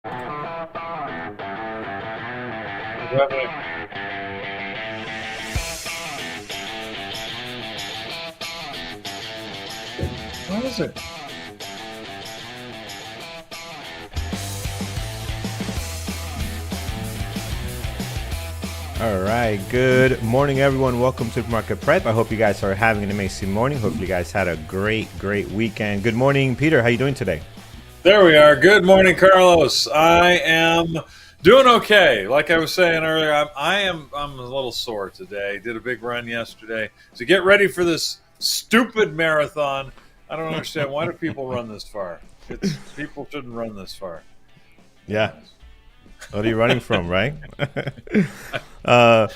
Definitely. What is it? All right. Good morning, everyone. Welcome to Market Prep. I hope you guys are having an amazing morning. Hope you guys had a great weekend. Good morning, Peter. How you doing today? There we are. Good morning, Carlos. I am doing okay. Like I was saying earlier, I'm a little sore today. Did a big run yesterday. So get ready for this stupid marathon. I don't understand, why do people run this far? It's People shouldn't run this far. Yeah. Anyways. What are you running from, right? uh,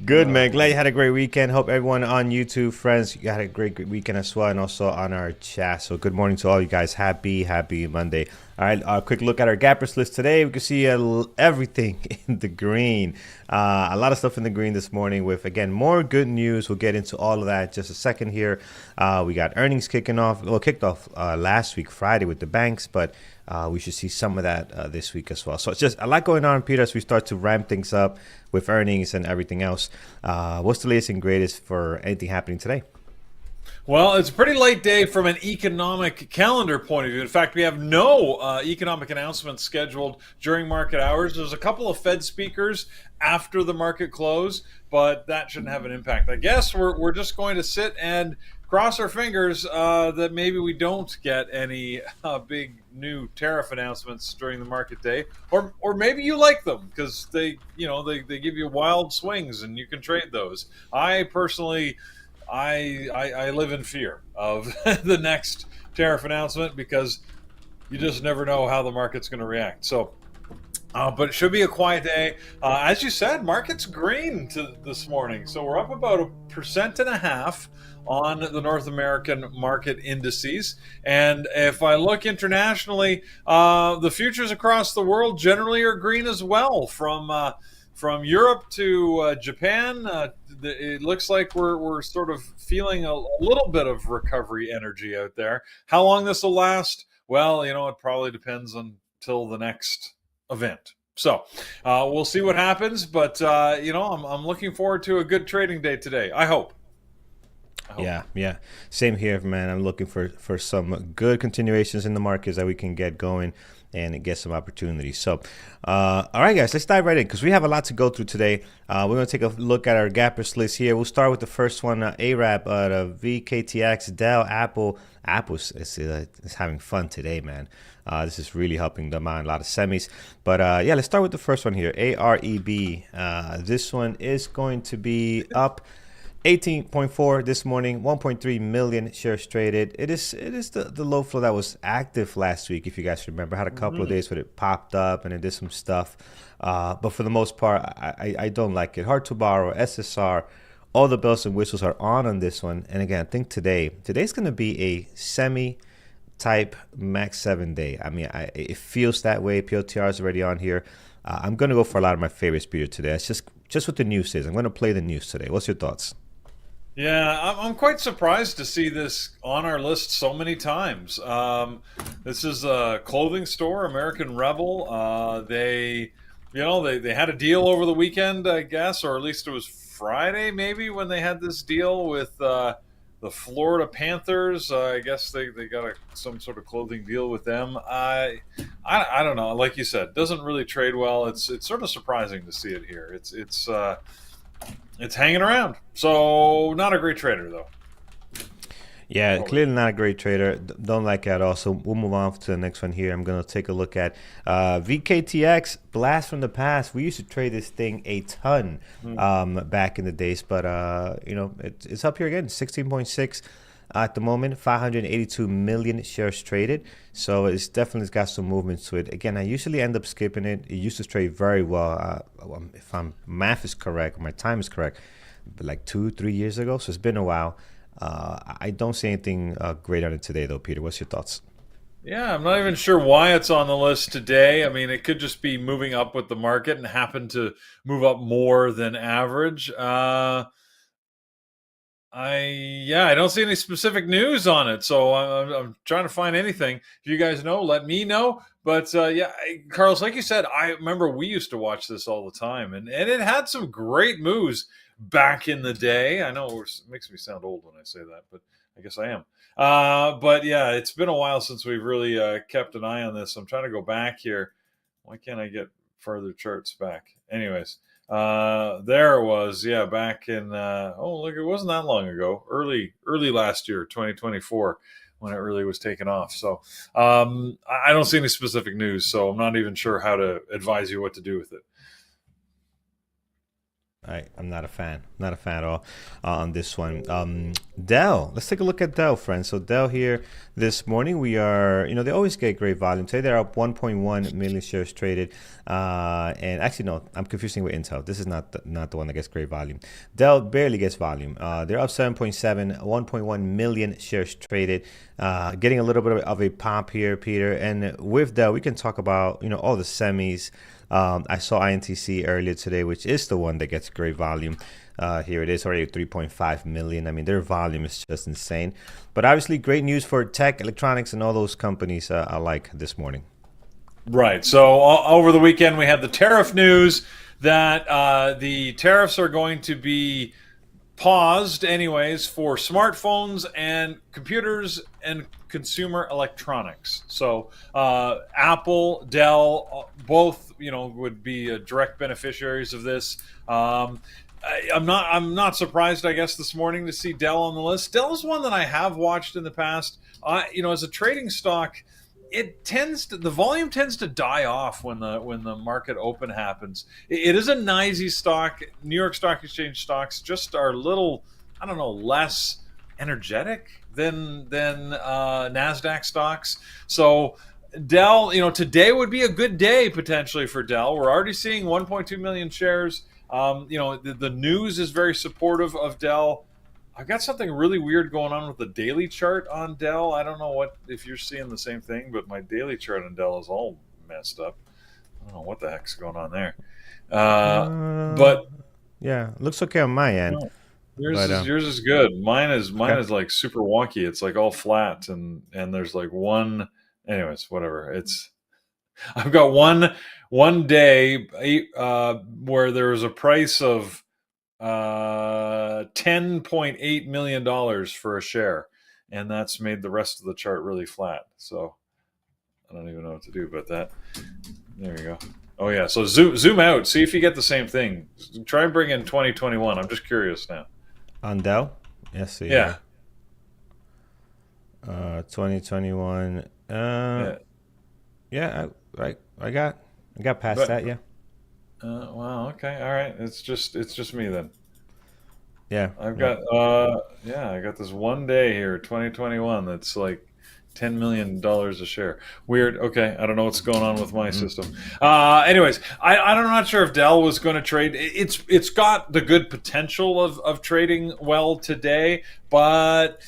Good, man. Uh, Glad you had a great weekend. Hope everyone on YouTube, friends, you had a great weekend as well, and also on our chat. So, good morning to all you guys. Happy Monday. All right, a quick look at our gappers list today. We can see everything in the green. A lot of stuff in the green this morning with, again, more good news. We'll get into all of that in just a second here. We got earnings kicking off. Well, kicked off last week, Friday, with the banks, but we should see some of that this week as well. So it's just a lot going on, Peter, as we start to ramp things up with earnings and everything else. What's the latest and greatest for anything happening today? Well, it's a pretty late day from an economic calendar point of view. In fact, we have no economic announcements scheduled during market hours. There's a couple of Fed speakers after the market close, but that shouldn't have an impact. I guess we're just going to sit and cross our fingers that maybe we don't get any big new tariff announcements during the market day, or maybe you like them because they give you wild swings and you can trade those. I personally I live in fear of the next tariff announcement because you just never know how the market's going to react. So, but it should be a quiet day. As you said, market's green this morning, so we're up about 1.5% on the North American market indices. And if I look internationally, the futures across the world generally are green as well. From Europe to Japan, it looks like we're sort of feeling a little bit of recovery energy out there. How long this will last? Well, it probably depends until the next event. So we'll see what happens, but I'm looking forward to a good trading day today. I hope. Yeah. Same here, man. I'm looking for some good continuations in the markets that we can get going and get some opportunities. So, all right, guys, let's dive right in because we have a lot to go through today. We're going to take a look at our gappers list here. We'll start with the first one, ARAP, VKTX, Dell, Apple. Apple's is having fun today, man. This is really helping them out. A lot of semis. But yeah, let's start with the first one here, AREB. This one is going to be up 18.4 this morning, 1.3 million shares traded. It is the low flow that was active last week, if you guys remember. Had a couple of days where it popped up and it did some stuff. But for the most part, I don't like it. Hard to borrow, SSR, all the bells and whistles are on this one. And again, I think today's going to be a semi type max 7 day. I mean, it feels that way. PLTR is already on here. I'm going to go for a lot of my favorites Peter today. It's just what the news is. I'm going to play the news today. What's your thoughts? Yeah, I'm quite surprised to see this on our list so many times. This is a clothing store, American Rebel. They had a deal over the weekend, I guess, or at least it was Friday, maybe, when they had this deal with the Florida Panthers. I guess they got some sort of clothing deal with them. I don't know. Like you said, doesn't really trade well. It's sort of surprising to see it here. It's hanging around. So not a great trader though. Yeah, Probably. clearly not a great trader. Don't like it at all. So we'll move on to the next one here. I'm going to take a look at VKTX, blast from the past. We used to trade this thing a ton back in the days, but it's up here again, 16.6 at the moment, 582 million shares traded. So it's definitely got some movement to it. Again, I usually end up skipping it. It used to trade very well. If my math is correct, my time is correct, but like 2-3 years ago. So it's been a while. I don't see anything great on it today, though, Peter. What's your thoughts? Yeah, I'm not even sure why it's on the list today. I mean, it could just be moving up with the market and happen to move up more than average. I don't see any specific news on it, so I'm trying to find anything. If you guys know, let me know. But Carlos, like you said, I remember we used to watch this all the time, and it had some great moves back in the day. I know it makes me sound old when I say that, but I guess I am. But yeah, it's been a while since we've really kept an eye on this. I'm trying to go back here. Why can't I get further charts back? Anyways, there it was. Yeah, back in oh look, it wasn't that long ago. Early last year, 2024, when it really was taking off. So I don't see any specific news, so I'm not even sure how to advise you what to do with it. I'm not a fan. Not a fan at all on this one. Dell. Let's take a look at Dell, friends. So Dell here this morning, we are, they always get great volume. Today they're up 1.1 million shares traded. And actually, no, I'm confusing with Intel. This is not the one that gets great volume. Dell barely gets volume. They're up 7.7, 1.1 million shares traded. Getting a little bit of a pop here, Peter. And with Dell, we can talk about, all the semis. I saw INTC earlier today, which is the one that gets great volume. Here it is, already 3.5 million. I mean, their volume is just insane. But obviously, great news for tech, electronics, and all those companies alike this morning. Right. So over the weekend, we had the tariff news that the tariffs are going to be paused anyways for smartphones and computers and consumer electronics. So Apple, Dell, both would be direct beneficiaries of this. I'm not surprised, I guess, this morning to see Dell on the list. Dell is one that I have watched in the past. As a trading stock, the volume tends to die off when the market open happens. It is a NYSE stock. New York Stock Exchange stocks just are a little, I don't know, less energetic than NASDAQ stocks. So Dell, today would be a good day potentially for Dell. We're already seeing 1.2 million shares. The news is very supportive of Dell. I've got something really weird going on with the daily chart on Dell. I don't know if you're seeing the same thing, but my daily chart on Dell is all messed up. I don't know what the heck's going on there. But yeah, looks okay on my end. Yours is good. Mine is like super wonky. It's like all flat and there's like one. Anyways, whatever. I've got one day where there was a price of $10.8 million for a share, and that's made the rest of the chart really flat. So I don't even know what to do about that. There you go. Oh yeah, so zoom out, see if you get the same thing. Try and bring in 2021. I'm just curious now. On Dell? Yes. See. Yeah. 2021. Yeah. I got past that. Yeah. Wow. Okay. All right. It's just me then. Yeah. I've got I got this one day here, 2021. That's like $10 million a share. Weird. Okay, I don't know what's going on with my system. Anyways, I'm not sure if Dell was going to trade. It's got the good potential of trading well today, but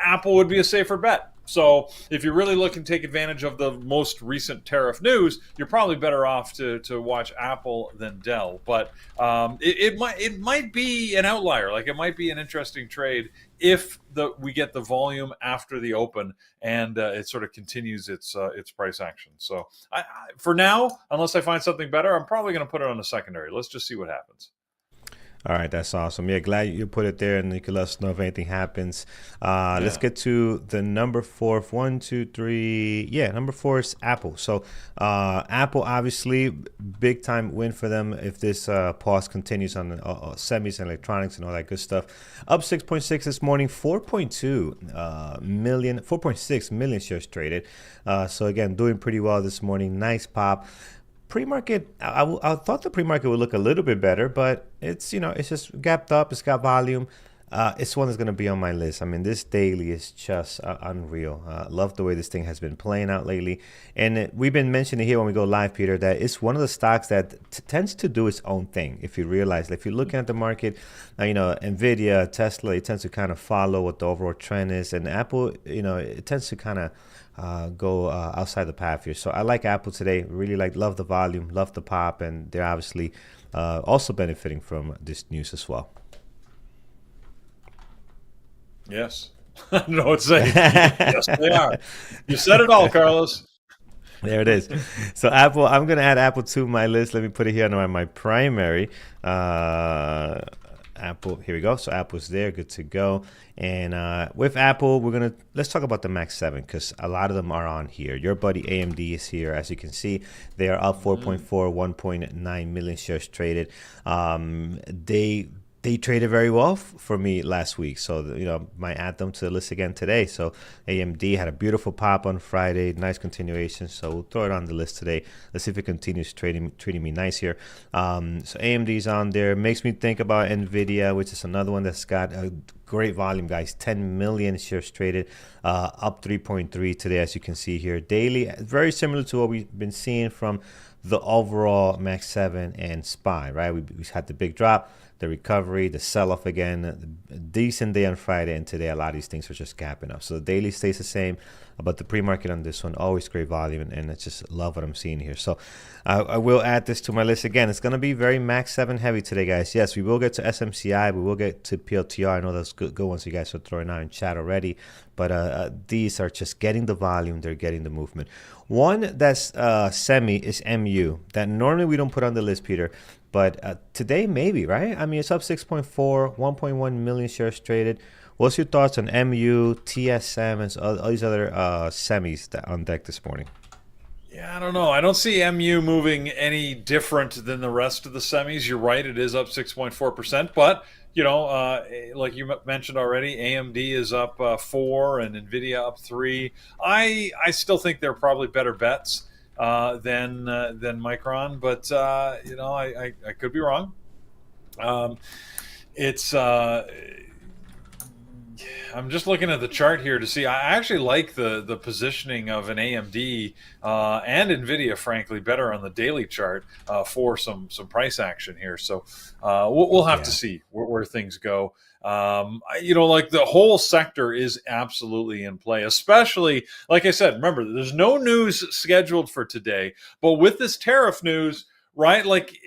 Apple would be a safer bet. So if you're really looking to take advantage of the most recent tariff news, you're probably better off to watch Apple than Dell. But it might be an outlier. Like it might be an interesting trade if we get the volume after the open and it sort of continues its price action. So for now, unless I find something better, I'm probably going to put it on the secondary. Let's just see what happens. All right, that's awesome. Yeah, glad you put it there, and you can let us know if anything happens. Let's get to the number 4. 1, 2, 3. Yeah, number 4 is Apple. So Apple, obviously, big time win for them if this pause continues on semis and electronics and all that good stuff. Up 6.6 this morning, 4.6 million shares traded. So again, doing pretty well this morning. Nice pop. Pre-market, I thought the pre-market would look a little bit better, but it's it's just gapped up. It's got volume. It's one that's going to be on my list. I mean, this daily is just unreal. Love the way this thing has been playing out lately. And we've been mentioning here when we go live, Peter, that it's one of the stocks that tends to do its own thing. If you realize, if you're looking at the market, NVIDIA, Tesla, it tends to kind of follow what the overall trend is. And Apple, it tends to kind of go outside the path here. So I like Apple today. Really love the volume, love the pop, and they're obviously also benefiting from this news as well. Yes. I don't know what to say. Yes, they are. You said it all, Carlos. There it is. So Apple, I'm gonna add Apple to my list. Let me put it here on my primary. Uh, Apple, here we go. So Apple's there, good to go. And with Apple, let's talk about the Max 7 because a lot of them are on here. Your buddy AMD is here, as you can see. They are up 4.4, 1.9 million shares traded. They traded very well for me last week, so might add them to the list again today. So AMD had a beautiful pop on Friday, nice continuation. So we'll throw it on the list today. Let's see if it continues treating me nice here. So AMD's on there. Makes me think about Nvidia, which is another one that's got a great volume, guys. 10 million shares traded, up 3.3 today, as you can see here. Daily, very similar to what we've been seeing from the overall Max 7 and SPY, right? We had the big drop, the recovery, the sell-off again, a decent day on Friday, and today a lot of these things are just gapping up. So the daily stays the same, but the pre-market on this one, always great volume, and I just love what I'm seeing here. So I will add this to my list again. It's going to be very Max 7 heavy today, guys. Yes, we will get to SMCI, we will get to PLTR. I know those good ones you guys are throwing out in chat already, but these are just getting the volume, they're getting the movement. One that's semi is MU, that normally we don't put on the list, Peter, but today maybe, right? I mean, it's up 6.4, 1.1 million shares traded. What's your thoughts on MU, TSM, and all these other semis that on deck this morning? Yeah, I don't know. I don't see MU moving any different than the rest of the semis. You're right; it is up 6.4%, but like you mentioned already, AMD is up 4 and Nvidia up 3. I still think they're probably better bets than Micron, but I could be wrong. It's I'm just looking at the chart here to see. I actually like the positioning of an AMD and Nvidia, frankly, better on the daily chart for some price action here. So we'll have to see where things go. Like the whole sector is absolutely in play, especially, like I said, remember, there's no news scheduled for today, but with this tariff news, right? Like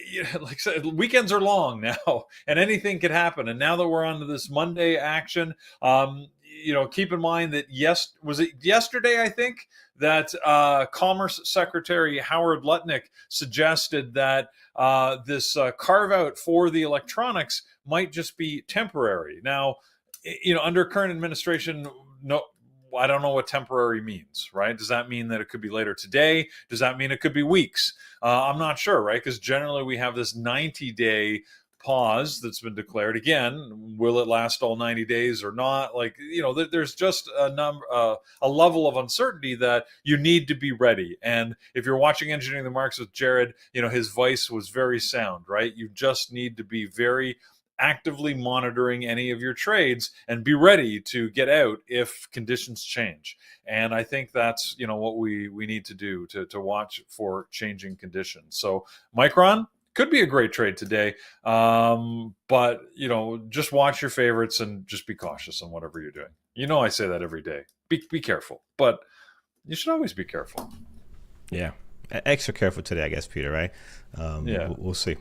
I said, weekends are long now, and anything could happen. And now that we're on to this Monday action, keep in mind that was it yesterday? I think that Commerce Secretary Howard Lutnick suggested that this carve out for the electronics might just be temporary. Now, under current administration, no. I don't know what temporary means, right? Does that mean that it could be later today? Does that mean it could be weeks? I'm not sure, right? Because generally we have this 90-day pause that's been declared. Again, will it last all 90 days or not? There's just a level of uncertainty that you need to be ready. And if you're watching Engineering the Marks with Jared, his voice was very sound, right? You just need to be very actively monitoring any of your trades and be ready to get out if conditions change. And I think that's what we need to do to watch for changing conditions. So Micron could be a great trade today, but just watch your favorites and just be cautious on whatever you're doing. I say that every day. Be careful, but you should always be careful. Yeah. Extra careful today, I guess, Peter, right? Yeah. We'll see.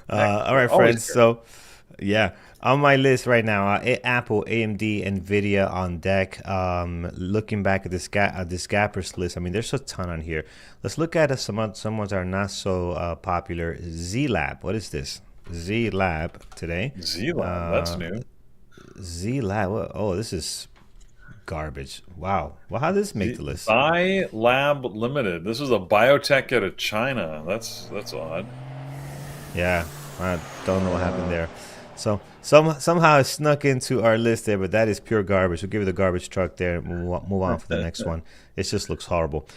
All right, friends. So, on my list right now, Apple, AMD, Nvidia on deck. Looking back at this gappers list, I mean, there's a ton on here. Let's look at some ones that are not so popular. Z-Lab. What is this? Z-Lab today. Z-Lab, that's new. Z-Lab. Oh, this is garbage. Wow. Well, how did this make the list? Zai Lab Limited. This is a biotech out of China. That's odd. Yeah, I don't know what happened there. So somehow it snuck into our list there, but that is pure garbage. We'll give you the garbage truck there and move on for the next one. It just looks horrible.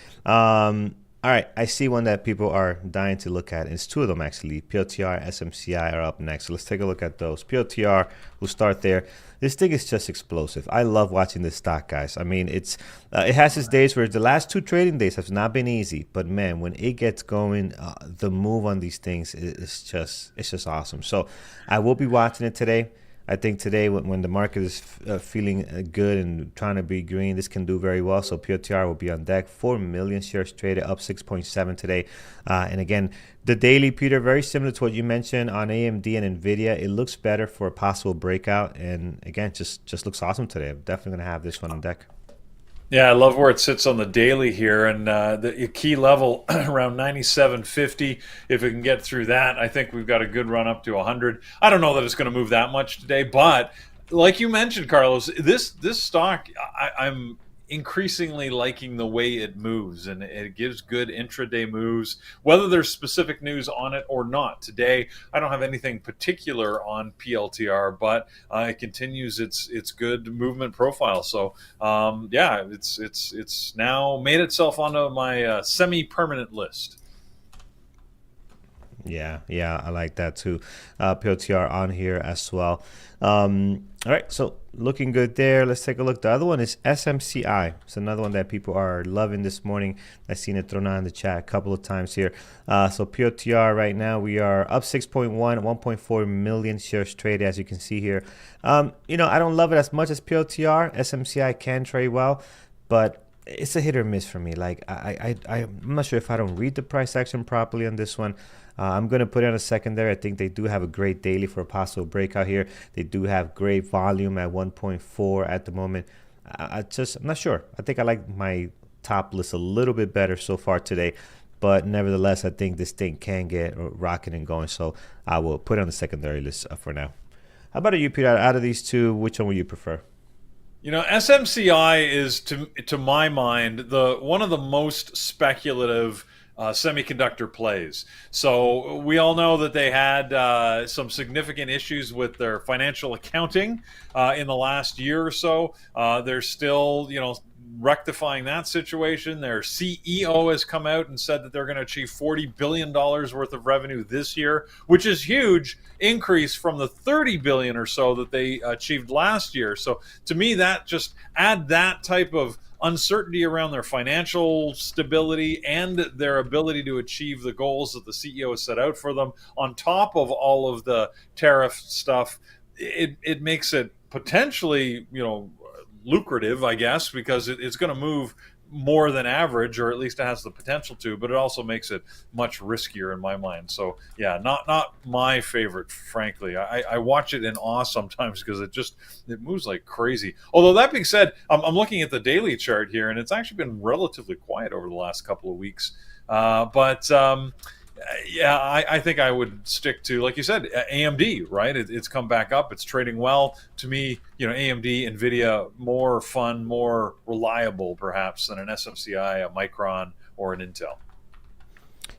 All right, I see one that people are dying to look at. It's two of them, actually. PLTR, SMCI are up next. So let's take a look at those. PLTR, we'll start there. This thing is just explosive. I love watching this stock, guys. I mean, it has its days where the last 2 trading days have not been easy. But, man, when it gets going, the move on these things is just awesome. So I will be watching it today. I think today when the market is feeling good and trying to be green, this can do very well. So POTR will be on deck. 4 million shares traded, up 6.7 today. And again, the daily, Peter, very similar to what you mentioned on AMD and NVIDIA. It looks better for a possible breakout. And again, just looks awesome today. I'm definitely going to have this one on deck. Yeah, I love where it sits on the daily here, and the key level around 97.50. If it can get through that, I think we've got a good run up to 100. I don't know that it's going to move that much today, but like you mentioned, Carlos, this stock, I'm increasingly liking the way it moves, and it gives good intraday moves, whether there's specific news on it or not. Today, I don't have anything particular on PLTR, but it continues its good movement profile. So yeah, it's now made itself onto my semi-permanent list. Yeah, I like that too. POTR on here as well. All right, so looking good there. Let's take a look. The other one is SMCI. It's another one that people are loving this morning. I've seen it thrown out in the chat a couple of times here. So POTR right now, we are up 6.1, 1.4 million shares traded, as you can see here. I don't love it as much as POTR. SMCI can trade well, but it's a hit or miss for me. Like I'm not sure if I don't read the price action properly on this one. I'm going to put it on a secondary. I think they do have a great daily for a possible breakout here. They do have great volume at 1.4 at the moment. I'm not sure. I think I like my top list a little bit better so far today. But nevertheless, I think this thing can get rocking and going. So I will put it on the secondary list for now. How about you, Peter? Out of these two, which one would you prefer? SMCI is, to my mind, one of the most speculative semiconductor plays. So we all know that they had some significant issues with their financial accounting in the last year or so. They're still, rectifying that situation. Their CEO has come out and said that they're going to achieve $40 billion worth of revenue this year, which is huge increase from the $30 billion or so that they achieved last year. So to me, that just add that type of uncertainty around their financial stability and their ability to achieve the goals that the CEO has set out for them, on top of all of the tariff stuff. It makes it potentially, lucrative, I guess, because it's going to move more than average, or at least it has the potential to, but it also makes it much riskier in my mind. So yeah, not my favorite, frankly. I watch it in awe sometimes because it moves like crazy. Although that being said, I'm looking at the daily chart here, and it's actually been relatively quiet over the last couple of weeks. Yeah, I think I would stick to, like you said, AMD, right? It's come back up. It's trading well. To me, AMD, NVIDIA, more fun, more reliable, perhaps, than an SMCI, a Micron, or an Intel.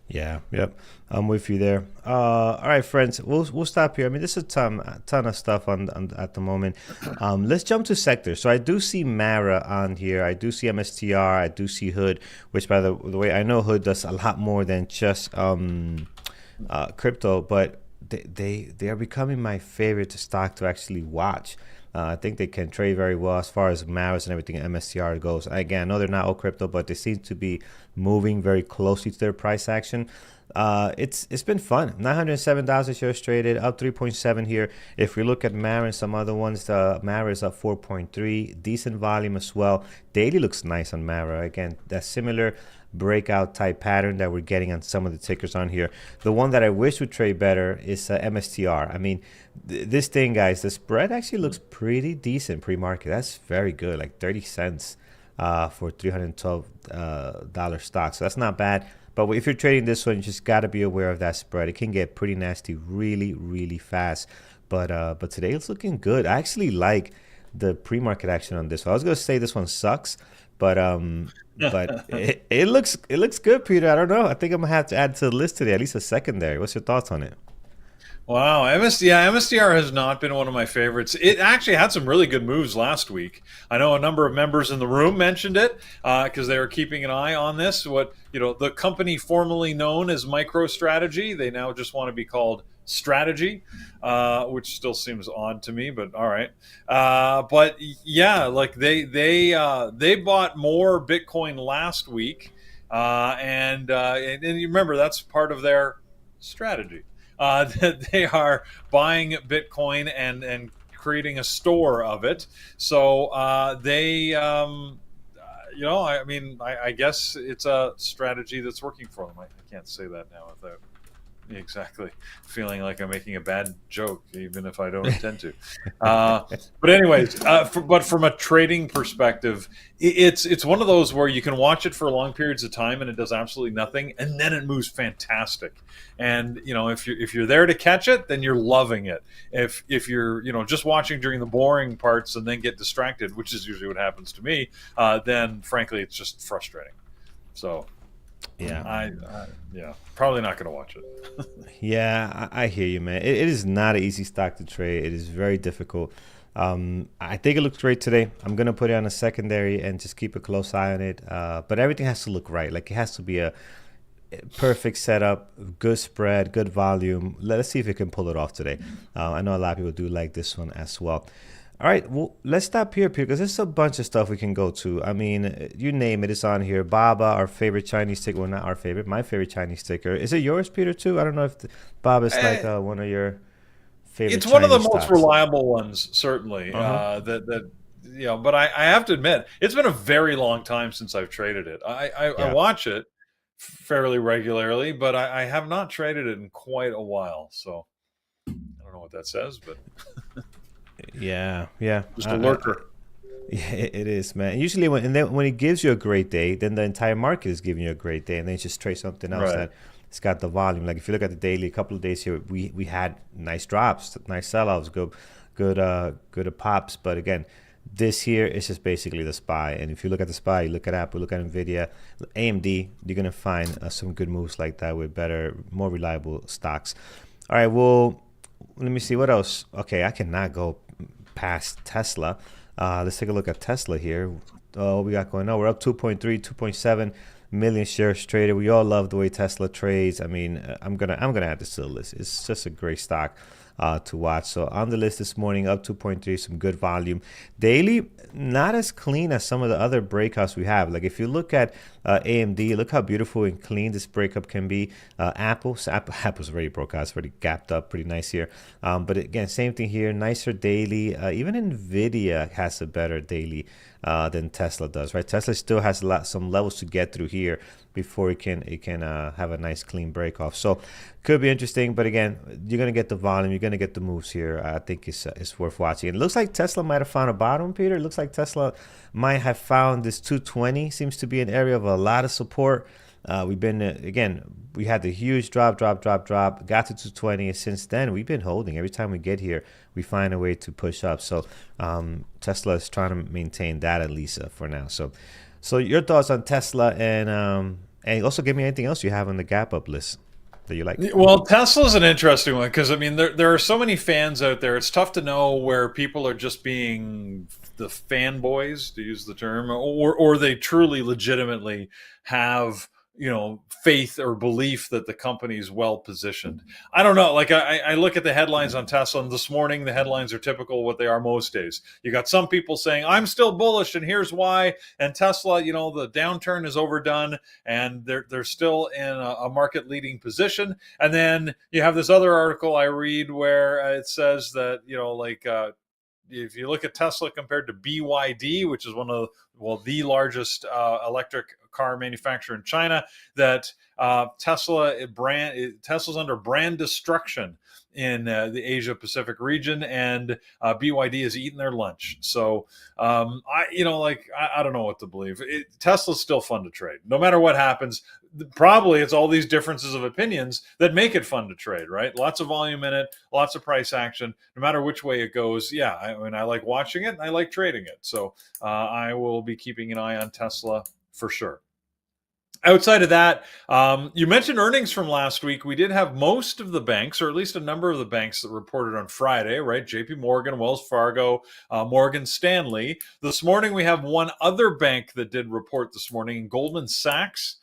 Yeah, yep, I'm with you there. All right, friends, we'll stop here. I mean, there's a ton of stuff on at the moment. Let's jump to sectors. So I do see Mara on here. I do see MSTR. I do see Hood, which, by the way, I know Hood does a lot more than just crypto, but they are becoming my favorite stock to actually watch. I think they can trade very well as far as Maris and everything MSCR goes. Again, I know they're not all crypto, but they seem to be moving very closely to their price action. It's been fun. 907,000 shares traded, up 3.7 here. If we look at Mara and some other ones, Mara is up 4.3, decent volume as well. Daily looks nice on Mara. Again, that similar breakout type pattern that we're getting on some of the tickers on here. The one that I wish would trade better is MSTR. I mean, this thing, guys, the spread actually looks pretty decent pre-market. That's very good, like 30 cents for $312 stock. So that's not bad. But if you're trading this one, you just got to be aware of that spread. It can get pretty nasty really, really fast. But today it's looking good. I actually like the pre-market action on this one. I was going to say this one sucks, but it looks good, Peter. I don't know. I think I'm gonna have to add to the list today, at least a secondary. What's your thoughts on it? Wow, MSTR has not been one of my favorites. It actually had some really good moves last week. I know a number of members in the room mentioned it because they were keeping an eye on this. The company formerly known as MicroStrategy, they now just want to be called Strategy, which still seems odd to me, but all right. But yeah, like they bought more Bitcoin last week, and you remember that's part of their strategy. That they are buying Bitcoin and creating a store of it. So they, I mean, I guess it's a strategy that's working for them. I can't say that now without exactly feeling like I'm making a bad joke, even if I don't intend to. But anyways, but from a trading perspective, it's one of those where you can watch it for long periods of time and it does absolutely nothing, and then it moves fantastic. And if you're there to catch it, then you're loving it. If you're just watching during the boring parts and then get distracted, which is usually what happens to me, then frankly it's just frustrating. So. Yeah, Probably not going to watch it. yeah, I hear you, man. It is not an easy stock to trade. It is very difficult. I think it looks great today. I'm gonna put it on a secondary and just keep a close eye on it. But everything has to look right. Like it has to be a perfect setup, good spread, good volume. Let's see if it can pull it off today. I know a lot of people do like this one as well. All right, well, let's stop here, Peter, because there's a bunch of stuff we can go to. I mean, you name it, it's on here. Baba, our favorite Chinese sticker. Well, not our favorite, my favorite Chinese sticker. Is it yours, Peter, too? I don't know if Baba is like one of your favorite. It's one of the Chinese most stocks. reliable ones, certainly. But I have to admit, it's been a very long time since I've traded it. I Yeah. watch it fairly regularly, but I have not traded it in quite a while. So I don't know what that says, but Yeah. just a lurker. Yeah, it is, man. Usually, when it gives you a great day, then the entire market is giving you a great day, and then you just trade something else Right. that it's got the volume. Like if you look at the daily, a couple of days here, we had nice drops, nice sell-offs, good pops. But again, this here is just basically the SPY. And if you look at the SPY, you look at Apple, look at Nvidia, AMD, you're gonna find some good moves like that with better, more reliable stocks. All right, well, let me see what else. Okay, I cannot go past Tesla. Let's take a look at Tesla here. What we got going on? We're up 2.3, 2.7 million shares traded. We all love the way Tesla trades. I mean, I'm gonna add this to the list. It's just a great stock to watch. So on the list this morning, up 2.3, some good volume. Daily, not as clean as some of the other breakouts we have. Like if you look at AMD, look how beautiful and clean this breakup can be. Apple's already broke out. It's already gapped up pretty nice here. But again, same thing here. Nicer daily. Even Nvidia has a better daily than Tesla does, right? Tesla still has some levels to get through here before it can have a nice clean break off. So could be interesting, but again, you're gonna get the volume, you're gonna get the moves here. I think it's worth watching. It looks like Tesla might have found a bottom, Peter. It looks like Tesla might have found this 220. Seems to be an area of a lot of support. We've been we had the huge drop, got to 220, and since then we've been holding. Every time we get here, we find a way to push up. So Tesla is trying to maintain that at least for now. So your thoughts on Tesla, and also give me anything else you have on the gap up list that you like. Well, Tesla's an interesting one because I mean there are so many fans out there. It's tough to know where people are just being the fanboys, to use the term, or they truly legitimately have faith or belief that the company's well positioned. I don't know. Like I look at the headlines on Tesla, and this morning the headlines are typical of what they are most days. You got some people saying I'm still bullish and here's why, and Tesla, the downturn is overdone and they're still in a market leading position. And then you have this other article I read where it says that if you look at Tesla compared to BYD, which is one of the largest electric car manufacturer in China, that Tesla's under brand destruction in the Asia Pacific region, and BYD has eaten their lunch. So I don't know what to believe. Tesla's still fun to trade, no matter what happens. Probably it's all these differences of opinions that make it fun to trade, right? Lots of volume in it, lots of price action. No matter which way it goes, I like watching it and I like trading it. So I will be keeping an eye on Tesla for sure. Outside of that, you mentioned earnings from last week. We did have most of the banks, or at least a number of the banks that reported on Friday, right? JP Morgan, Wells Fargo, Morgan Stanley. This morning, we have one other bank that did report this morning, Goldman Sachs.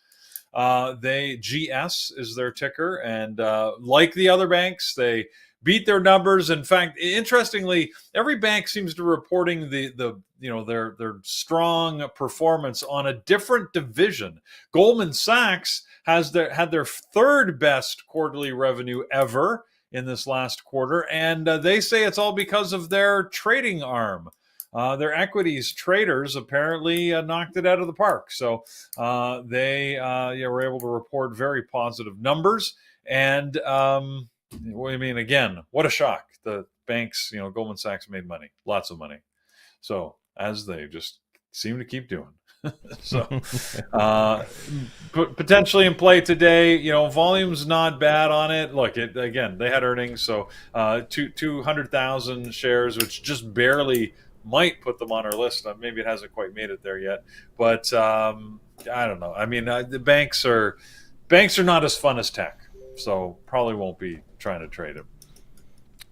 GS is their ticker. And like the other banks, they beat their numbers. In fact, interestingly, every bank seems to be reporting their strong performance on a different division. Goldman Sachs had their third best quarterly revenue ever in this last quarter, and they say it's all because of their trading arm. Their equities traders apparently knocked it out of the park. So they were able to report very positive numbers. And I mean, again, what a shock. The banks, Goldman Sachs made money, lots of money. So as they just seem to keep doing. So potentially in play today, volume's not bad on it. Look, again, they had earnings, so 200,000 shares, which just barely might put them on our list. Maybe it hasn't quite made it there yet, but I don't know. I mean, the banks are not as fun as tech, so probably won't be trying to trade them.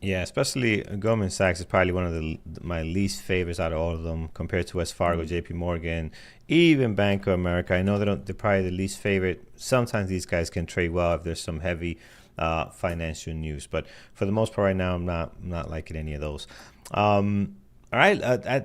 Yeah, especially Goldman Sachs is probably one of my least favorites out of all of them, compared to Wells Fargo, J.P. Morgan, even Bank of America. I know they're probably the least favorite. Sometimes these guys can trade well if there's some heavy financial news, but for the most part right now, I'm not liking any of those. All right,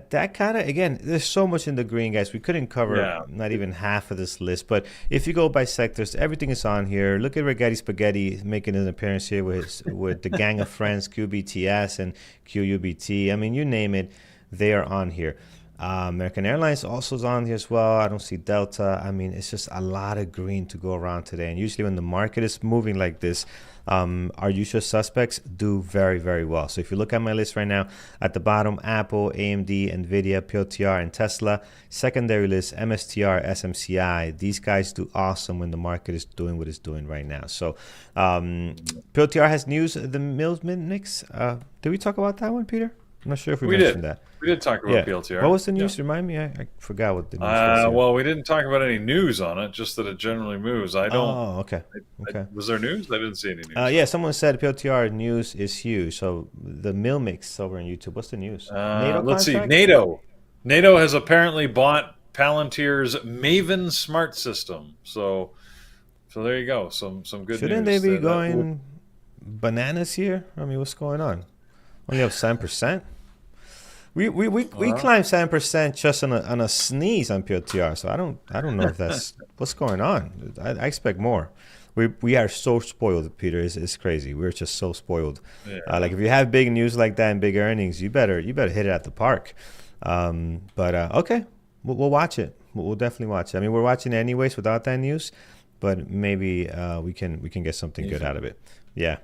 that kind of, again, there's so much in the green, guys. We couldn't cover not even half of this list. But if you go by sectors, everything is on here. Look at Rigetti Spaghetti making an appearance here with the gang of friends, QBTS and QUBT. I mean, you name it, they are on here. American Airlines also is on here as well. I don't see Delta. I mean, it's just a lot of green to go around today. And usually when the market is moving like this, our usual suspects do very, very well. So if you look at my list right now, at the bottom, Apple, AMD, NVIDIA, PLTR, and Tesla. Secondary list, MSTR, SMCI. These guys do awesome when the market is doing what it's doing right now. So PLTR has news, the Millman mix. Did we talk about that one, Peter? I'm not sure if we mentioned that. We did talk about PLTR. What was the news? Remind me. I forgot what the news was. Well, we didn't talk about any news on it, just that it generally moves. I don't. Oh, okay. Was there news? I didn't see any news. Yeah, someone said PLTR news is huge. So the Mill Mix over on YouTube. What's the news? Let's see. NATO has apparently bought Palantir's Maven Smart System. So there you go. Some good news. Shouldn't they be going bananas here? I mean, what's going on? Only up 7%. We climbed 7% just on a sneeze on PLTR. So I don't know if that's what's going on. I expect more. We are so spoiled, Peter. It's crazy. We're just so spoiled. Yeah. Like if you have big news like that and big earnings, you better hit it at the park. Okay, we'll watch it. We'll definitely watch it. I mean, we're watching it anyways without that news, but maybe we can get something good out of it. Yeah.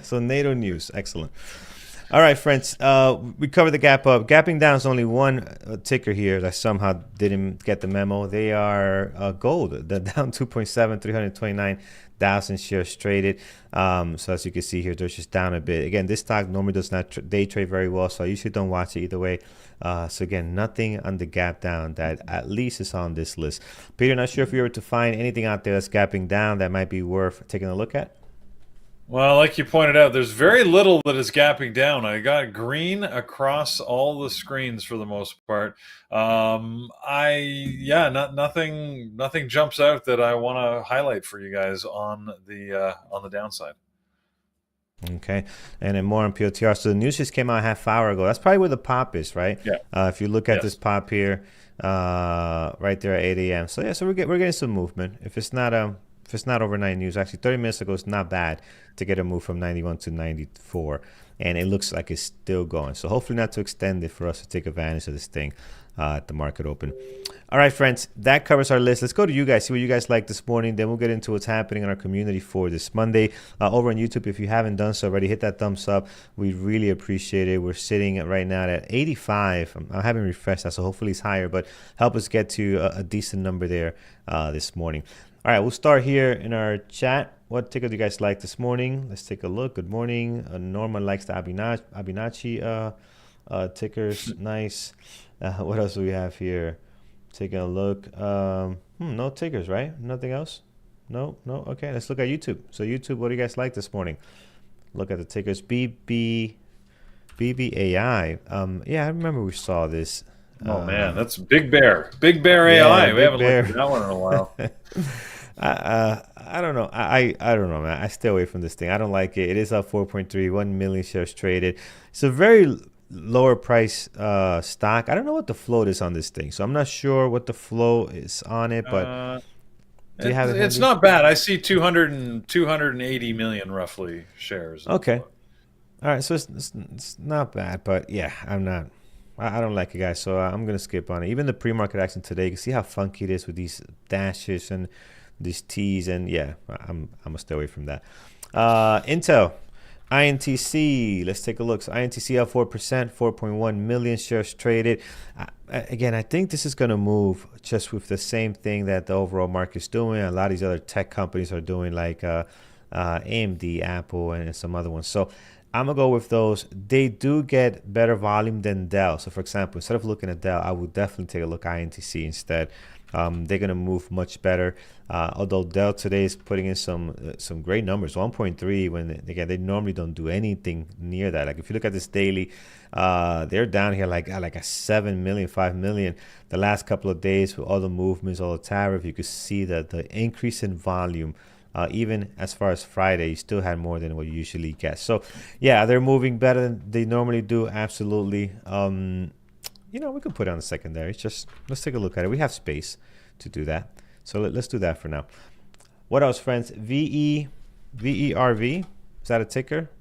So NATO news, excellent. All right, friends, we covered the gap up. Gapping down is only one ticker here that somehow didn't get the memo. They are gold. They're down 2.7, 329,000 shares traded. So as you can see here, they're just down a bit. Again, this stock normally does not day trade very well, so I usually don't watch it either way. So again, nothing on the gap down that at least is on this list. Peter, not sure if you were to find anything out there that's gapping down that might be worth taking a look at? Well, like you pointed out, there's very little that is gapping down. I got green across all the screens for the most part. Nothing jumps out that I want to highlight for you guys on the downside. Okay, and then more on PLTR. So the news just came out a half hour ago. That's probably where the pop is, right? Yeah. If you look at this pop here, right there at 8 a.m. So yeah, so we're getting some movement. If it's not overnight news, actually 30 minutes ago, it's not bad to get a move from 91 to 94. And it looks like it's still going. So hopefully not to extend it for us to take advantage of this thing at the market open. All right, friends, that covers our list. Let's go to you guys, see what you guys like this morning. Then we'll get into what's happening in our community for this Monday. Over on YouTube, if you haven't done so already, hit that thumbs up. We really appreciate it. We're sitting right now at 85. I haven't refreshed that, so hopefully it's higher. But help us get to a decent number there this morning. All right, we'll start here in our chat. What ticker do you guys like this morning? Let's take a look. Good morning. Norman likes the Abinachi tickers. Nice. What else do we have here? Taking a look. No tickers, right? Nothing else? No. Okay, let's look at YouTube. So YouTube, what do you guys like this morning? Look at the tickers. BBAI. Yeah, I remember we saw this. Oh man, that's Big Bear. Big Bear AI. We haven't looked at that one in a while. I don't know. I don't know, man. I stay away from this thing. I don't like it. It is up 4.3, 1 million shares traded. It's a very lower price stock. I don't know what the float is on this thing, so I'm not sure what the flow is on it, but Do you have it It's handy? not bad. I see 280 million roughly shares in the Okay. float. All right, so it's not bad, but yeah, I'm not. I don't like it, guys. So I'm gonna skip on it. Even the pre-market action today, you can see how funky it is with these dashes and these T's, and yeah, I'm gonna stay away from that. Intel, INTC. Let's take a look. So INTC up 4%, 4.1 million shares traded. Again, I think this is gonna move just with the same thing that the overall market's doing. A lot of these other tech companies are doing, like AMD, Apple, and some other ones. So I'm gonna go with those. They do get better volume than Dell. So for example, instead of looking at Dell, I would definitely take a look at INTC instead. They're gonna move much better. Although Dell today is putting in some great numbers, 1.3, when again they normally don't do anything near that. Like if you look at this daily, they're down here like a 7 million, 5 million. The last couple of days with all the movements, all the tariff, you could see that the increase in volume. Even as far as Friday, you still had more than what you usually get. So, yeah, they're moving better than they normally do. Absolutely. We could put it on the secondary. Just let's take a look at it. We have space to do that. So let's do that for now. What else, friends? VERV. Is that a ticker?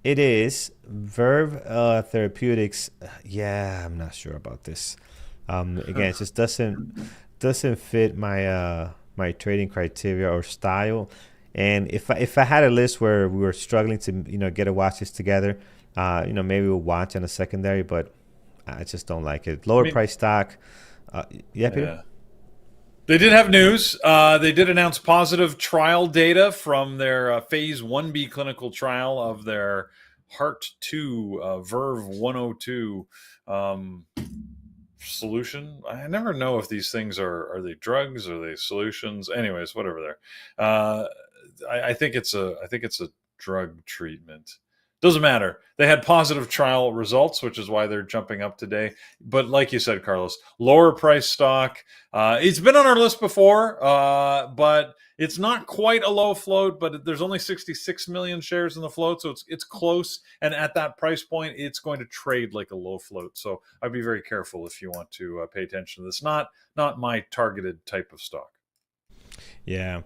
It is. Verve Therapeutics. Yeah, I'm not sure about this. Again, it just doesn't fit my trading criteria or style. And if I had a list where we were struggling to get a watch list together, maybe we'll watch on a secondary, but I just don't like it. Lower price stock. Yeah, Peter. Yeah. They did have news. They did announce positive trial data from their phase 1B clinical trial of their Heart 2 Verve 102 solution. I never know if these things are they drugs, are they solutions. Anyways, whatever they're. I think it's a drug treatment. Doesn't matter. They had positive trial results, which is why they're jumping up today. But like you said, Carlos, lower price stock. It's been on our list before, but it's not quite a low float. But there's only 66 million shares in the float, so it's close. And at that price point, it's going to trade like a low float. So I'd be very careful if you want to pay attention to this. Not my targeted type of stock. Yeah.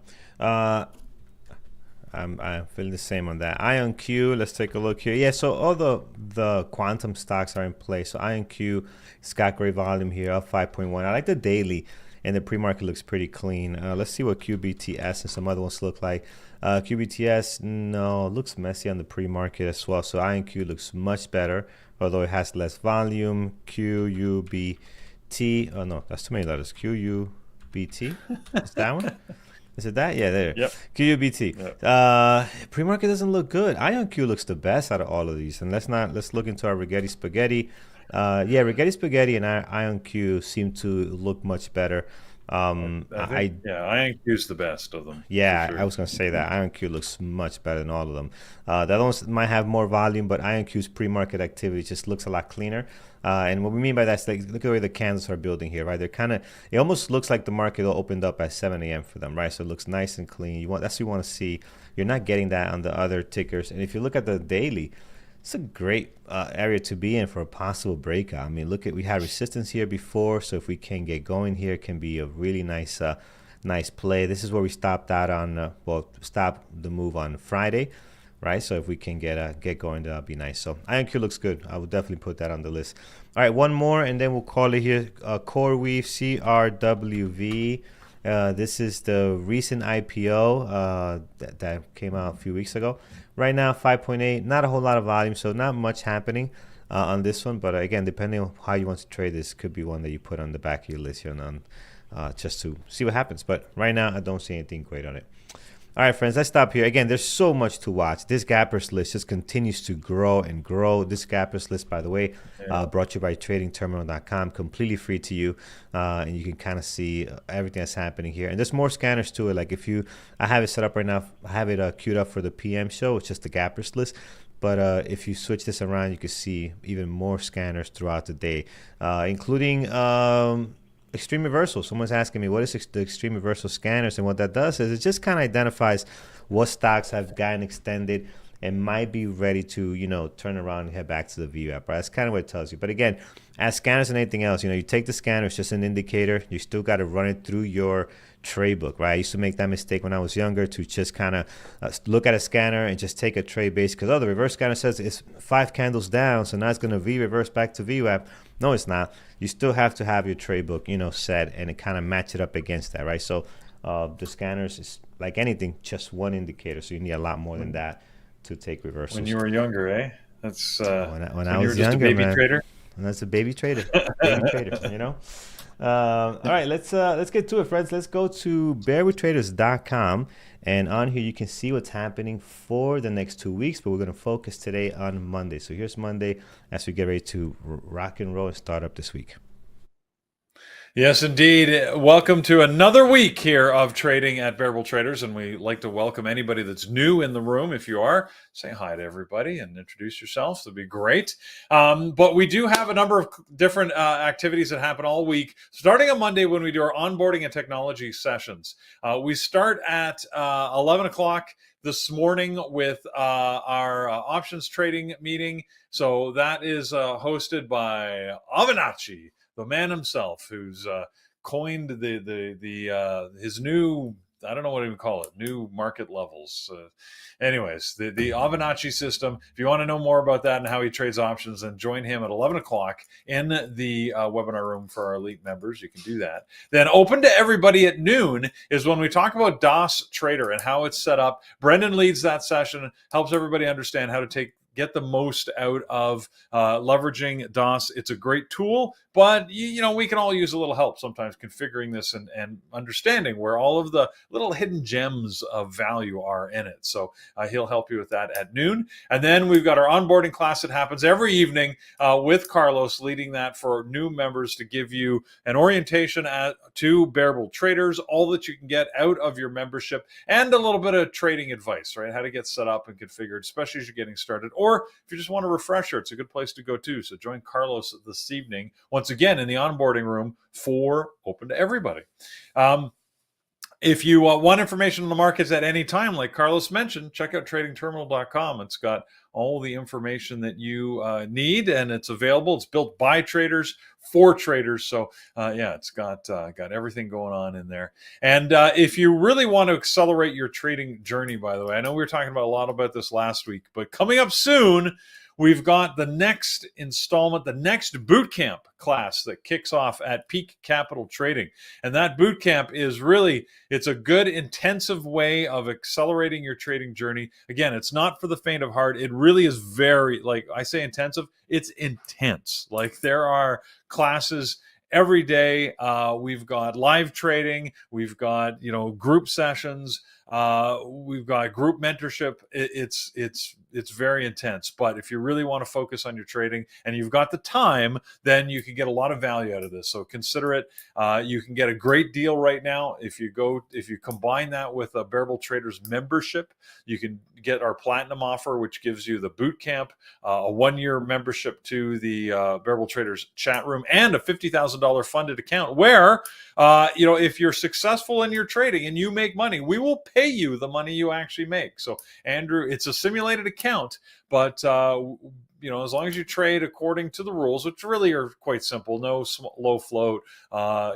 I'm feeling the same on that. IonQ, let's take a look here. Yeah, so all the quantum stocks are in place. So IonQ, it's got great volume here, up 5.1. I like the daily, and the pre-market looks pretty clean. Let's see what QBTS and some other ones look like. QBTS, no, looks messy on the pre-market as well. So IonQ looks much better, although it has less volume. QUBT, oh no, that's too many letters. QUBT, is that one? Is it that? Yeah, there. Yep. QUBT. Yep. Pre-market doesn't look good. IonQ looks the best out of all of these. And let's look into our Rigetti Spaghetti. Rigetti Spaghetti and IonQ seem to look much better. IonQ is the best of them. Yeah, sure. I was going to say that. IonQ looks much better than all of them. The other ones might have more volume, but IonQ's pre-market activity just looks a lot cleaner. And what we mean by that is, like, look at the way the candles are building here, right? They're it almost looks like the market opened up at 7 a.m. for them, right? So it looks nice and clean. That's what you want to see. You're not getting that on the other tickers. And if you look at the daily, it's a great area to be in for a possible breakout. I mean, we had resistance here before, so if we can get going here, it can be a really nice play. This is where we stopped out on, stopped the move on Friday, right? So if we can get going, that'll be nice. So IonQ looks good. I would definitely put that on the list. All right, one more, and then we'll call it here. CoreWeave, CRWV. This is the recent IPO that came out a few weeks ago. Right now, 5.8, not a whole lot of volume, so not much happening on this one. But again, depending on how you want to trade this, could be one that you put on the back of your list here just to see what happens. But right now, I don't see anything great on it. All right, friends, let's stop here. Again, there's so much to watch. This Gappers list just continues to grow and grow. This Gappers list, by the way, brought to you by TradingTerminal.com, completely free to you. And you can kind of see everything that's happening here. And there's more scanners to it. Like I have it set up right now. I have it queued up for the PM show. It's just the Gappers list. But if you switch this around, you can see even more scanners throughout the day, including Extreme Reversal. Someone's asking me, what is the Extreme Reversal scanners? And what that does is it just kind of identifies what stocks have gotten extended and might be ready to, turn around and head back to the VWAP. Right? That's kind of what it tells you. But again, as scanners and anything else, you take the scanner, it's just an indicator. You still got to run it through your trade book, right? I used to make that mistake when I was younger to just kind of look at a scanner and just take a trade base because, the reverse scanner says it's 5 candles down, so now it's going to reverse back to VWAP. No, it's not. You still have to have your trade book, set and it kind of match it up against that, right? So the scanners is like anything, just one indicator. So you need a lot more than that to take reversals. When you were younger, eh? That's when I was younger, a baby man. trader. And that's a baby trader, all right, let's get to it, friends. Let's go to bearwithtraders.com, and on here you can see what's happening for the next 2 weeks, but we're going to focus today on Monday. So here's Monday as we get ready to rock and roll and start up this week. Yes, indeed. Welcome to another week here of trading at Bearable Traders, and we like to welcome anybody that's new in the room. If you are, say hi to everybody and introduce yourself. That'd be great. But we do have a number of different activities that happen all week, starting on Monday when we do our onboarding and technology sessions. We start at 11 o'clock this morning with our options trading meeting. So that is hosted by Avenatti, the man himself, who's coined his new, I don't know what to even call it, new market levels. Anyways, the Avenatti system. If you want to know more about that and how he trades options, then join him at 11 o'clock in the webinar room for our elite members. You can do that. Then open to everybody at noon is when we talk about DOS Trader and how it's set up. Brendan leads that session, helps everybody understand how to get the most out of leveraging DOS. It's a great tool, but we can all use a little help sometimes configuring this and understanding where all of the little hidden gems of value are in it. So he'll help you with that at noon. And then we've got our onboarding class that happens every evening with Carlos leading that for new members to give you an orientation to Bearable Traders, all that you can get out of your membership, and a little bit of trading advice, right? How to get set up and configured, especially as you're getting started. Or if you just want a refresher, it's a good place to go too. So join Carlos this evening, once again, in the onboarding room for open to everybody. If you want information on the markets at any time, like Carlos mentioned, check out tradingterminal.com. It's got all the information that you need, and it's available. It's built by traders for traders. So it's got everything going on in there. And if you really want to accelerate your trading journey, by the way, I know we were talking about a lot about this last week, but coming up soon, we've got the next installment, the next boot camp class that kicks off at Peak Capital Trading. And that boot camp is it's a good intensive way of accelerating your trading journey. Again, it's not for the faint of heart. It really is very, like I say intensive, it's intense. Like there are classes every day. We've got live trading. We've got, group sessions. We've got group mentorship. It's very intense, but if you really want to focus on your trading and you've got the time, then you can get a lot of value out of this. So consider it. You can get a great deal right now. If you combine that with a Bearable Traders membership, you can get our platinum offer, which gives you the boot camp, a 1-year membership to the Bearable Traders chat room, and a $50,000 funded account where, if you're successful in your trading and you make money, we will pay you the money you actually make. So Andrew, it's a simulated account, but as long as you trade according to the rules, which really are quite simple, no low float,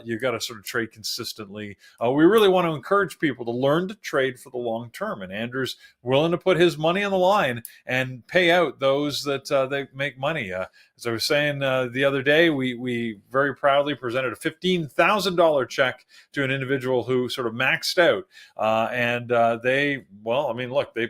you've got to sort of trade consistently. We really want to encourage people to learn to trade for the long term, and Andrew's willing to put his money on the line and pay out those that they make money. As I was saying the other day, we very proudly presented a $15,000 check to an individual who sort of maxed out, and they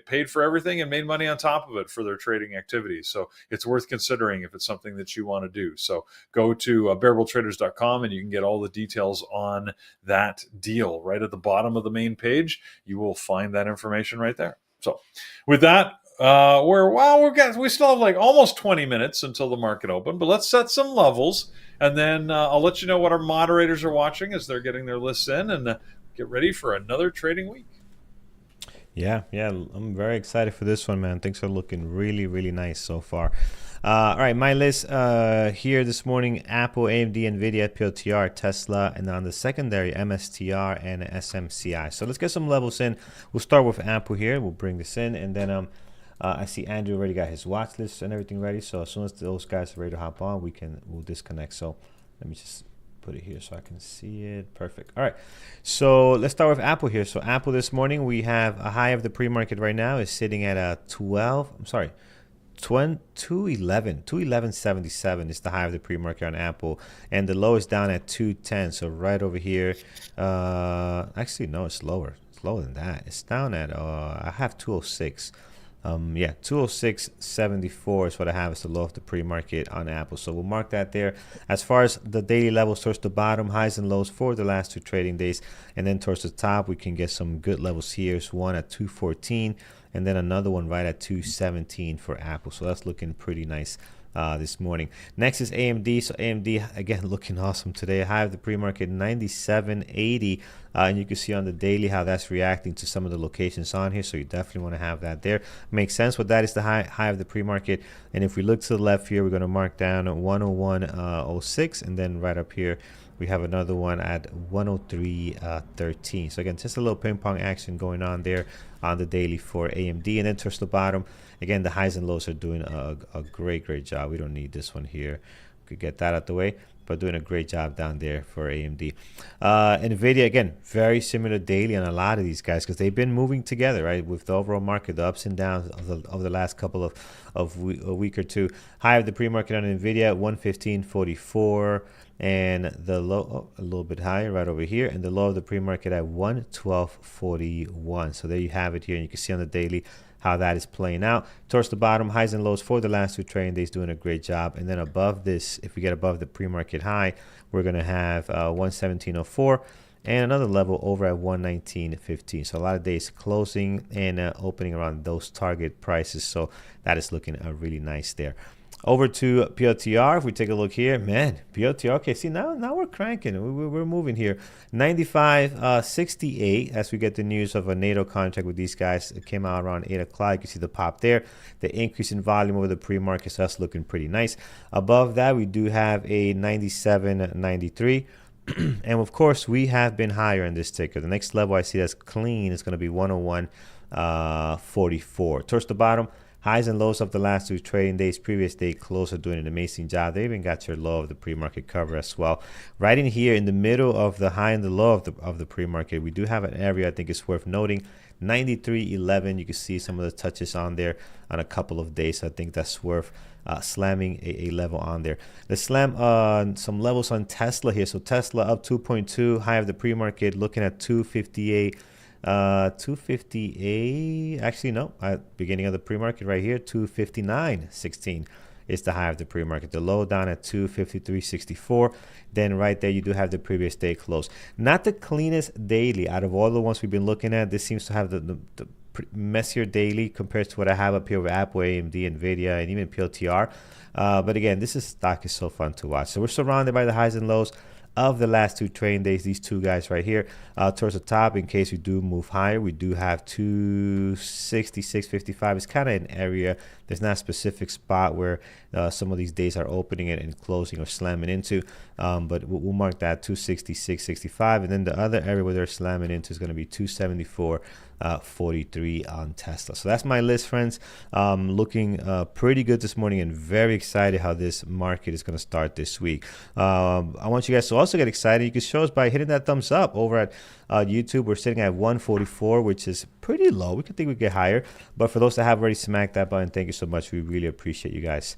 paid for everything and made money on top of it for their trading activities. So it's worth considering if it's something that you want to do. So go to bearabletraders.com and you can get all the details on that deal. Right at the bottom of the main page, you will find that information right there. So with that, we still have like almost 20 minutes until the market open, but let's set some levels, and then I'll let you know what our moderators are watching as they're getting their lists in, and get ready for another trading week. Yeah, I'm very excited for this one, man. Things are looking really, really nice so far. All right, my list here this morning: Apple, AMD, Nvidia, PLTR, Tesla, and on the secondary, MSTR and SMCI. So let's get some levels in. We'll start with Apple here. We'll bring this in, and then I see Andrew already got his watch list and everything ready. So as soon as those guys are ready to hop on, we'll disconnect. So let me just put it here so I can see it. Perfect. All right. So let's start with Apple here. So Apple this morning, we have a high of the pre-market right now is sitting at a 211.77 is the high of the pre-market on Apple, and the low is down at 210. So right over here, actually no, it's lower. It's lower than that. It's down at I have 206. Yeah, 206.74 is what I have as the low of the pre-market on Apple. So we'll mark that there. As far as the daily levels towards the bottom, highs and lows for the last 2 trading days, and then towards the top, we can get some good levels here. Here's one at 214, and then another one right at 217 for Apple. So that's looking pretty nice this morning. Next is AMD. So AMD again looking awesome today. High of the pre-market 97.80, and you can see on the daily how that's reacting to some of the locations on here. So you definitely want to have that there. Makes sense. What that is the high of the pre-market. And if we look to the left here, we're going to mark down 101.06, and then right up here we have another one at 103.13. So again, just a little ping pong action going on there on the daily for AMD. And then towards the bottom, again, the highs and lows are doing a great job. We don't need this one here. We could get that out the way, but doing a great job down there for AMD. NVIDIA, again, very similar daily on a lot of these guys because they've been moving together, right, with the overall market, the ups and downs of the last couple of a week or two. High of the pre-market on NVIDIA, 115.44. And the low a little bit higher right over here, and the low of the pre-market at 112.41. So there you have it here, and you can see on the daily how that is playing out. Towards the bottom, highs and lows for the last 2 trading days doing a great job. And then above this, if we get above the pre-market high, we're going to have 117.04 and another level over at 119.15. So a lot of days closing and opening around those target prices. So that is looking really nice there. Over to PLTR, if we take a look here, man, PLTR, okay, see, now we're cranking. We're moving here. 95.68 as we get the news of a NATO contract with these guys. It came out around 8 o'clock. You can see the pop there. The increase in volume over the pre-market, so that's looking pretty nice. Above that, we do have a 97.93. And, of course, we have been higher in this ticker. The next level I see that's clean is going to be 101.44. Towards the bottom, highs and lows of the last 2 trading days. Previous day close are doing an amazing job. They even got your low of the pre-market cover as well. Right in here in the middle of the high and the low of the pre-market, we do have an area I think is worth noting. 93.11. You can see some of the touches on there on a couple of days. I think that's worth slamming a level on there. Let's slam some levels on Tesla here. So Tesla up 2.2, high of the pre-market, looking at 258. 258, actually no, beginning of the pre-market right here, 259.16 is the high of the pre-market. The low down at 253.64. Then right there you do have the previous day close. Not the cleanest daily out of all the ones we've been looking at. This seems to have the messier daily compared to what I have up here with Apple, AMD, NVIDIA, and even PLTR. But again, this stock is so fun to watch. So we're surrounded by the highs and lows of the last 2 trading days. These 2 guys right here towards the top, in case we do move higher, we do have 266.55. It's kind of an area. There's not a specific spot where some of these days are opening and closing or slamming into, but we'll mark that 266.65. And then the other area where they're slamming into is going to be 274.43 on Tesla. So that's my list, friends. Looking pretty good this morning and very excited how this market is going to start this week. I want you guys to also get excited. You can show us by hitting that thumbs up over at YouTube. We're sitting at 144, which is pretty low. We could think we get higher, but for those that have already smacked that button, thank you so much. We really appreciate you guys.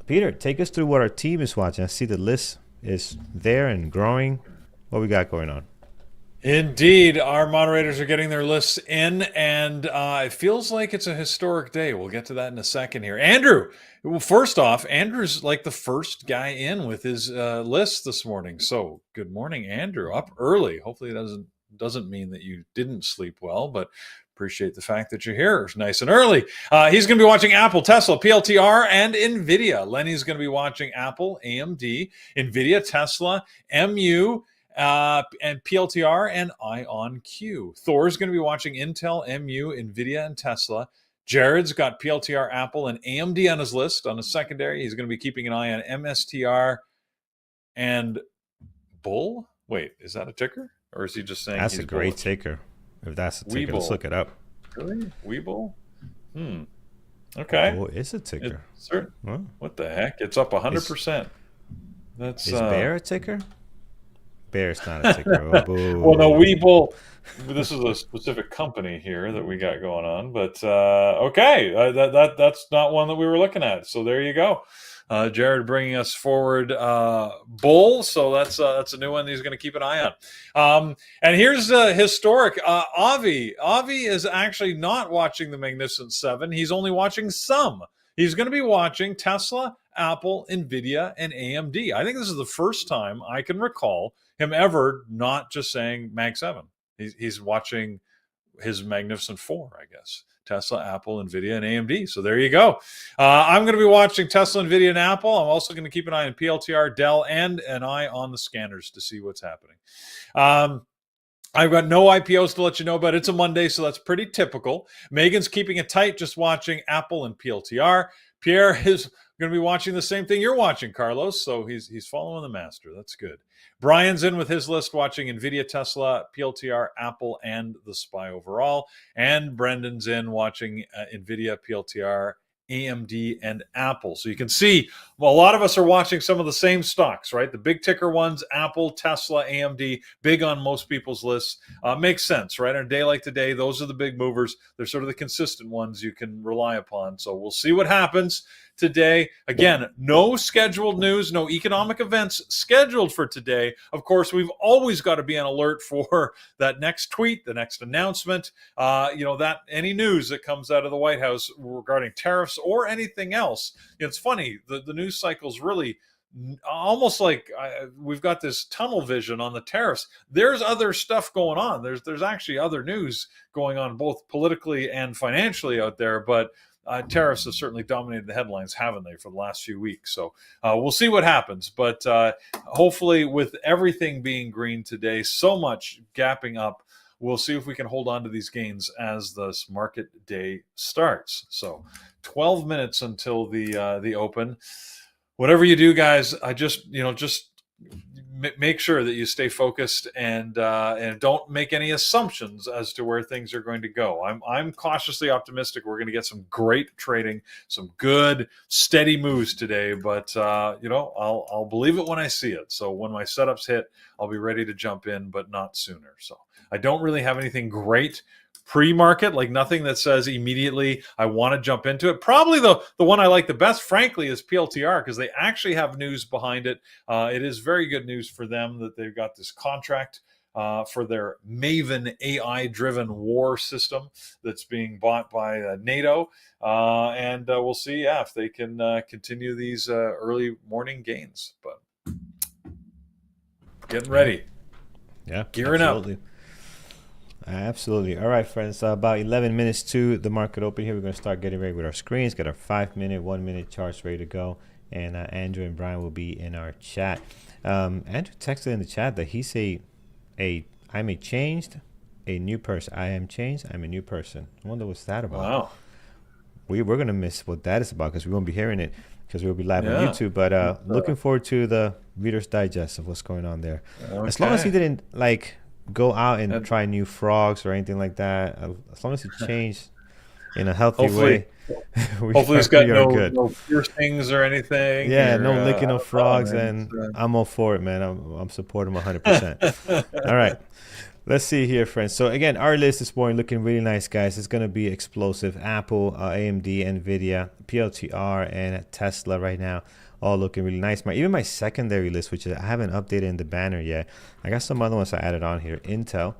Peter, take us through what our team is watching. I see the list is there and growing. What we got going on? Indeed, our moderators are getting their lists in, and it feels like it's a historic day. We'll get to that in a second here. Andrew, well, first off, Andrew's like the first guy in with his list this morning. So good morning, Andrew. Up early. Hopefully it doesn't mean that you didn't sleep well, but appreciate the fact that you're here nice and early. He's going to be watching Apple, Tesla, PLTR, and NVIDIA. Lenny's going to be watching Apple, AMD, NVIDIA, Tesla, MU, and PLTR and IonQ. Thor's going to be watching Intel, MU, NVIDIA, and Tesla. Jared's got PLTR, Apple, and AMD on his list. On a secondary, he's going to be keeping an eye on MSTR and Bull. Wait, is that a ticker? Or is he just saying that's he's a great bullish? ticker? If that's a ticker, Webull. let's look it up. Really? Webull? Okay. Oh, it's a ticker. Huh? What the heck? It's up 100%. That's Is Bear a ticker? Bear's not a ticker. Oh, well, no, boo. Webull. This is a specific company here that we got going on, but okay, that's not one that we were looking at. So there you go, Jared bringing us forward Bull. So that's a new one he's going to keep an eye on. And here's historic. Avi is actually not watching the Magnificent Seven. He's only watching some. He's going to be watching Tesla, Apple, Nvidia, and AMD. I think this is the first time I can recall him ever not just saying Mag 7. He's watching his Magnificent Four, I guess. Tesla, Apple, Nvidia, and AMD. So there you go. I'm going to be watching Tesla, Nvidia, and Apple. I'm also going to keep an eye on PLTR, Dell, and an eye on the scanners to see what's happening. I've got no IPOs to let you know about. It's a Monday, so that's pretty typical. Megan's keeping it tight, just watching Apple and PLTR. Pierre is going to be watching the same thing you're watching, Carlos. So he's following the master. That's good. Brian's in with his list, watching Nvidia, Tesla, PLTR, Apple, and the SPY overall. And Brendan's in watching Nvidia, PLTR, AMD, and Apple. So you can see, well, a lot of us are watching some of the same stocks, right? The big ticker ones, Apple, Tesla, AMD, big on most people's lists. Makes sense, right? On a day like today, those are the big movers. They're sort of the consistent ones you can rely upon. So we'll see what happens today. Again, no scheduled news, no economic events scheduled for today. Of course, we've always got to be on alert for that next tweet, the next announcement, that any news that comes out of the White House regarding tariffs or anything else. It's funny, the news cycle's really almost like we've got this tunnel vision on the tariffs. There's other stuff going on. There's actually other news going on, both politically and financially out there, but tariffs have certainly dominated the headlines, haven't they, for the last few weeks? So we'll see what happens. But hopefully, with everything being green today, so much gapping up, we'll see if we can hold on to these gains as this market day starts. So 12 minutes until the open. Whatever you do, guys, I just make sure that you stay focused and don't make any assumptions as to where things are going to go. I'm cautiously optimistic we're going to get some great trading, some good steady moves today. But I'll believe it when I see it. So when my setups hit, I'll be ready to jump in, but not sooner. So I don't really have anything great pre-market, like nothing that says immediately I want to jump into it. Probably the one I like the best, frankly, is PLTR, because they actually have news behind it. It is very good news for them that they've got this contract for their Maven AI-driven war system that's being bought by NATO. And we'll see if they can continue these early morning gains. But getting ready. Yeah, gearing absolutely. up. Absolutely. All right, friends. About 11 minutes to the market open here. We're going to start getting ready with our screens, get our 5-minute, 1-minute charts ready to go. And Andrew and Brian will be in our chat. Andrew texted in the chat that he's I'm a changed, a new person. I am changed. I'm a new person. I wonder what's that about. Wow. We're going to miss what that is about because we won't be hearing it because we'll be live on YouTube. But looking forward to the Reader's Digest of what's going on there. Okay. As long as he didn't go out and try new frogs or anything like that. As long as he changed in a healthy way. Hopefully he's got no piercings or anything. Yeah, no licking of frogs, and I'm all for it, man. I'm supporting him 100%. All right. Let's see here, friends. So again, our list this morning looking really nice, guys. It's going to be explosive. Apple, AMD, Nvidia, PLTR, and Tesla right now, all looking really nice. Even my secondary list, which I haven't updated in the banner yet. I got some other ones I added on here. Intel,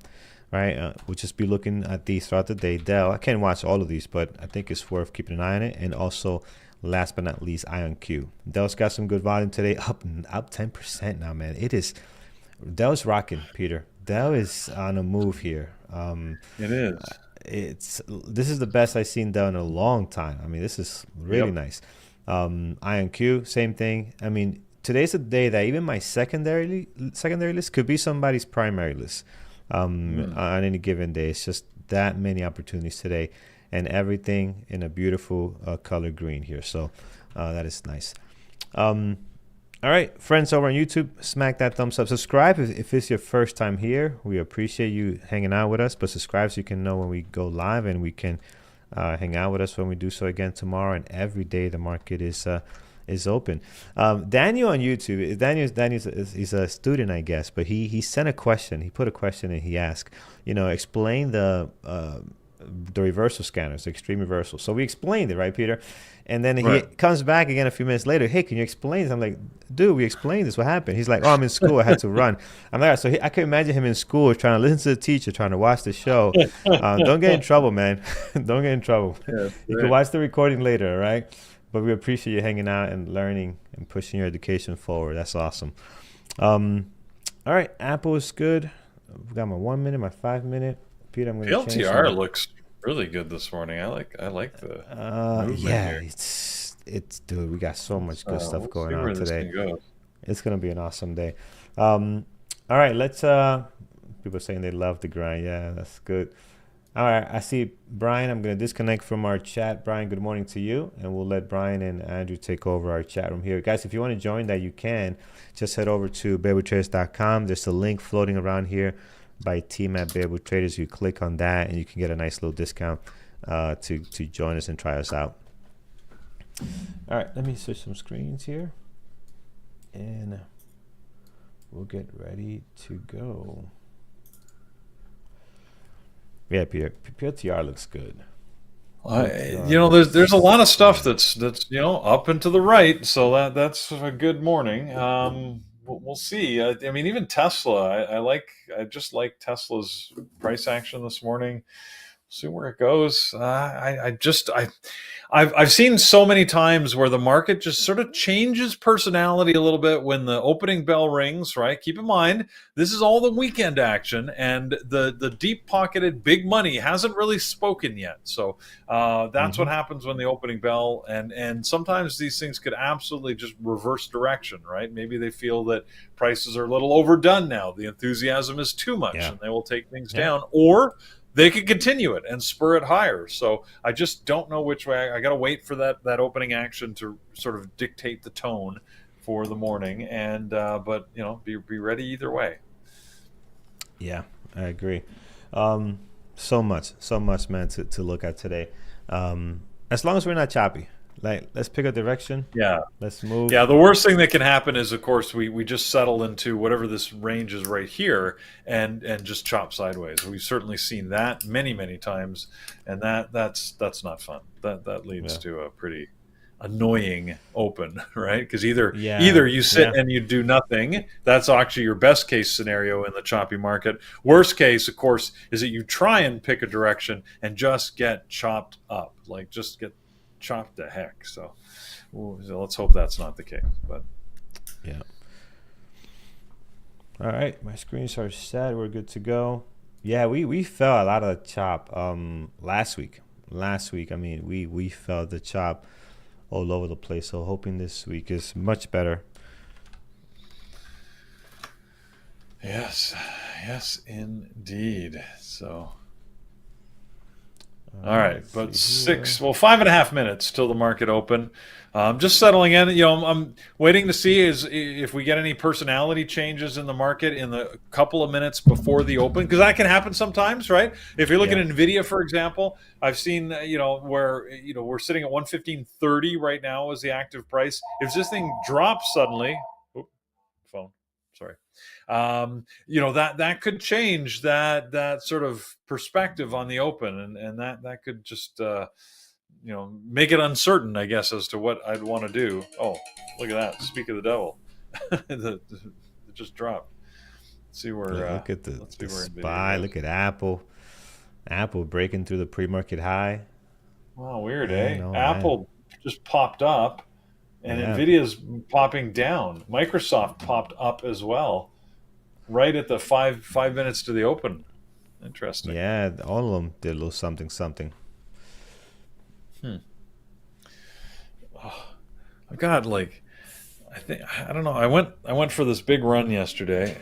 right? We'll just be looking at these throughout the day. Dell, I can't watch all of these, but I think it's worth keeping an eye on it. And also, last but not least, IonQ. Dell's got some good volume today, up 10% now, man. Dell's rocking, Peter. Dell is on a move here. It is. This is the best I've seen Dell in a long time. I mean, this is really nice. IonQ, same thing. I mean, today's a day that even my secondary list could be somebody's primary list on any given day. It's just that many opportunities today, and everything in a beautiful color green here. So that is nice. All right, friends over on YouTube, smack that thumbs up. Subscribe if it's your first time here. We appreciate you hanging out with us, but subscribe so you can know when we go live and we can hang out with us when we do so again tomorrow. And every day the market is open. Daniel on YouTube. Daniel he's a student, I guess, but he sent a question. He put a question and he asked, explain the reversal scanners, the extreme reversal. So we explained it, right, Peter? And then he comes back again a few minutes later. Hey, can you explain this? I'm like, dude, we explained this. What happened? He's like, oh, I'm in school. I had to run. I'm like, so I can imagine him in school trying to listen to the teacher, trying to watch the show. Don't get in trouble, man. Don't get in trouble. Yeah, you can watch the recording later, all right? But we appreciate you hanging out and learning and pushing your education forward. That's awesome. All right, Apple is good. I've got my 1 minute, my 5 minute. Peter, I'm going to change LTR looks really good this morning. I like the movement here. It's dude, we got so much good stuff going on today. It's going to be an awesome day. All right, let's people are saying they love the grind. Yeah, that's good. All right, I see Brian. I'm going to disconnect from our chat. Brian, good morning to you. And we'll let Brian and Andrew take over our chat room here. Guys, if you want to join that, you can. Just head over to bearwoodtraders.com. There's a link floating around here by team at Bearwood Traders. You click on that, and you can get a nice little discount to join us and try us out. All right, let me switch some screens here. And we'll get ready to go. Yeah, PLTR looks good. There's a lot of stuff that's up and to the right, so that's a good morning. We'll see. I mean, even Tesla. I just like Tesla's price action this morning. See where it goes. I've seen so many times where the market just sort of changes personality a little bit when the opening bell rings, right? Keep in mind, this is all the weekend action, and the deep-pocketed big money hasn't really spoken yet. So that's what happens when the opening bell, and sometimes these things could absolutely just reverse direction, right? Maybe they feel that prices are a little overdone now. The enthusiasm is too much, and they will take things down, or they could continue it and spur it higher. So I just don't know which way. I got to wait for that opening action to sort of dictate the tone for the morning. And but be ready either way. Yeah, I agree. So much, man, to look at today. As long as we're not choppy. Like, let's pick a direction. Yeah. Let's move. Yeah, the worst thing that can happen is, of course, we just settle into whatever this range is right here and just chop sideways. We've certainly seen that many, many times, and that's not fun. That leads to a pretty annoying open, right? Because either you sit and you do nothing. That's actually your best case scenario in the choppy market. Worst case, of course, is that you try and pick a direction and just get chopped up, like just get chopped to heck. So let's hope that's not the case. But yeah. All right, my screens are set. We're good to go. Yeah, we felt a lot of the chop last week. I mean, we felt the chop all over the place. So hoping this week is much better. Yes, indeed. So. All right, but 5.5 minutes till the market open. Just settling in. I'm waiting to see if we get any personality changes in the market in the couple of minutes before the open, because that can happen sometimes, right? If you're looking at Nvidia, for example, I've seen where we're sitting at 115.30 right now as the active price. If this thing drops suddenly, phone. Sorry. That could change that sort of perspective on the open, and that could just make it uncertain, I guess, as to what I'd want to do. Oh, look at that! Speak of the devil, it just dropped. Let's see where. Look at the SPY. Look at Apple. Apple breaking through the pre-market high. Wow, weird, eh? Apple just popped up. And Nvidia's popping down. Microsoft popped up as well, right at the five minutes to the open. Interesting. Yeah, all of them did a little something. I've got I don't know. I went for this big run yesterday,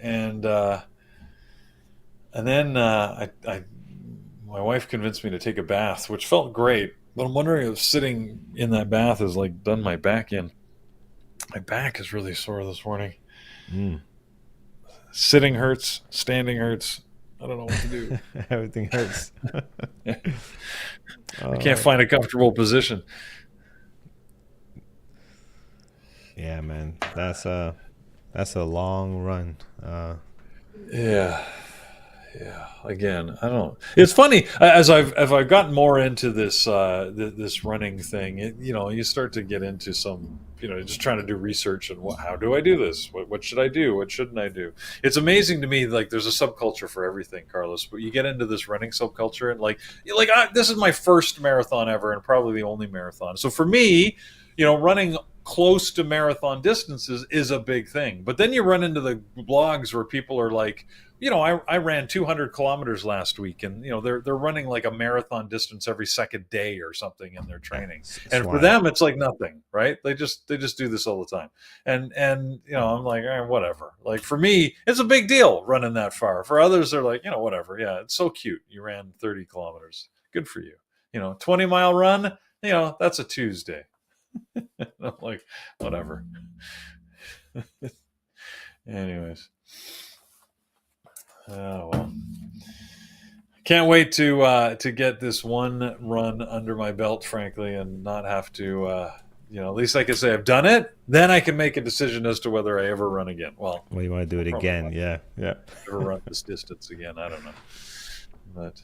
and then my wife convinced me to take a bath, which felt great. But I'm wondering if sitting in that bath has done my back in. My back is really sore this morning. Sitting hurts, standing hurts. I don't know what to do. Everything hurts. I can't find a comfortable position. Yeah, man, that's a long run. Yeah. Yeah. Again, I don't. It's funny as I've gotten more into this this running thing. You start to get into some. Just trying to do research and how do I do this? What should I do? What shouldn't I do? It's amazing to me. Like there's a subculture for everything, Carlos. But you get into this running subculture and this is my first marathon ever and probably the only marathon. So for me, running close to marathon distances is a big thing. But then you run into the blogs where people are like, I ran 200 kilometers last week, and they're running like a marathon distance every second day or something in their training. And for them, it's like nothing, right? They just do this all the time. And I'm like, whatever. Like for me, it's a big deal running that far. For others, they're like, whatever. Yeah, it's so cute. You ran 30 kilometers. Good for you. 20-mile run. That's a Tuesday. I'm like, whatever. Anyways. Oh well. Can't wait to get this one run under my belt, frankly, and not have to at least I can say I've done it. Then I can make a decision as to whether I ever run again. Well, you want to do it again? Yeah. Ever run this distance again? I don't know, but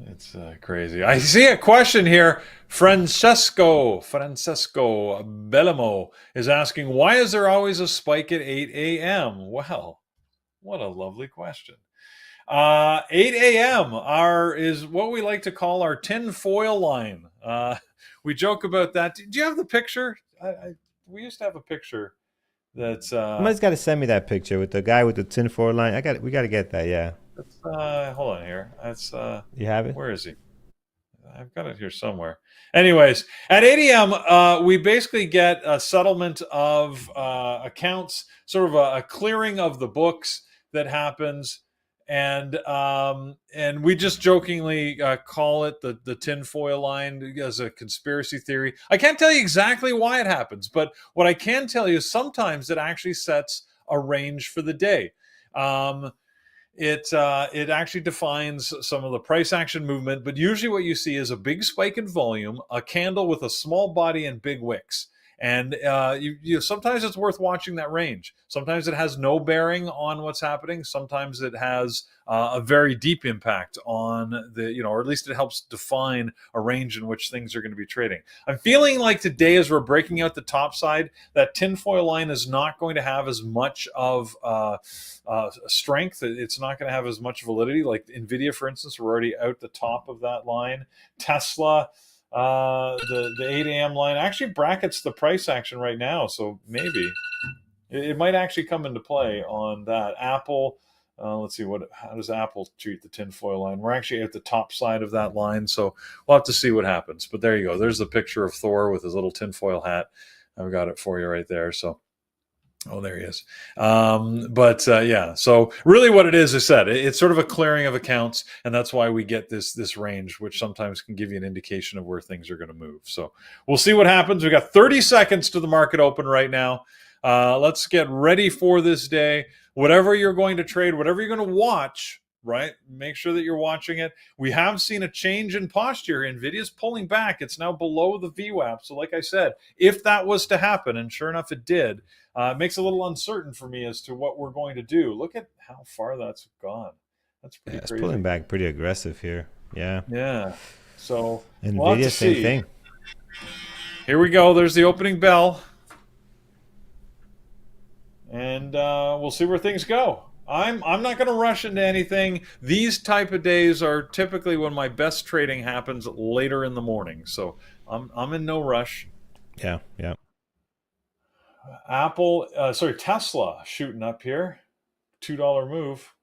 it's crazy. I see a question here. Francesco Bellamo is asking, why is there always a spike at 8 a.m.? Well, what a lovely question. 8 a.m. is what we like to call our tinfoil line. We joke about that. Do you have the picture? We used to have a picture that's... Somebody's got to send me that picture with the guy with the tinfoil line. We got to get that, yeah. Hold on here. That's you have it? Where is he? I've got it here somewhere. Anyways, at 8 a.m., we basically get a settlement of accounts, sort of a clearing of the books that happens, and we just jokingly call it the tinfoil line as a conspiracy theory. I can't tell you exactly why it happens, but what I can tell you is sometimes it actually sets a range for the day. It actually defines some of the price action movement, but usually what you see is a big spike in volume, a candle with a small body and big wicks. And sometimes it's worth watching that range. Sometimes it has no bearing on what's happening. Sometimes it has a very deep impact on or at least it helps define a range in which things are going to be trading. I'm feeling like today, as we're breaking out the top side, that tinfoil line is not going to have as much of strength. It's not going to have as much validity. Like Nvidia, for instance, we're already out the top of that line. Tesla. The 8 a.m. line actually brackets the price action right now, so maybe it might actually come into play on that. Apple, let's see how does Apple treat the tinfoil line? We're actually at the top side of that line, so we'll have to see what happens. But there you go. There's the picture of Thor with his little tinfoil hat. I've got it for you right there. So. Oh, there he is. Yeah. So really what it is, I said, it's sort of a clearing of accounts, and that's why we get this range, which sometimes can give you an indication of where things are going to move. So we'll see what happens. We got 30 seconds to the market open right now. Let's get ready for this day. Whatever you're going to trade, whatever you're going to watch, right? Make sure that you're watching it. We have seen a change in posture. Nvidia's pulling back. It's now below the VWAP. So like I said, if that was to happen, and sure enough it did, it makes it a little uncertain for me as to what we're going to do. Look at how far that's gone. That's pretty crazy. It's pulling back pretty aggressive here. Yeah. Yeah. So Nvidia, same thing. Here we go. There's the opening bell. And we'll see where things go. I'm not going to rush into anything. These type of days are typically when my best trading happens later in the morning. So I'm in no rush. Yeah. Tesla shooting up here. $2 move.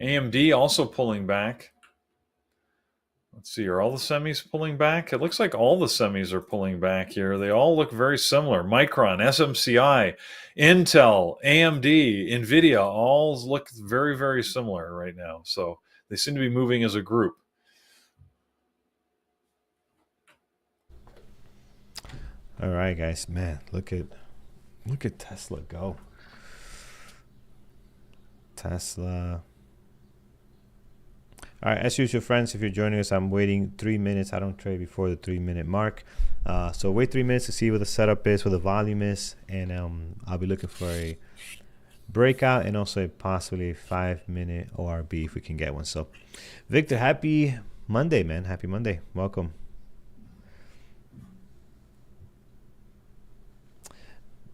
AMD also pulling back. Let's see, are all the semis pulling back? It looks like all the semis are pulling back here. They all look very similar. Micron, SMCI, Intel, AMD, Nvidia, all look very, very similar right now. So they seem to be moving as a group. All right, guys. Man, look at Look at Tesla go. Tesla. All right, as usual, friends, if you're joining us, I'm waiting 3 minutes. I don't trade before the 3-minute mark. So wait 3 minutes to see what the setup is, what the volume is, and I'll be looking for a breakout and also possibly a 5-minute ORB if we can get one. So, Victor, happy Monday, man. Happy Monday. Welcome.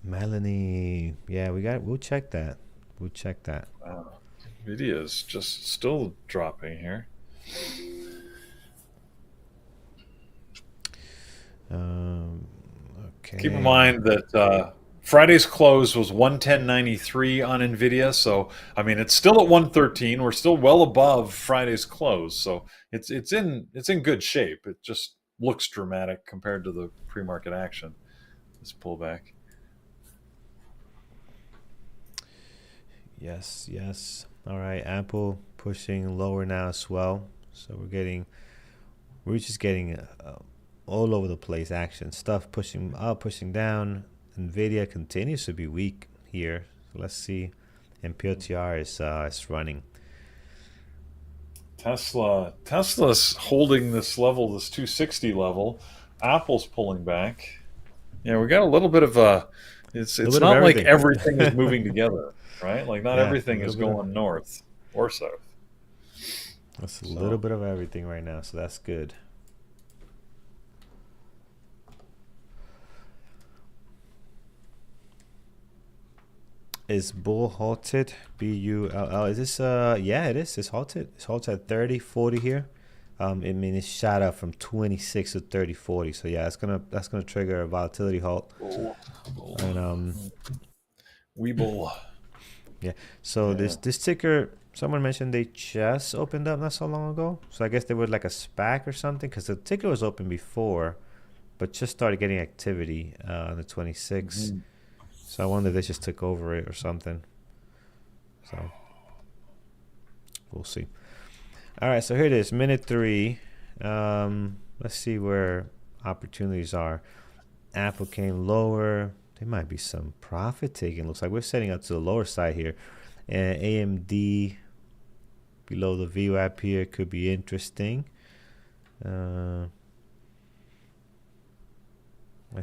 Melanie, yeah, we'll check that. We'll check that. Nvidia is just still dropping here. Okay. Keep in mind that Friday's close was 110.93 on Nvidia, so I mean it's still at 113. We're still well above Friday's close, so it's in good shape. It just looks dramatic compared to the pre-market action. This pullback. Yes, yes. All right, Apple pushing lower now as well. So we're just getting all over the place action. Stuff pushing up, pushing down. Nvidia continues to be weak here. So let's see. And POTR is running. Tesla's holding this level, this 260 level. Apple's pulling back. Yeah, we got a little bit of a. It's not like everything is moving together, right? Like not everything is going north or south. That's a little bit of everything right now, so that's good. Is bull halted? BULL. Is this yeah, it is. It's halted. It's halted at 30.40 here. I mean it shot up from 26 to 30.40. So yeah, that's gonna trigger a volatility halt. And Weeble. Yeah. So this ticker, someone mentioned they just opened up not so long ago. So I guess they were like a SPAC or something, because the ticker was open before, but just started getting activity on the 26th. Mm-hmm. So I wonder if they just took over it or something. So we'll see. All right, so here it is, minute 3. Let's see where opportunities are. Apple came lower. There might be some profit taking. Looks like we're setting up to the lower side here. And AMD below the VWAP here could be interesting. Let's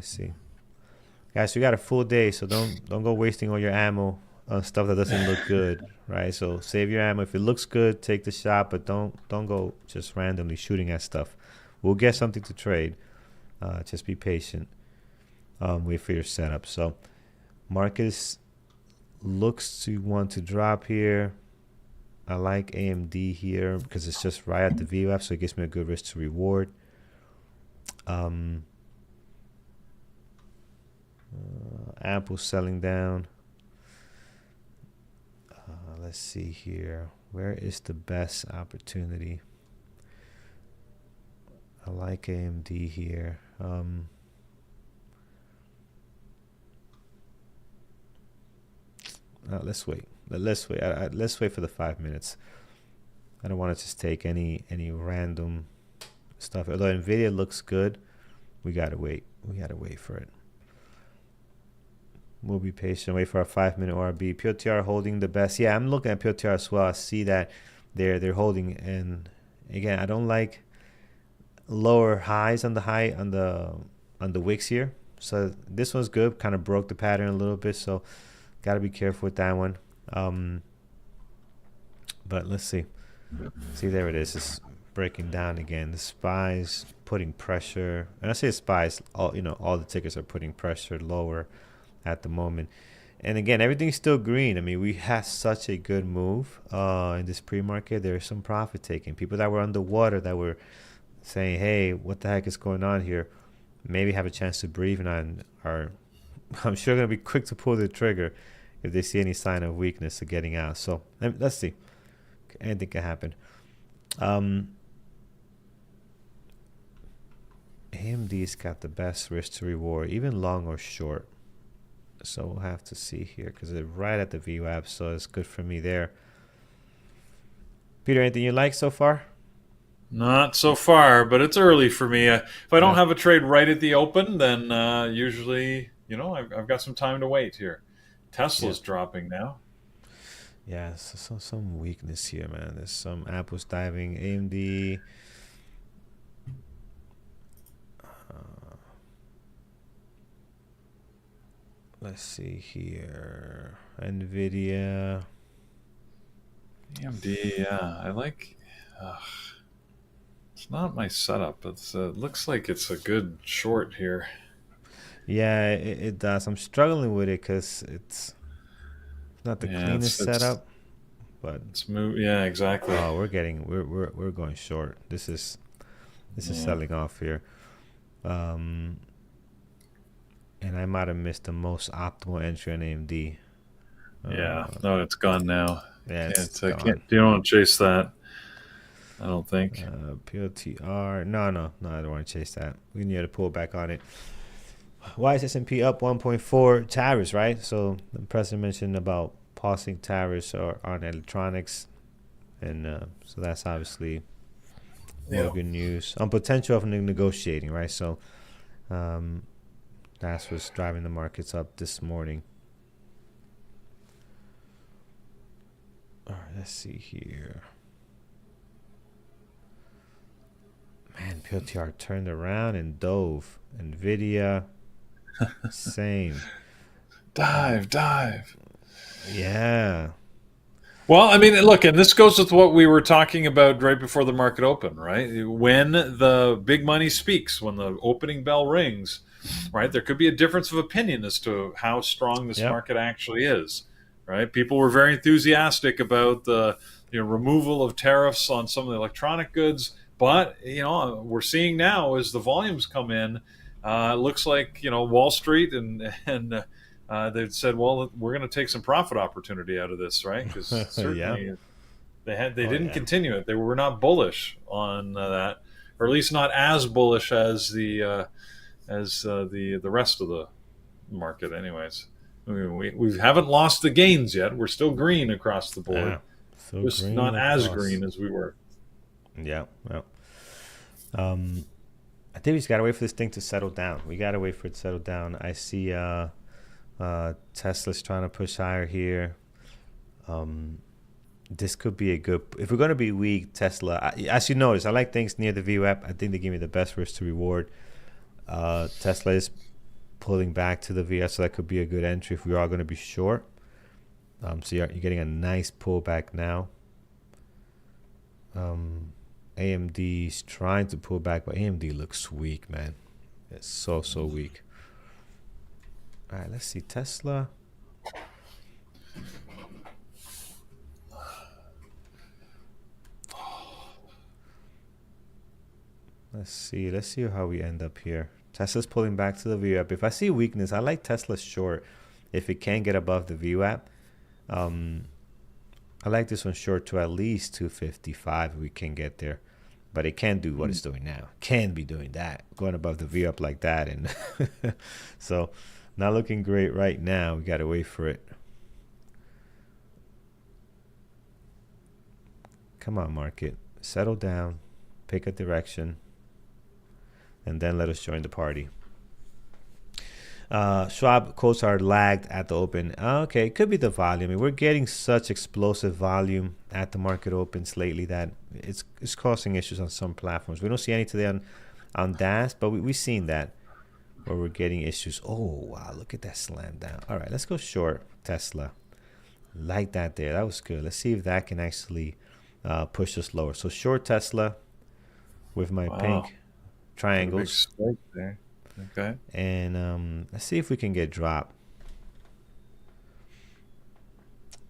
see. Guys, we got a full day, so don't go wasting all your ammo on stuff that doesn't look good, right? So save your ammo. If it looks good, take the shot, but don't go just randomly shooting at stuff. We'll get something to trade. Just be patient. Wait for your setup. So market looks to want to drop here. I like AMD here because it's just right at the VWAP, so it gives me a good risk to reward. Apple selling down. Let's see here. Where is the best opportunity? I like AMD here. Let's wait. Let's wait. Let's wait for the 5 minutes. I don't want to just take any random stuff. Although Nvidia looks good, we gotta wait. We gotta wait for it. We'll be patient. Wait for a 5-minute ORB. POTR holding the best. Yeah, I'm looking at POTR as well. I see that they're holding. And again, I don't like lower highs on the wicks here. So this one's good. Kind of broke the pattern a little bit. So got to be careful with that one. But let's see. See, there it is. It's breaking down again. The SPY's putting pressure. And I say SPY's, all the tickers are putting pressure lower at the moment. And again, everything's still green. I mean, we had such a good move in this pre-market. There's some profit taking. People that were underwater that were saying, hey, what the heck is going on here? Maybe have a chance to breathe and are, I'm sure, going to be quick to pull the trigger if they see any sign of weakness of getting out. So let's see. Anything can happen. AMD's got the best risk to reward, even long or short. So we'll have to see here because they're right at the VWAP, so it's good for me there. Peter, anything you like so far? Not so far, but it's early for me. If I don't have a trade right at the open, then usually I've got some time to wait here. Yeah. Tesla's dropping now. Yeah, some weakness here, man. There's some Apple's diving, AMD. Let's see here. Nvidia. AMD, yeah, I like. It's not my setup. It looks like it's a good short here. Yeah, it does. I'm struggling with it because it's not the Yeah, cleanest setup, but it's move. Yeah, exactly. oh, we're going short. This is Yeah, selling off here. Um, and I might have missed the most optimal entry on AMD. yeah. Uh, No, it's gone now. yeah, it's I can't. gone. You don't want to chase that. I don't think. PLTR. No, I don't want to chase that. We need to pull back on it. Why is S&P up 1.4? Tariffs, right? So the president mentioned about pausing tariffs on electronics, and so that's obviously more Yeah. good news on potential of negotiating, right? So um, that's what's driving the markets up this morning. All right, let's see here. Man, PLTR turned around and dove. Nvidia, same. Dive. Yeah. Well, I mean, look, and this goes with what we were talking about right before the market opened, right? When the big money speaks, when the opening bell rings, right, there could be a difference of opinion as to how strong this Yep. market actually is, right? People were very enthusiastic about the removal of tariffs on some of the electronic goods, but we're seeing now as the volumes come in, it looks like Wall Street and they've said, well, we're going to take some profit opportunity out of this, right? Because Yeah. certainly they Oh didn't yeah. continue it. They were not bullish on that, or at least not as bullish as the rest of the market. Anyways, I mean, we haven't lost the gains yet. We're still green across the board, Yeah. So just green not as across. green as we were. Yeah. Well. I think we just gotta wait for this thing to settle down. We gotta wait for it to settle down. I see Tesla's trying to push higher here. This could be a good. If we're gonna be weak, Tesla. As you notice, I like things near the VWAP. I think they give me the best risk to reward. Tesla is pulling back to the VS, so that could be a good entry if we are going to be short. So you're getting a nice pullback now. AMD is trying to pull back, but AMD looks weak, man. It's so weak. All right, let's see Tesla. Let's see how we end up here. Tesla's pulling back to the VWAP. If I see weakness, I like Tesla short. If it can get above the VWAP, I like this one short to at least 255 if we can get there. But it can't do what it's doing now. Can be doing that, going above the VWAP like that, and so not looking great right now. We gotta wait for it. Come on, market, settle down, pick a direction, and then let us join the party. Schwab quotes are lagged at the open. Okay, it could be the volume. I mean, we're getting such explosive volume at the market opens lately that it's causing issues on some platforms. We don't see any today on DAS, but we've seen that where we're getting issues. Oh, wow, look at that slam down. All right, let's go short Tesla. Like that there. That was good. Let's see if that can actually push us lower. So short Tesla with my pink triangles. Big spike there. Okay. And let's see if we can get drop.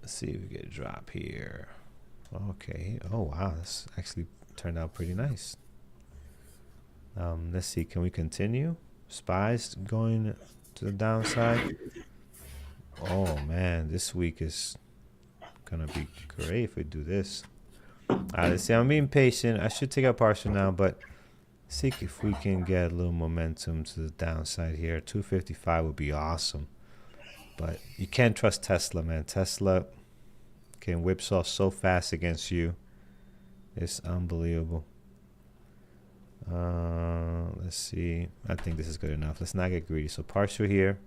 Let's see if we get drop here. Okay. Oh, wow. This actually turned out pretty nice. Let's see. Can we continue? SPY's going to the downside. Oh, man. This week is going to be great if we do this. Let's see. I'm being patient. I should take a partial now, but see if we can get a little momentum to the downside here. 255 would be awesome. But you can't trust Tesla, man. Tesla can whipsaw so fast against you. It's unbelievable. Let's see. I think this is good enough. Let's not get greedy. So partial here.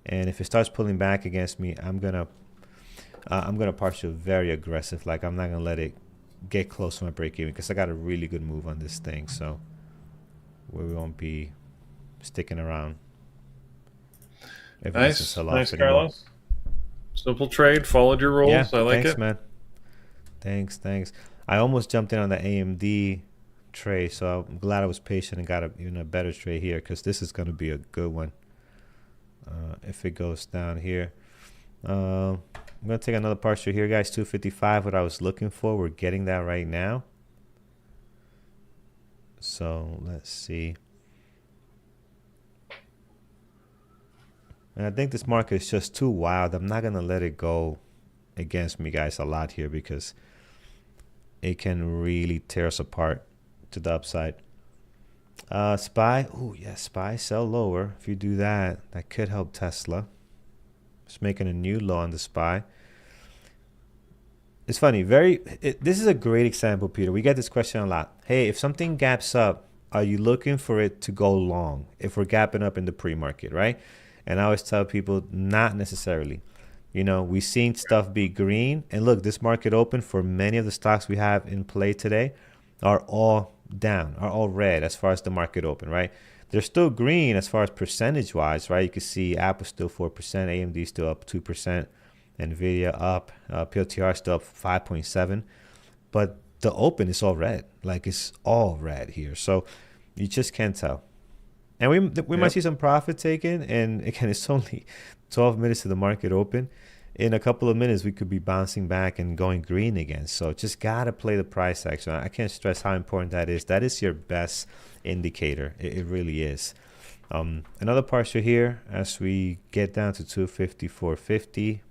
And if it starts pulling back against me, I'm gonna partial very aggressive. Like I'm not gonna let it get close to my break even because I got a really good move on this thing. So we won't be sticking around if it doesn't Nice, sell nice, off anymore. Carlos. Simple trade, followed your rules. Yeah, I like thanks, it. man. Thanks. I almost jumped in on the AMD trade, so I'm glad I was patient and got even a better trade here because this is going to be a good one if it goes down here. I'm going to take another partial here, guys. 255, what I was looking for. We're getting that right now. So let's see. And I think this market is just too wild. I'm not going to let it go against me, guys, a lot here because it can really tear us apart to the upside. SPY. Oh, yeah, SPY sell lower. If you do that, that could help Tesla. It's making a new low on the SPY. It's funny. This is a great example, Peter. We get this question a lot. Hey, if something gaps up, are you looking for it to go long? If we're gapping up in the pre-market, right? And I always tell people, not necessarily. You know, we've seen stuff be green. And look, this market open for many of the stocks we have in play today are all down, are all red as far as the market open, right? They're still green as far as percentage-wise, right? You can see Apple still 4%, AMD still up 2%, NVIDIA up, PLTR still up 5.7%. But the open is all red. Like, it's all red here. So you just can't tell. And we might see some profit taken. And again, it's only 12 minutes to the market open. In a couple of minutes, we could be bouncing back and going green again. So just got to play the price action. I can't stress how important that is. That is your best indicator. It really is. Another partial here as we get down to 254.50.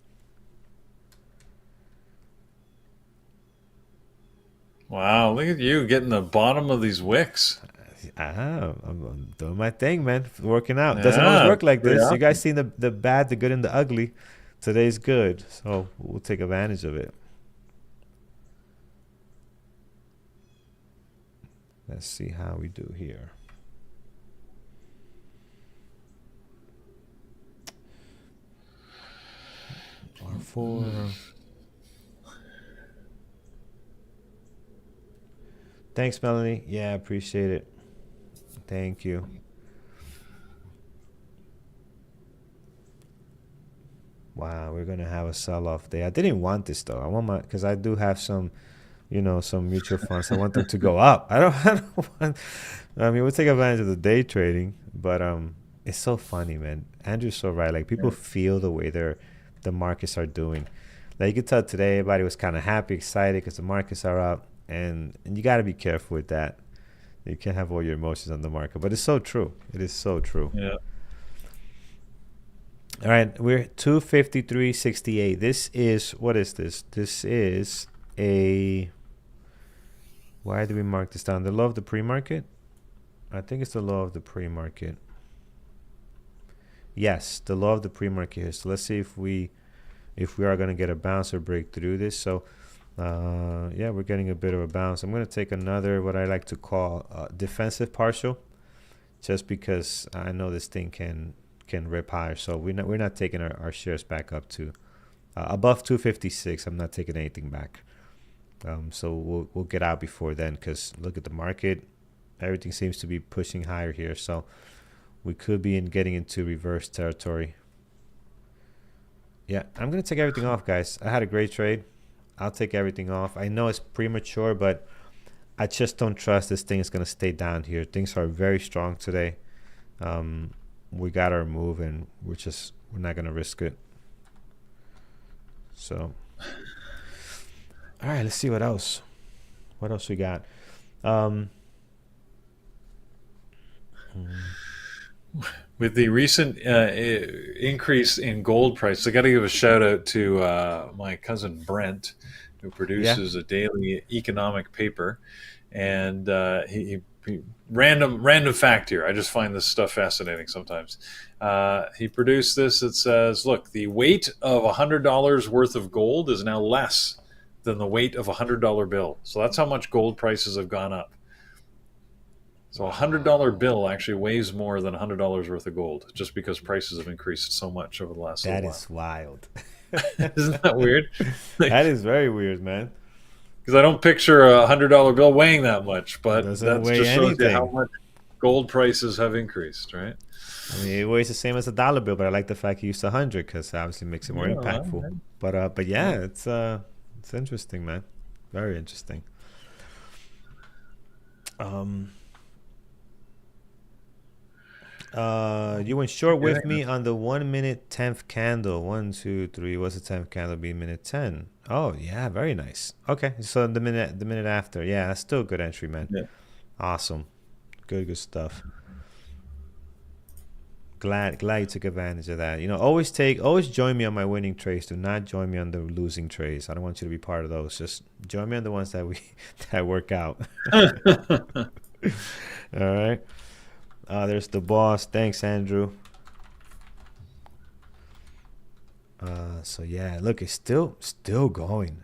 Wow, look at you getting the bottom of these wicks. I'm doing my thing, man. Working out. Doesn't always work like this. You guys seen the bad, the good, and the ugly. Today's good, so we'll take advantage of it. Let's see how we do here. R4. Thanks, Melanie. Yeah, appreciate it. Thank you. Wow, we're gonna have a sell-off day. I didn't want this though. I want because I do have some, some mutual funds. I want them to go up. I don't want. I mean, we'll take advantage of the day trading, but it's so funny, man. Andrew's so right. Like people feel the way the markets are doing. Like you could tell today, everybody was kind of happy, excited because the markets are up, and you got to be careful with that. You can't have all your emotions on the market, but it's so true. It is so true. Yeah. All right, we're 253.68. This is, what is this? This is a, why do we mark this down? The low of the pre-market? I think it's the low of the pre-market. Yes, the low of the pre-market here. So let's see if we are going to get a bounce or break through this. So yeah, we're getting a bit of a bounce. I'm going to take another, what I like to call defensive partial, just because I know this thing can rip higher. So we're not taking our shares back up to above 256. I'm not taking anything back. So we'll get out before then, because look at the market. Everything seems to be pushing higher here. So we could be getting into reverse territory. Yeah, I'm going to take everything off, guys. I had a great trade. I'll take everything off. I know it's premature, but I just don't trust this thing is going to stay down here. Things are very strong today. We got our move, and we're not going to risk it. So, all right, let's see what else. What else we got? With the recent increase in gold price, I got to give a shout out to my cousin Brent, who produces a daily economic paper, and he random fact here. I just find this stuff fascinating sometimes. He produced this. It says, look, the weight of $100 worth of gold is now less than the weight of $100 bill. So that's how much gold prices have gone up. So $100 bill actually weighs more than $100 worth of gold, just because prices have increased so much over the last little That while. is wild. Isn't that weird? Like, That is very weird, man. because I don't picture a $100 bill weighing that much, but Doesn't that weigh just shows you how anything. much gold prices have increased, right? I mean, it weighs the same as a dollar bill, but I like the fact you used 100 because obviously makes it more Yeah, impactful. well, But yeah, yeah. it's interesting, man. Very interesting. Um, you went short with me on the 1 minute 10th candle. One, two, three. What's the 10th candle? Be minute 10. Oh yeah, very nice. Okay, so the minute after, yeah, that's still a good entry, man. Yeah. Awesome, good stuff. Glad you took advantage of that. Always join me on my winning trades. Do not join me on the losing trades. I don't want you to be part of those. Just join me on the ones that we that work out. All right. There's the boss. Thanks, Andrew. So yeah, look, it's still going.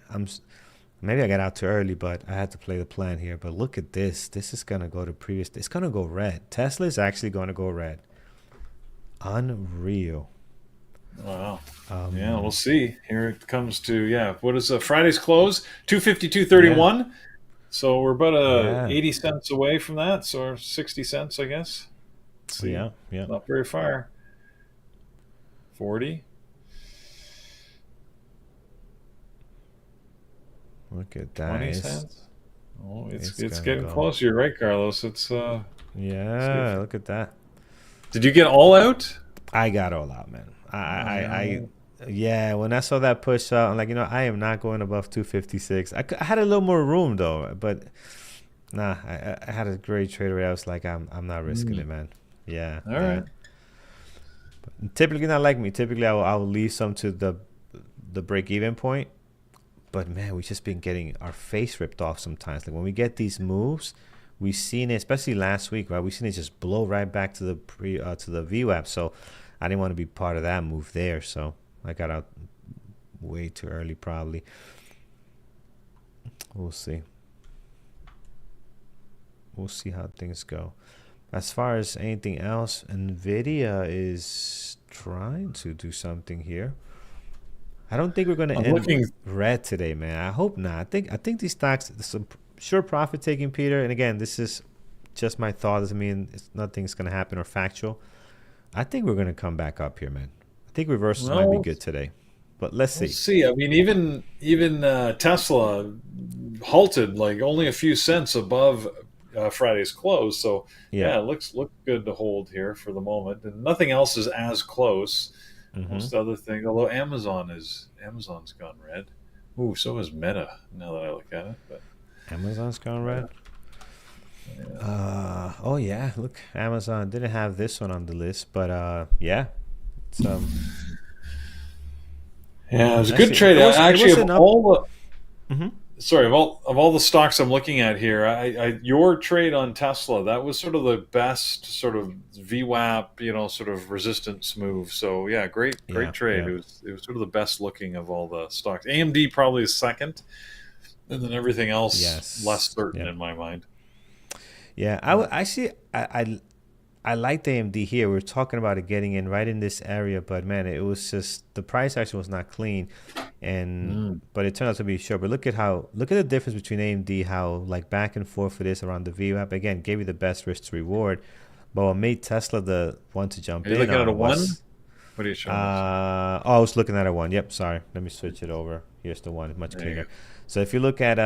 Maybe I got out too early, but I had to play the plan here. But look at this. This is gonna go to previous. It's gonna go red. Tesla is actually gonna go red. Unreal. Wow. Yeah, we'll see. Here it comes to, yeah. What is Friday's close? 252.31. Yeah, So we're about yeah, 80 cents away from that, so 60 cents, I guess. Let's see. yeah. Not very far. 40. Look at that. 20 cents. Oh, It's it's gonna getting go. close. You're right, Carlos. It's see if Yeah, look at that. did you get all out? I got all out, man. Yeah. Yeah. When I saw that push out, I'm like, I am not going above 256. I had a little more room though, but nah, I had a great trade where I was like, I'm not risking it, man. Yeah, All yeah. right. Typically not like me. Typically I will leave some to the break even point. But man, we just been getting our face ripped off sometimes. Like when we get these moves, we seen it, especially last week, right? We seen it just blow right back to the to the VWAP. So I didn't want to be part of that move there. So I got out way too early, probably. We'll see. We'll see how things go. As far as anything else, Nvidia is trying to do something here. I don't think we're going to I'm end looking. red today, man. I hope not. I think these stocks, there's some sure profit taking, Peter. And again, this is just my thought. Doesn't mean nothing's going to happen or factual. I think we're going to come back up here, man. I think reversals might be Well, good today, but let's we'll see. see. I mean, even Tesla halted like only a few cents above Friday's close. So Yeah. yeah, it looks good to hold here for the moment, and nothing else is as close. Mm-hmm. Most other things, although Amazon's gone red. Ooh, so is Meta. Now that I look at it, but Amazon's gone Meta, red. yeah, Oh yeah, look, Amazon didn't have this one on the list, but yeah, it's yeah, it was a good actually trade. it Actually, was of an up. all the Mm-hmm. sorry, of all the stocks I'm looking at here, your trade on Tesla, that was sort of the best sort of VWAP, sort of resistance move. So yeah, great Yeah, trade. yeah, It was sort of the best looking of all the stocks. AMD probably is second, and then everything else less yes, certain yep. in my mind. Yeah, I see. I like the AMD here. We are talking about it getting in right in this area, but man, it was just the price action was not clean, and Mm. but it turned out to be short. But look at the difference between AMD, how like back and forth it is around the VWAP. Again, gave you the best risk to reward, but what made Tesla the one to jump Are you in looking at a on one? was What are you showing us? I was looking at a one. Yep, sorry. Let me switch it over. Here's the one, much There you cleaner. go. So if you look at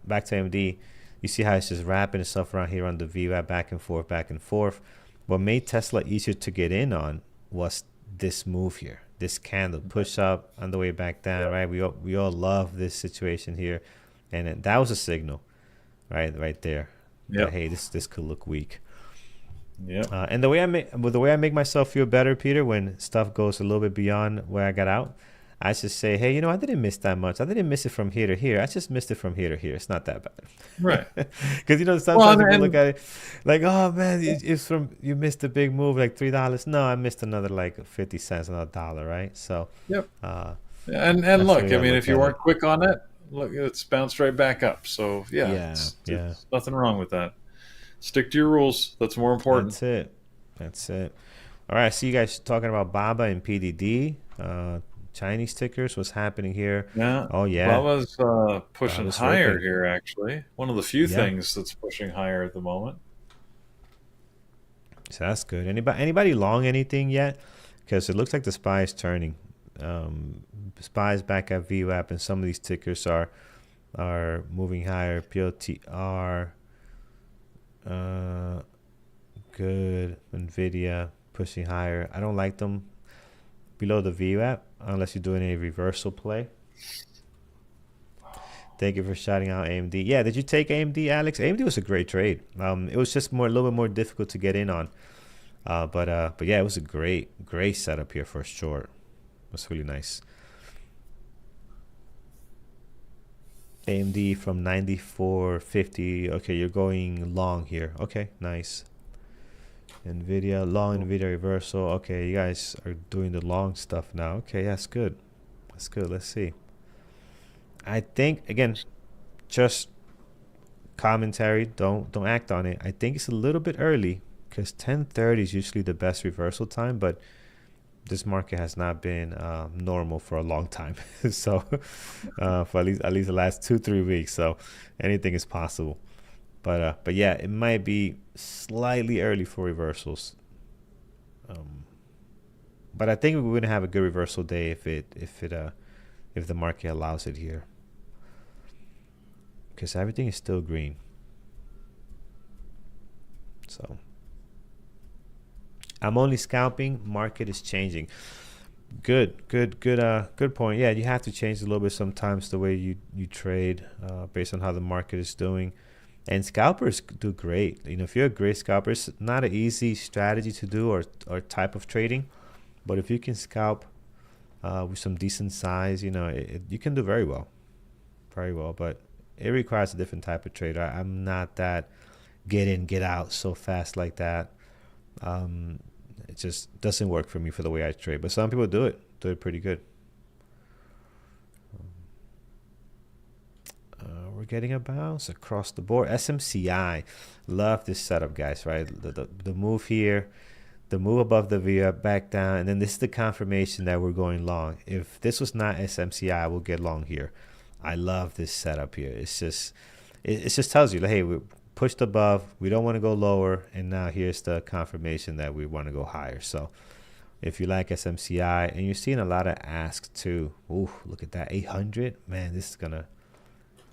back to AMD, you see how it's just wrapping itself around here on the VWAP back and forth, back and forth. What made Tesla easier to get in on was this move here, this candle push up on the way back down, Yep. right? We all love this situation here, and that was a signal, right there, that Yep. hey, this could look weak. Yep. And the way I make myself feel better, Peter, when stuff goes a little bit beyond where I got out, I just say, hey, I didn't miss that much. I didn't miss it from here to here. I just missed it from here to here. It's not that Right. bad. Because Well, sometimes people look and at it like, oh man, it's from you missed a big move like $3. No, I missed another like 50 cents, another dollar, right? So yep. uh, And that's the look, way I I mean, look if you at it. weren't quick on it, look, it's bounced right back up. So yeah, Yeah, yeah. it's nothing wrong with that. Stick to your rules. That's more important. That's it. That's it. All right. I see you guys talking about Baba and PDD. Chinese tickers. What's happening here? Yeah, Oh yeah, Baba's pushing Baba's higher ripping. here. Actually, one of the few Yeah. things that's pushing higher at the moment. So that's good. Anybody long anything yet? Because it looks like the SPY is turning. SPY's back at VWAP, and some of these tickers are moving higher. POTR, good. Nvidia pushing higher. I don't like them below the VWAP unless you're doing a reversal play. Thank you for shouting out AMD. Yeah, did you take AMD, Alex? AMD was a great trade. It was just a little bit more difficult to get in on. But yeah, it was a great setup here for a short. It was really nice. AMD from 94.50. Okay, you're going long here. Okay, nice. Nvidia, long Nvidia reversal. Okay, you guys are doing the long stuff now. Okay, that's good. That's good. Let's see. I think again, just commentary. Don't act on it. I think it's a little bit early because 10:30 is usually the best reversal time, but this market has not been normal for a long time. So for at least the last 2-3 weeks. So anything is possible. But yeah, it might be slightly early for reversals. But I think we're gonna have a good reversal day if the market allows it here, because everything is still green. So I'm only scalping. Market is changing. Good point. Yeah, you have to change a little bit sometimes the way you trade based on how the market is doing. And scalpers do great. You know, if you're a great scalper, it's not an easy strategy to do or type of trading. But if you can scalp with some decent size, you know, you can do very well. Very well. But it requires a different type of trader. I'm not that get in, get out so fast like that. It just doesn't work for me for the way I trade. But some people do it pretty good. We're getting a bounce across the board. SMCI, love this setup, guys. Right, the move here, the move above the VWAP back down, and then this is the confirmation that we're going long. If this was not SMCI, we'll get long here. I love this setup here. It just tells you, like, hey, we pushed above, we don't want to go lower, and now here's the confirmation that we want to go higher. So if you like SMCI, and you're seeing a lot of asks too. Ooh, look at that, 800. Man, this is gonna.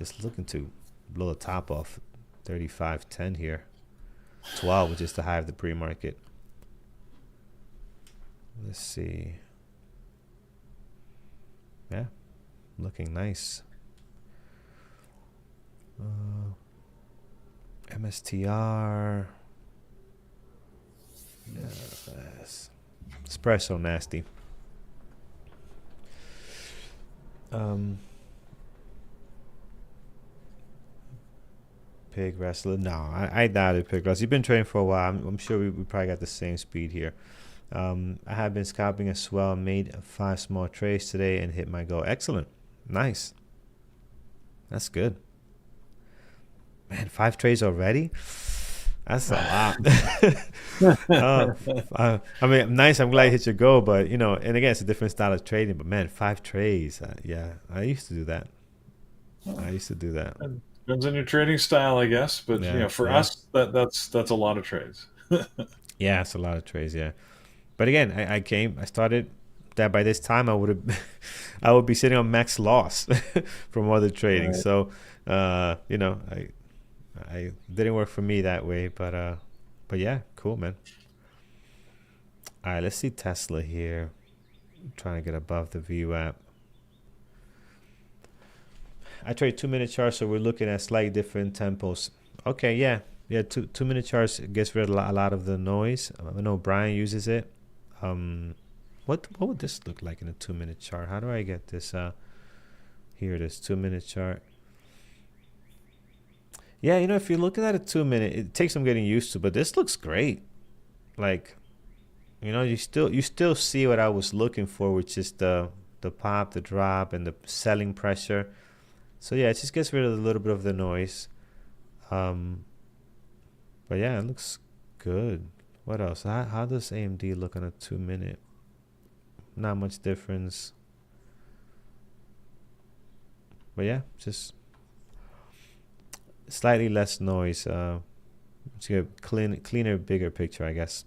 It's looking to blow the top off 35.10 here. 12, which is the high of the pre-market. Let's see. Yeah, looking nice. MSTR. Yes. Espresso nasty. Pig wrestler. No, I doubt it, Pig wrestler. You've been trading for a while. I'm sure we probably got the same speed here. I have been scalping as well. Made 5 small trades today and hit my goal. Excellent. Nice. That's good. Man, 5 trades already? That's a lot. I mean, nice. I'm glad you hit your goal, but, you know, and again, it's a different style of trading. But, man, 5 trades. Yeah, I used to do that. Depends on your trading style, I guess. But Yeah, you know, for yeah. us, that's a lot of trades. Yeah, it's a lot of trades, yeah. But again, I started that by this time I would have I would be sitting on max loss from other trading. Right. So you know, I didn't work for me that way, but yeah, cool, man. All right, let's see Tesla here. I'm trying to get above the VWAP. I trade 2-minute charts, so we're looking at slightly different tempos. Okay, yeah. 2-minute charts gets rid of a lot of the noise. I know Brian uses it. What would this look like in a 2-minute chart? How do I get this? Here it is, 2-minute chart. Yeah, you know, if you're looking at a 2-minute, it takes some getting used to, but this looks great. Like, you know, you still see what I was looking for, which is the pop, the drop, and the selling pressure. So yeah, it just gets rid of a little bit of the noise. But yeah, it looks good. What else? How does AMD look on a 2 minute? Not much difference. But yeah, just slightly less noise. To get cleaner, bigger picture, I guess.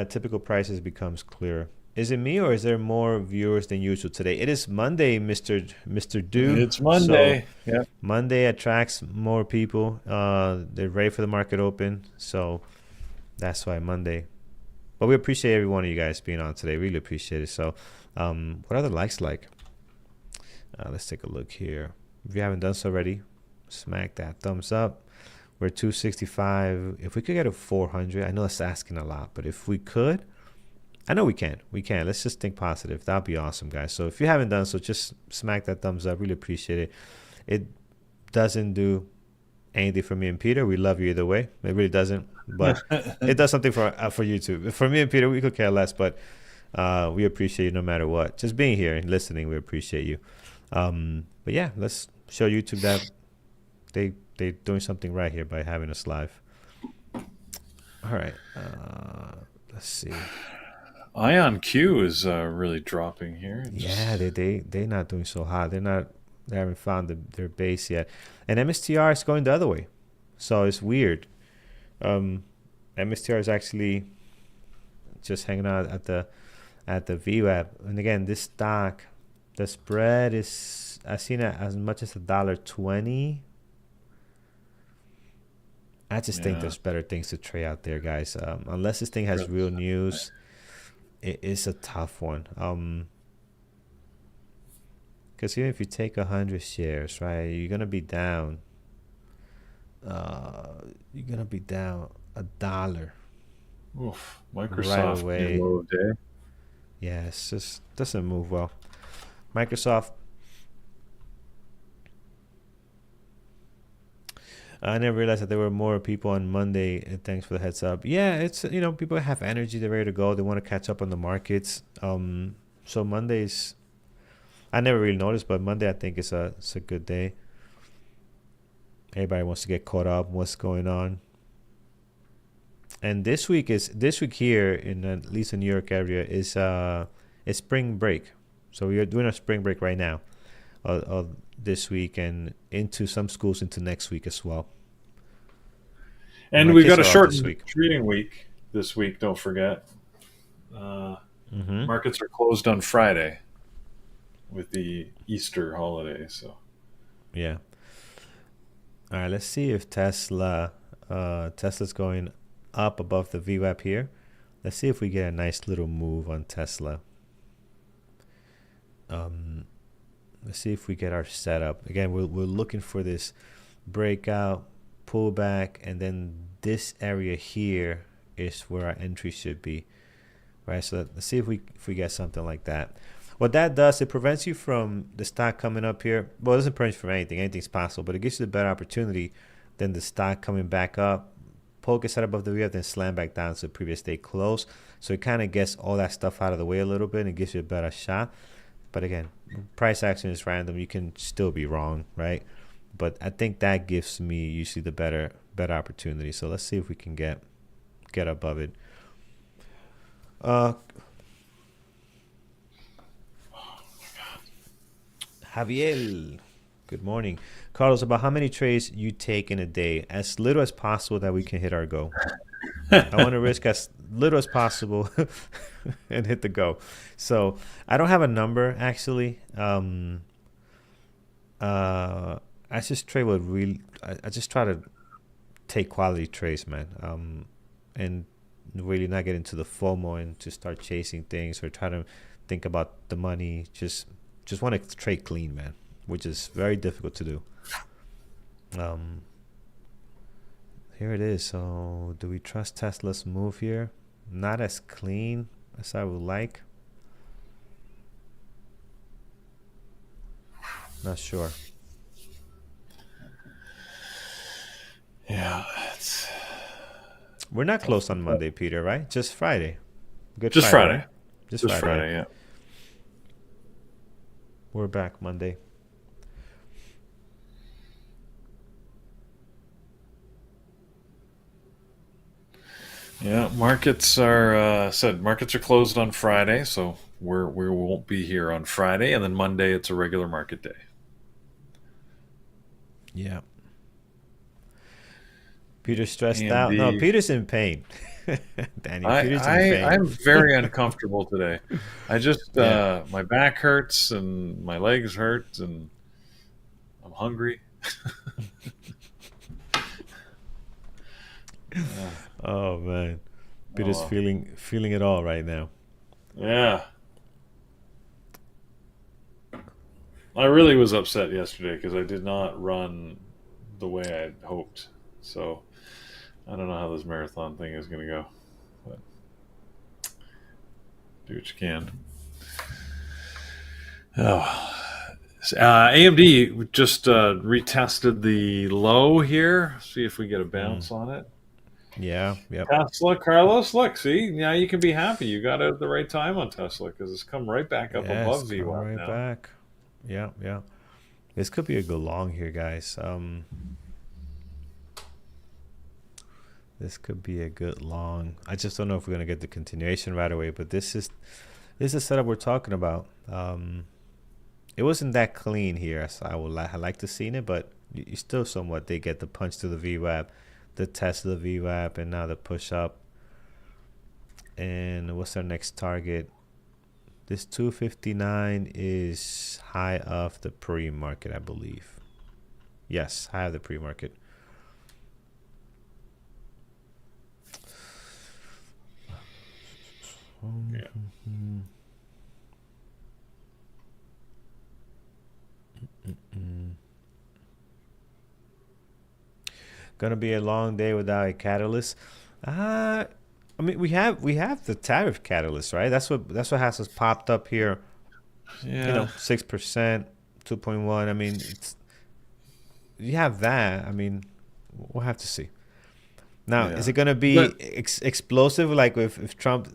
Typical prices becomes clearer. Is it me or is there more viewers than usual today? It is Monday, Mr. Do. It's So Monday. Yeah. Monday attracts more people. They're ready for the market open. So that's why Monday. But we appreciate every one of you guys being on today. Really appreciate it. So what are the likes like? Let's take a look here. If you haven't done so already, smack that thumbs up. We're 265. If we could get a 400, I know it's asking a lot, but if we could, I know we can. We can. Let's just think positive. That'd be awesome, guys. So if you haven't done so, just smack that thumbs up. Really appreciate it. It doesn't do anything for me and Peter. We love you either way. It really doesn't, but it does something for YouTube. For me and Peter, we could care less, but we appreciate you no matter what. Just being here and listening, we appreciate you. But yeah, let's show YouTube that they're doing something right here by having us live. All right. Let's see. Ion Q is really dropping here. Yeah, they're not doing so hot. They haven't found their base yet. And MSTR is going the other way. So it's weird. MSTR is actually just hanging out at the VWAP. And again, this stock, the spread is, I've seen it as much as $1.20. I just think there's better things to trade out there, guys. Unless this thing has real news, it is a tough one. Because even if you take 100 shares, right, you're gonna be down. You're gonna be down $1. Oof, Microsoft right away. Low day. Yeah, it's just doesn't move well. Microsoft. I never realized that there were more people on Monday. Thanks for the heads up. Yeah, it's people have energy, they're ready to go, they want to catch up on the markets. So Mondays, I never really noticed, but Monday I think it's a good day. Everybody wants to get caught up. What's going on? And this week here in at least the New York area is spring break. So we are doing a spring break right now. This week and into some schools into next week as well. And we've got a short trading week this week, don't forget. Markets are closed on Friday with the Easter holiday. So yeah. All right, let's see if Tesla's going up above the VWAP here. Let's see if we get a nice little move on Tesla. Let's see if we get our setup. Again, we're looking for this breakout, pullback, and then this area here is where our entry should be, right? So let's see if we get something like that. What that does, it prevents you from the stock coming up here. Well, it doesn't prevent you from anything. Anything's possible, but it gives you the better opportunity than the stock coming back up, poke it set above the VWAP, then slam back down to the previous day close. So it kind of gets all that stuff out of the way a little bit and gives you a better shot. But again, price action is random. You can still be wrong, right? But I think that gives me usually the better opportunity. So let's see if we can get above it. Javier, good morning. Carlos, about how many trades you take in a day? As little as possible that we can hit our goal. I want to risk as little as possible and hit the go. So I don't have a number actually. I just trade with I just try to take quality trades, man. And really not get into the FOMO and to start chasing things or try to think about the money. Just want to trade clean, man, which is very difficult to do. Here it is. So do we trust Tesla's move here? Not as clean as I would like. Not sure. Yeah, we're not closed on Monday, Peter, right? Just Friday. Just Friday. Just Friday, yeah. We're back Monday. Yeah, markets are markets are closed on Friday, so we won't be here on Friday, and then Monday it's a regular market day. Yeah. Peter's stressed out. No, AMD. Peter's in pain. Danny, Peter's in pain. I'm very uncomfortable today. I just Yeah. my back hurts and my legs hurt and I'm hungry. Uh, Oh man, oh Peter's well. feeling it all right now. Yeah, I really was upset yesterday because I did not run the way I'd hoped. So I don't know how this marathon thing is going to go, but do what you can. Oh. AMD just retested the low here. See if we get a Mm. bounce on it. Yeah. Yep. Tesla, Carlos, look, see, now you can be happy. You got it at the right time on Tesla because it's come right back up Yeah, it's above coming VWAP right now. back. Yeah. Yeah. This could be a good long here, guys. This could be a good long. I just don't know if we're gonna get the continuation right away, but this is the setup we're talking about. It wasn't that clean here, so I like to see it, but you still somewhat they get the punch to the VWAP, the test of the VWAP, and now the push up. And what's our next target? This 259 is high of the pre-market, I believe. Yes, high of the pre-market. Yeah. Gonna be a long day without a catalyst. I mean we have the tariff catalyst, right? That's what has us popped up here. Yeah. 6%, 2.1. I mean, you have that. I mean, we'll have to see. Now, is Yeah. it gonna be But explosive? Like if Trump,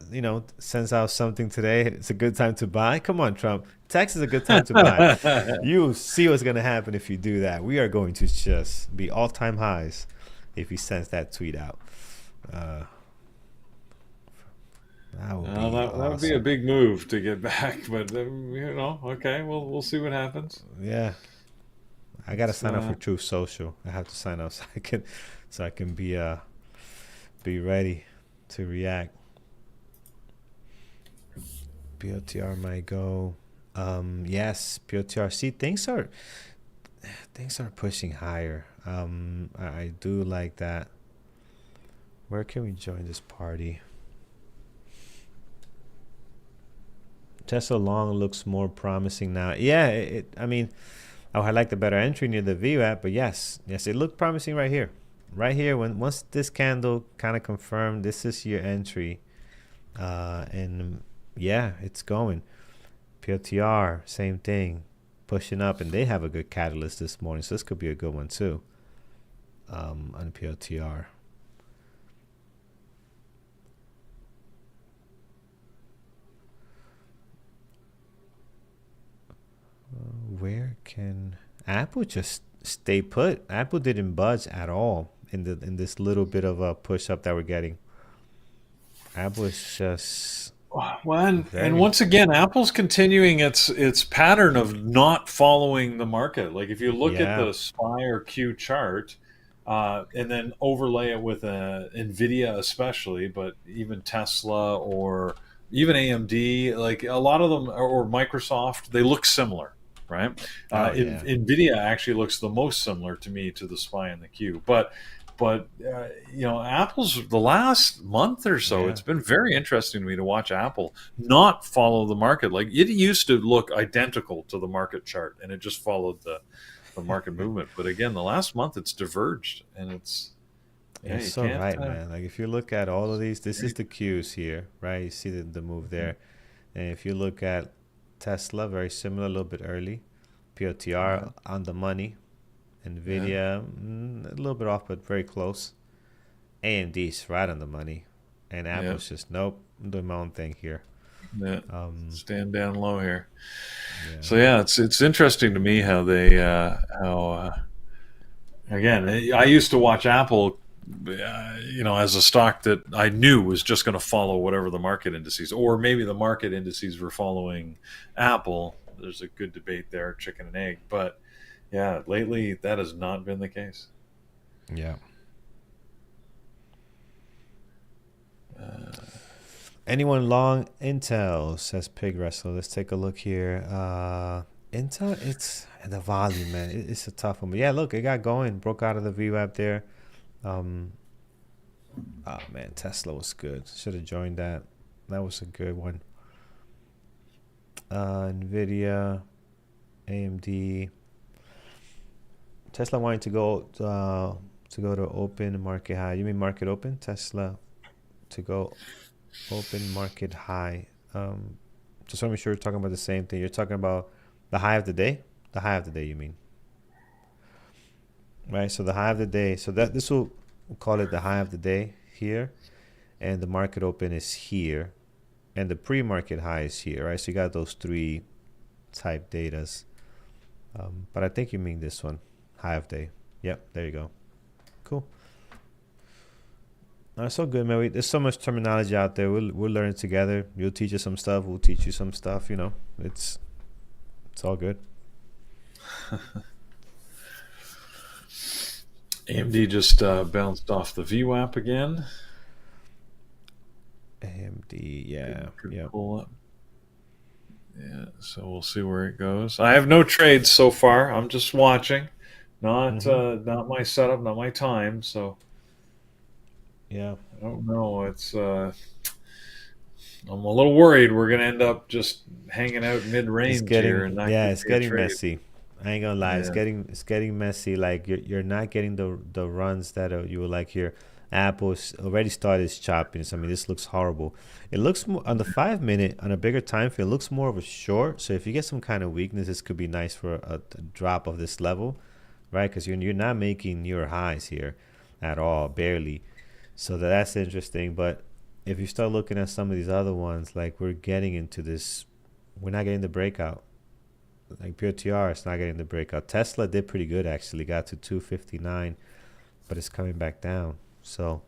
sends out something today, it's a good time to buy. Come on, Trump. Tax is a good time to buy. You see what's gonna happen if you do that. We are going to just be all-time highs if he sends that tweet out. Uh, that would well, be that would be a awesome. big move to get back, but okay, we'll see what happens. Yeah, I gotta It's sign up for Truth Social. I have to sign up so I can be ready to react. POTR might go. Yes, POTR. See, things are pushing higher. I do like that. Where can we join this party? Tesla long looks more promising now. Yeah, I mean, I like the better entry near the VWAP, but yes, it looked promising right here, right here. When once this candle kind of confirmed this is your entry, and yeah, it's going. PLTR, same thing, pushing up, and they have a good catalyst this morning, so this could be a good one too. On PLTR. Where can Apple just stay put? Apple didn't budge at all in this little bit of a push up that we're getting. Apple is just well, and very once again, Apple's continuing its pattern of not following the market. Like if you look at yeah the SPY or Q chart, and then overlay it with Nvidia, especially, but even Tesla or even AMD, like a lot of them, or Microsoft, they look similar, right? oh yeah Nvidia actually looks the most similar to me to the SPY and the Q, but Apple's the last month or so, yeah it's been very interesting to me to watch Apple not follow the market. Like it used to look identical to the market chart, and it just followed the market movement. But again, the last month it's diverged, and You're you so can't. right, man. Like if you look at all of these, this is the cues here, right? You see the move there. And if you look at Tesla, very similar, a little bit early. Yeah, POTR on the money. yeah, Nvidia, a little bit off, but very close. AMD's right on the money. And yeah, Apple's just, nope, I'm doing my own thing here. yeah. Um, Stand down low here. yeah. So yeah, it's interesting to me how they how again, I used to watch Apple as a stock that I knew was just going to follow whatever the market indices, or maybe the market indices were following Apple. There's a good debate there, chicken and egg. But yeah, lately that has not been the case. Yeah. Anyone long Intel, says Pig Wrestler. Let's take a look here. Intel, it's the volume, man. It's a tough one. But yeah, look, it got going, broke out of the VWAP there. Oh man, Tesla was good. Should have joined that. That was a good one. Nvidia, AMD. Tesla wanting to go to open market high. You mean market open? Tesla to go open market high. Just want to make sure we're talking about the same thing. You're talking about the high of the day? The high of the day, you mean? Right, so the high of the day. So that this will we'll call it the high of the day here. And the market open is here. And the pre-market high is here, right? So you got those three type datas. But I think you mean this one. High of day. Yep, there you go. Cool. So good, man. There's so much terminology out there. We'll learn it together. You'll teach us some stuff. We'll teach you some stuff. It's all good. AMD just bounced off the VWAP again. AMD, yeah. Pull up. Yeah, so we'll see where it goes. I have no trades so far. I'm just watching. Not my setup, not my time. So yeah, I don't know. I'm a little worried we're gonna end up just hanging out mid-range here, and it's getting messy. I ain't gonna lie, yeah. it's getting messy. Like you're not getting the runs that you would like here. Apple's already started chopping. I mean, this looks horrible. It looks more on the 5 minute on a bigger time frame. It looks more of a short. So if you get some kind of weakness, this could be nice for a drop of this level, right? Because you're not making newer highs here at all, barely. So that's interesting. But if you start looking at some of these other ones, like we're getting into this, we're not getting the breakout. Like Pure TR, it's not getting the breakout. Tesla did pretty good actually, got to 259, but it's coming back down. So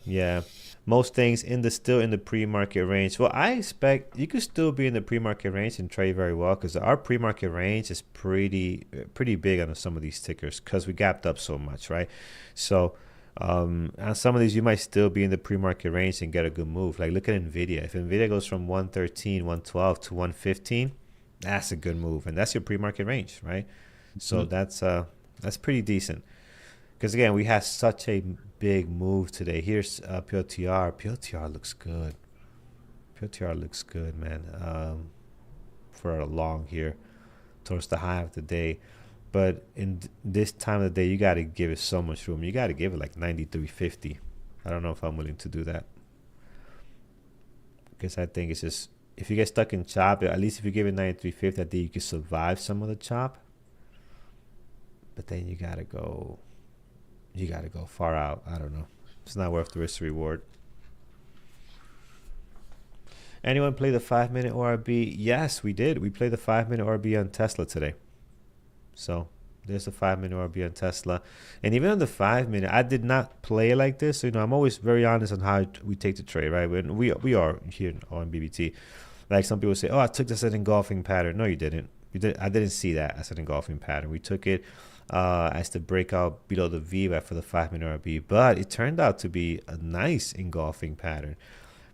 yeah, most things still in the pre-market range. Well, I expect you could still be in the pre-market range and trade very well because our pre-market range is pretty big on some of these tickers because we gapped up so much, right? So on some of these, you might still be in the pre-market range and get a good move. Like look at Nvidia. If Nvidia goes from 113, 112 to 115, that's a good move, and that's your pre-market range, right? So that's pretty decent. Because again, we had such a big move today. Here's PLTR. PLTR looks good. PLTR looks good, man. For a long here, towards the high of the day. But in this time of the day, you got to give it so much room. You got to give it like 93.50. I don't know if I'm willing to do that. Because I think it's just, if you get stuck in chop, at least if you give it 93.50, I think you can survive some of the chop. But then you got to go far out. I don't know. It's not worth the risk reward. Anyone play the 5-minute ORB? Yes, we did. We played the 5-minute ORB on Tesla today. So there's the 5-minute ORB on Tesla. And even on the 5-minute, I did not play like this. So, I'm always very honest on how we take the trade, right? When we are here on BBT. Like some people say, oh, I took this as an engulfing pattern. No, you didn't. I didn't see that as an engulfing pattern. We took it as the breakout below the VWAP for the 5-minute RB, but it turned out to be a nice engulfing pattern.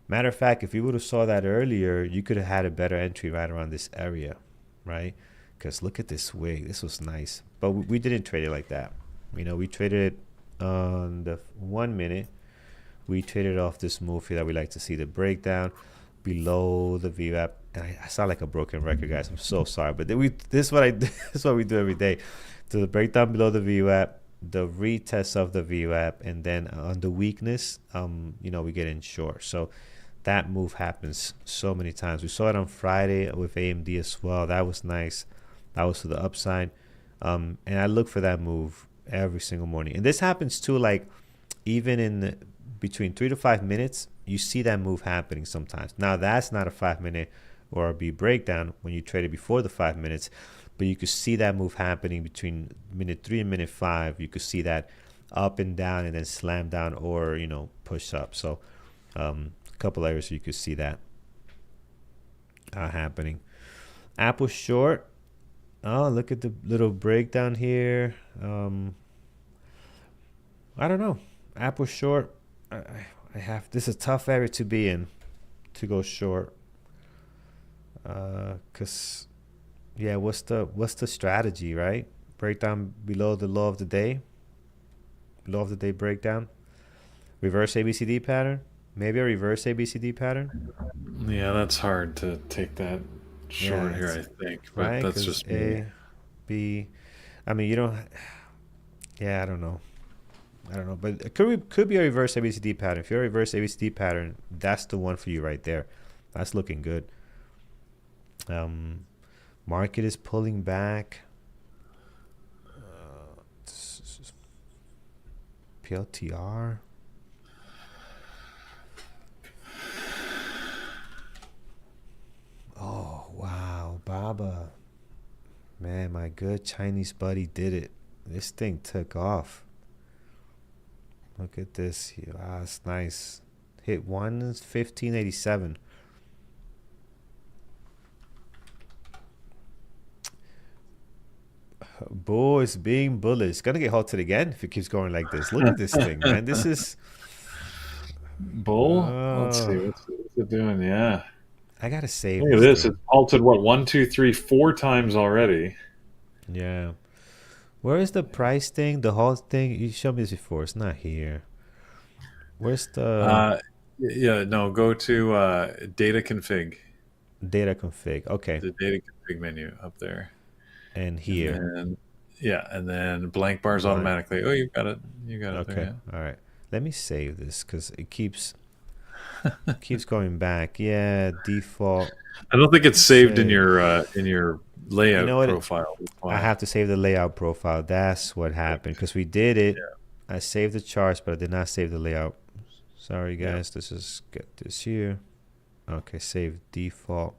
Matter of fact, if you would have saw that earlier, you could have had a better entry right around this area, right? Because look at this wig. This was nice, but we didn't trade it like that. We traded it on the 1 minute. We traded off this move here that we like to see, the breakdown below the VWAP. And I sound like a broken record, guys. I'm so sorry, but this is what we do every day. To the breakdown below the VWAP, the retest of the VWAP, and then on the weakness, we get in short. So that move happens so many times. We saw it on Friday with AMD as well. That was nice. That was to the upside. And I look for that move every single morning. And this happens too, like even in between 3 to 5 minutes, you see that move happening sometimes. Now that's not a 5-minute ORB breakdown when you trade it before the 5 minutes. but you could see that move happening between minute 3 and minute 5. You could see that up and down and then slam down or, push up. So a couple areas you could see that happening. Apple short. Oh, look at the little breakdown here. I don't know. Apple short. I have. This is a tough area to be in, to go short. Cause yeah, what's the strategy, right? Breakdown below the low of the day. Low of the day breakdown. Reverse ABCD pattern. Maybe a reverse ABCD pattern. Yeah, that's hard to take that short here, I think. But Right? that's Because just me. A, B. I mean, you don't. Yeah, I don't know. But it could be a reverse ABCD pattern. If you're a reverse ABCD pattern, that's the one for you right there. That's looking good. Market is pulling back. PLTR. Oh wow, Baba. Man, my good Chinese buddy did it. This thing took off. Look at this here. Ah, it's nice. Hit 115.87. Bull is being bullish. It's gonna get halted again if it keeps going like this. Look at this thing, man. This is. Bull? Let's see. What's it doing? Yeah. I gotta save Look at this. thing. It's halted, what, 1, 2, 3, 4 times already. Yeah. Where is the price thing? The halt thing? You showed me this before. It's not here. Where's the Yeah, no, go to data config. data config? Okay. The data config menu up there. And here. And then blank bars Blank. automatically. Oh, you got it. You got it Okay. there. Yeah. All right. Let me save this because it keeps going back. Yeah, default. I don't think it's saved in Save. your layout You know what? profile. That's why. I have to save the layout profile. That's what happened because we did it. Yeah. I saved the charts, but I did not save the layout. Sorry, Yeah. guys. This is get this here. Okay, save default.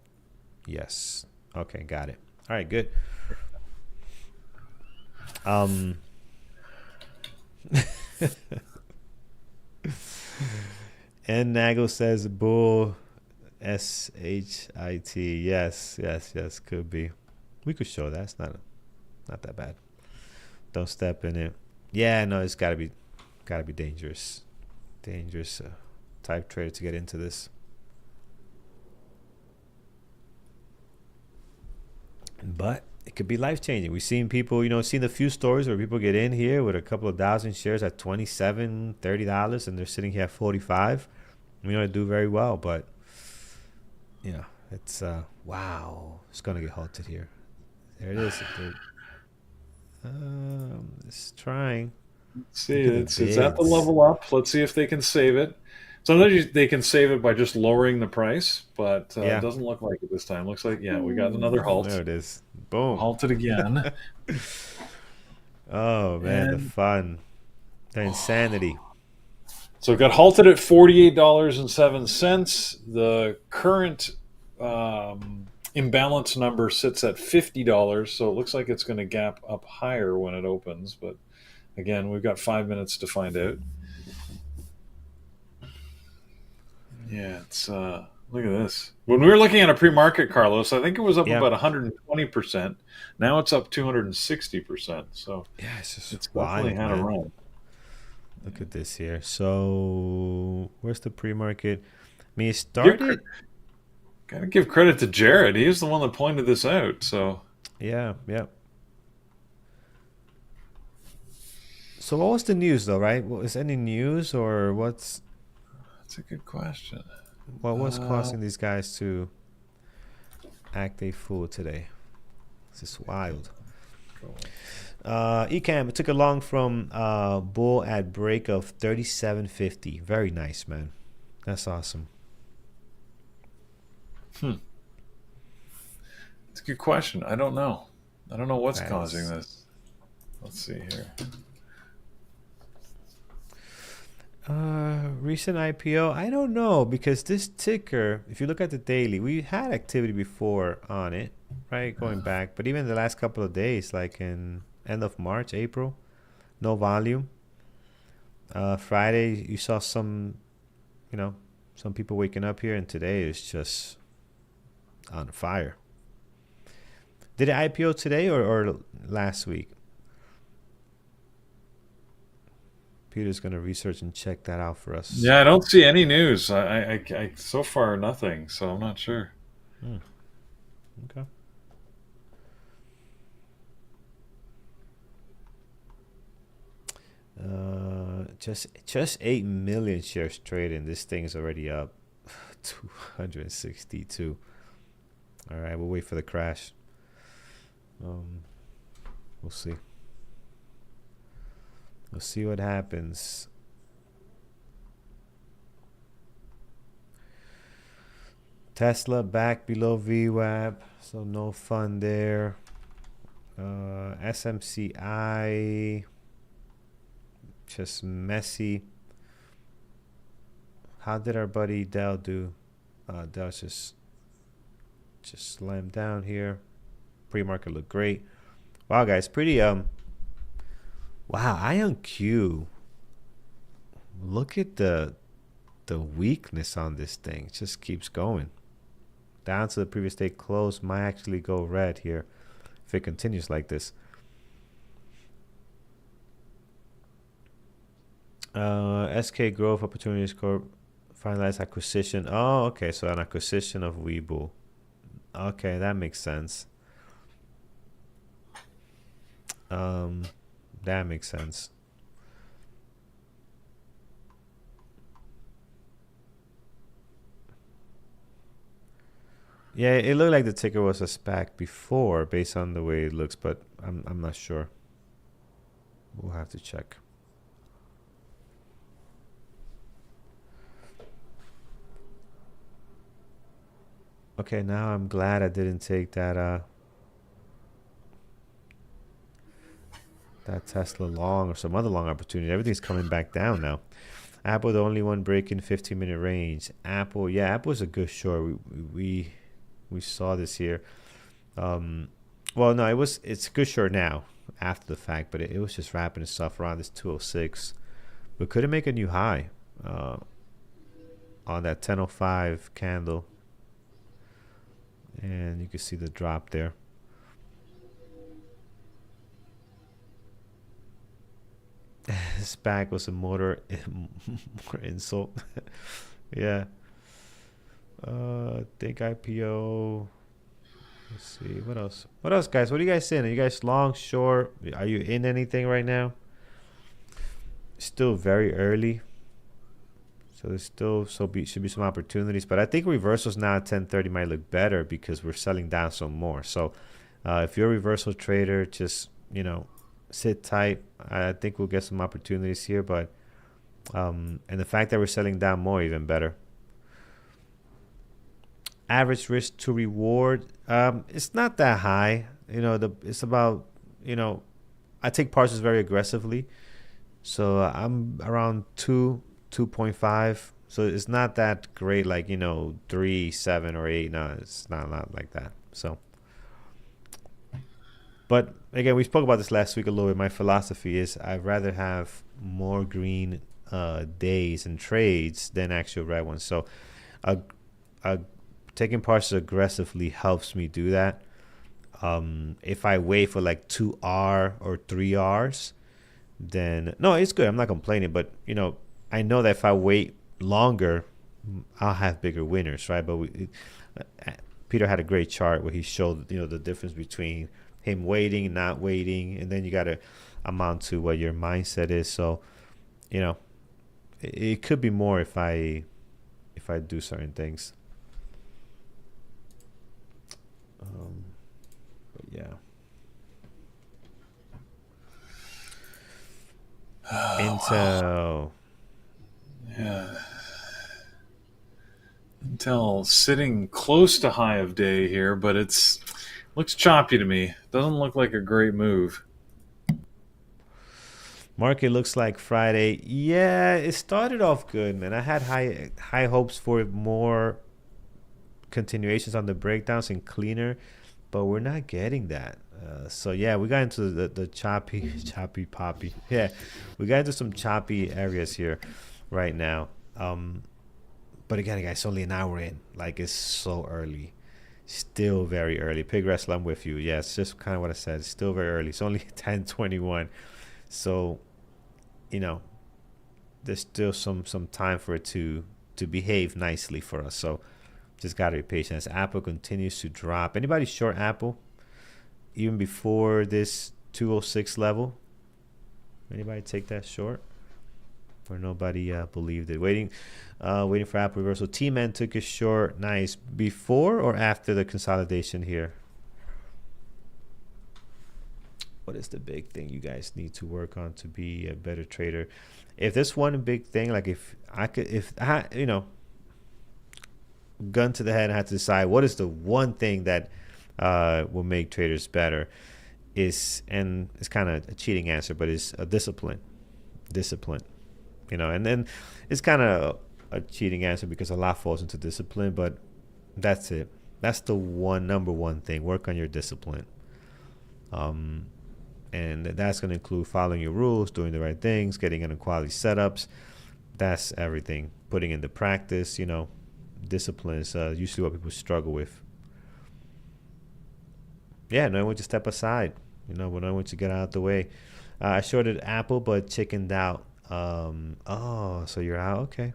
Yes. Okay, got it. All right, good. And Nagel says bull shit. Yes, could be. We could show that. It's not that bad. Don't step in it. Yeah, no, it's gotta be dangerous. Dangerous type trader to get into this. But it could be life changing. We've seen people, seen a few stories where people get in here with a couple of thousand shares at $27, $30, and they're sitting here at 45. They do very well, but it's wow. It's gonna get halted here. There it is. It's trying. Let's see, Look at it's the at the bids. level up. Let's see if they can save it. Sometimes they can save it by just lowering the price, but Yeah. it doesn't look like it this time. Looks like, yeah, we got another halt. There it is. Boom. Halted again. Oh man, the And fun, the insanity. so it got halted at $48.07. The current imbalance number sits at $50, so it looks like it's going to gap up higher when it opens. But again, we've got 5 minutes to find out. Yeah, it's look at this. When we were looking at a pre-market, Carlos, I think it was up Yeah. about 120%. Now it's up 260%. So Yeah, it's just it's wild, definitely had a man. run. Look at this here. So where's the pre-market? I mean, it Give started. Gotta give credit to Jared. He was the one that pointed this out. So Yeah. So what was the news though, right? Is any news or what's that's a good question. what was Uh, causing these guys to act a fool today? This is wild. Ecam, it took a long from bull at break of 37.50. Very nice, man. That's awesome. It's a good question. I don't know. I don't know what's That causing is- this. Let's see here. Recent IPO, I don't know because this ticker, if you look at the daily, we had activity before on it, right? Going back, but even the last couple of days, like in end of March, April, no volume. Friday, you saw some, you know, some people waking up here, and today is just on fire. Did it IPO today or last week? Peter's gonna research and check that out for us. Yeah, I don't see any news. So far nothing, so I'm not sure. Hmm. Okay. Just 8 million shares trading. This thing's already up 262. All right, we'll wait for the crash. We'll see. We'll see what happens. Tesla back below VWAP, so no fun there. SMCI just messy. How did our buddy Dell do? Dell's just slammed down here. Pre-market looked great. Wow, guys, pretty wow. IonQ. Look at the weakness on this thing. It just keeps going down to the previous day close. Might actually go red here if it continues like this. SK Growth Opportunities Corp finalized acquisition. Oh, okay, so an acquisition of Webull. Okay, that makes sense. That makes sense. Yeah, it looked like the ticker was a SPAC before, based on the way it looks, but I'm not sure. We'll have to check. Okay, now I'm glad I didn't take that that Tesla long or some other long opportunity. Everything's coming back down now. Apple, the only one breaking 15-minute range. Apple, yeah, Apple's a good short. We saw this here. Well, no, it's a good short now after the fact, but it was just wrapping itself around this 206. But could it make a new high on that 1005 candle? And you can see the drop there. SPAC was a more insult. Yeah. Think IPO. Let's see. What else? What else, guys? What are you guys saying? Are you guys long, short? Are you in anything right now? Still very early. So there's still should be some opportunities. But I think reversals now at 10:30 might look better because we're selling down some more. So if you're a reversal trader, just, sit tight. I think we'll get some opportunities here, but and the fact that we're selling down more, even better. Average risk to reward, it's not that high. It's about, I take parcels very aggressively, so I'm around 2.5. So it's not that great, like 3, 7, or 8. No, it's not a lot like that. So. But again, we spoke about this last week a little bit. My philosophy is I'd rather have more green days and trades than actual red ones. So taking parcels aggressively helps me do that. If I wait for like 2R or 3Rs, then no, it's good. I'm not complaining, but I know that if I wait longer, I'll have bigger winners, right? But Peter had a great chart where he showed the difference between him waiting, not waiting, and then you got to amount to what your mindset is. So, it could be more if I do certain things. But yeah. Intel. Yeah. Intel sitting close to high of day here, but looks choppy to me. Doesn't look like a great move. Market looks like Friday. Yeah, it started off good, man. I had high hopes for more continuations on the breakdowns and cleaner, but we're not getting that. So yeah, we got into the choppy, choppy poppy. Yeah, we got into some choppy areas here right now. But again, guys, only an hour in. Like, it's so early. Still very early. Pig Wrestler, I'm with you. Yeah, it's just kind of what I said. It's still very early. It's only 10:21. So, you know, there's still some time for it to behave nicely for us. So just gotta be patient as Apple continues to drop. Anybody short Apple even before this 206 level? Anybody take that short? Or nobody believed it? Waiting for Apple reversal. T-Man took a short. Nice. Before or after the consolidation here? What is the big thing you guys need to work on to be a better trader? If there's one big thing, like if I, gun to the head and had to decide what is the one thing that will make traders better, and it's kind of a cheating answer, but it's a discipline. And then it's kind of a cheating answer because a lot falls into discipline, but that's it. That's the number one thing. Work on your discipline. And that's going to include following your rules, doing the right things, getting into quality setups. That's everything. Putting into practice, discipline is usually what people struggle with. Yeah, knowing when to step aside, knowing when to get out of the way. I shorted Apple, but chickened out. So you're out? Okay.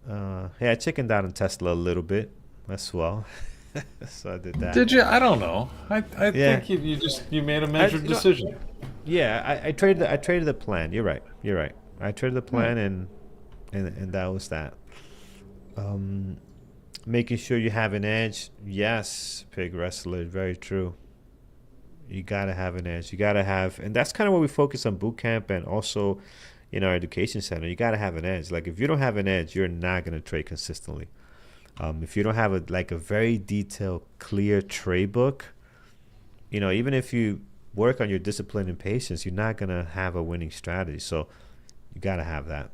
Yeah, I chickened out on Tesla a little bit as well. So I did that. Did you? I don't know. I think you made a measured decision. Yeah, I traded the plan. You're right. I traded the plan, and that was that. Making sure you have an edge. Yes, Pig Wrestler, very true. You gotta have an edge. You gotta have, and that's kind of what we focus on bootcamp and also in our education center. You gotta have an edge. Like, if you don't have an edge, you're not gonna trade consistently. If you don't have a very detailed, clear trade book, even if you work on your discipline and patience, you're not gonna have a winning strategy. So you gotta have that.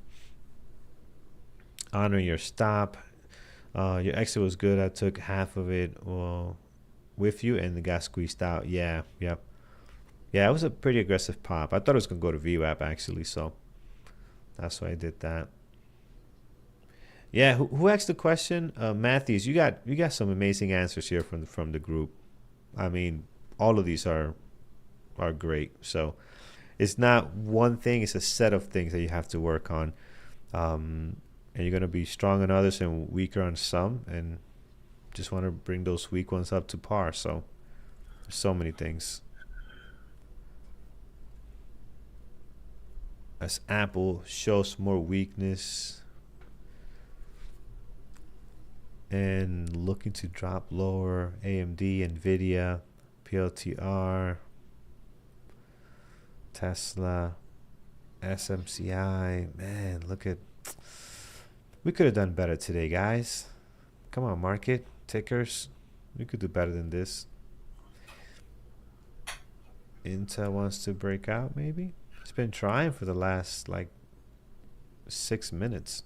Honoring your stop. Your exit was good. I took half of it with you, and it got squeezed out. Yeah, yep. Yeah, it was a pretty aggressive pop. I thought it was gonna go to VWAP actually, so that's why I did that. Yeah, who asked the question? Matthews, you got some amazing answers here from the group. I mean, all of these are great. So it's not one thing; it's a set of things that you have to work on. And you're gonna be strong on others and weaker on some, and just want to bring those weak ones up to par. So there's so many things. As Apple shows more weakness and looking to drop lower, AMD, Nvidia, PLTR, Tesla, SMCI. Man, we could have done better today, guys. Come on, market, tickers. We could do better than this. Intel wants to break out, maybe? It's been trying for the last, 6 minutes.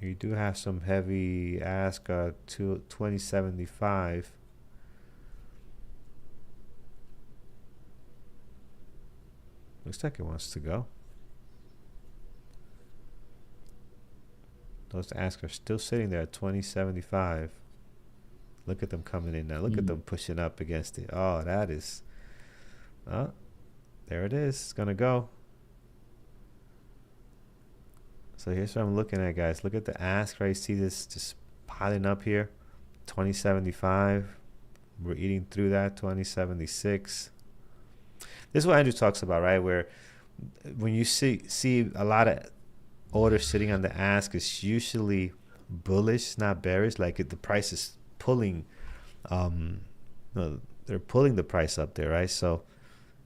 You do have some heavy ask to 2075. Looks like it wants to go. Those asks are still sitting there at 2075. Look at them coming in now. Look at them pushing up against it. Oh, that is... Oh, there it is. It's going to go. So here's what I'm looking at, guys. Look at the ask, right? See this just piling up here? 2075. We're eating through that. 2076. This is what Andrew talks about, right? Where when you see a lot of orders sitting on the ask, it's usually bullish, not bearish. Like the price is pulling, they're pulling the price up there, right? So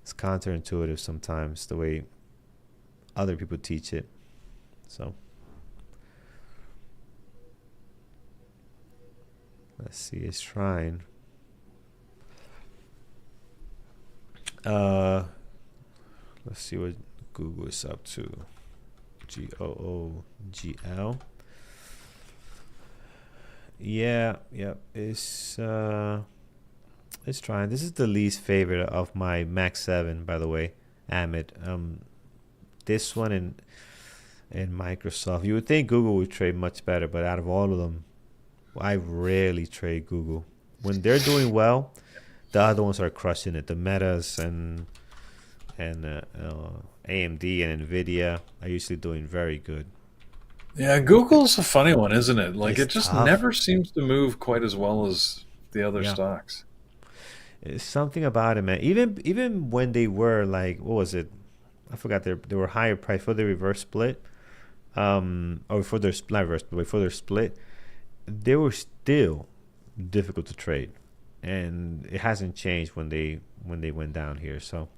it's counterintuitive sometimes the way other people teach it. So let's see, it's trying. Uh, let's see what Google is up to. GOOGL. Yeah, yeah. It's trying. This is the least favorite of my Max 7, by the way, Amit. This one and Microsoft. You would think Google would trade much better, but out of all of them, I rarely trade Google. When they're doing well, the other ones are crushing it. The Metas and AMD and Nvidia are usually doing very good. Yeah, Google's a funny one, isn't it? Like It's it just tough. never seems to move quite as well as the other Yeah, stocks. it's something about it, man. Even when they were like, what was it? I forgot. They were higher price for the reverse split. Or for their not reverse split, for their split, they were still difficult to trade, and it hasn't changed when they went down here. So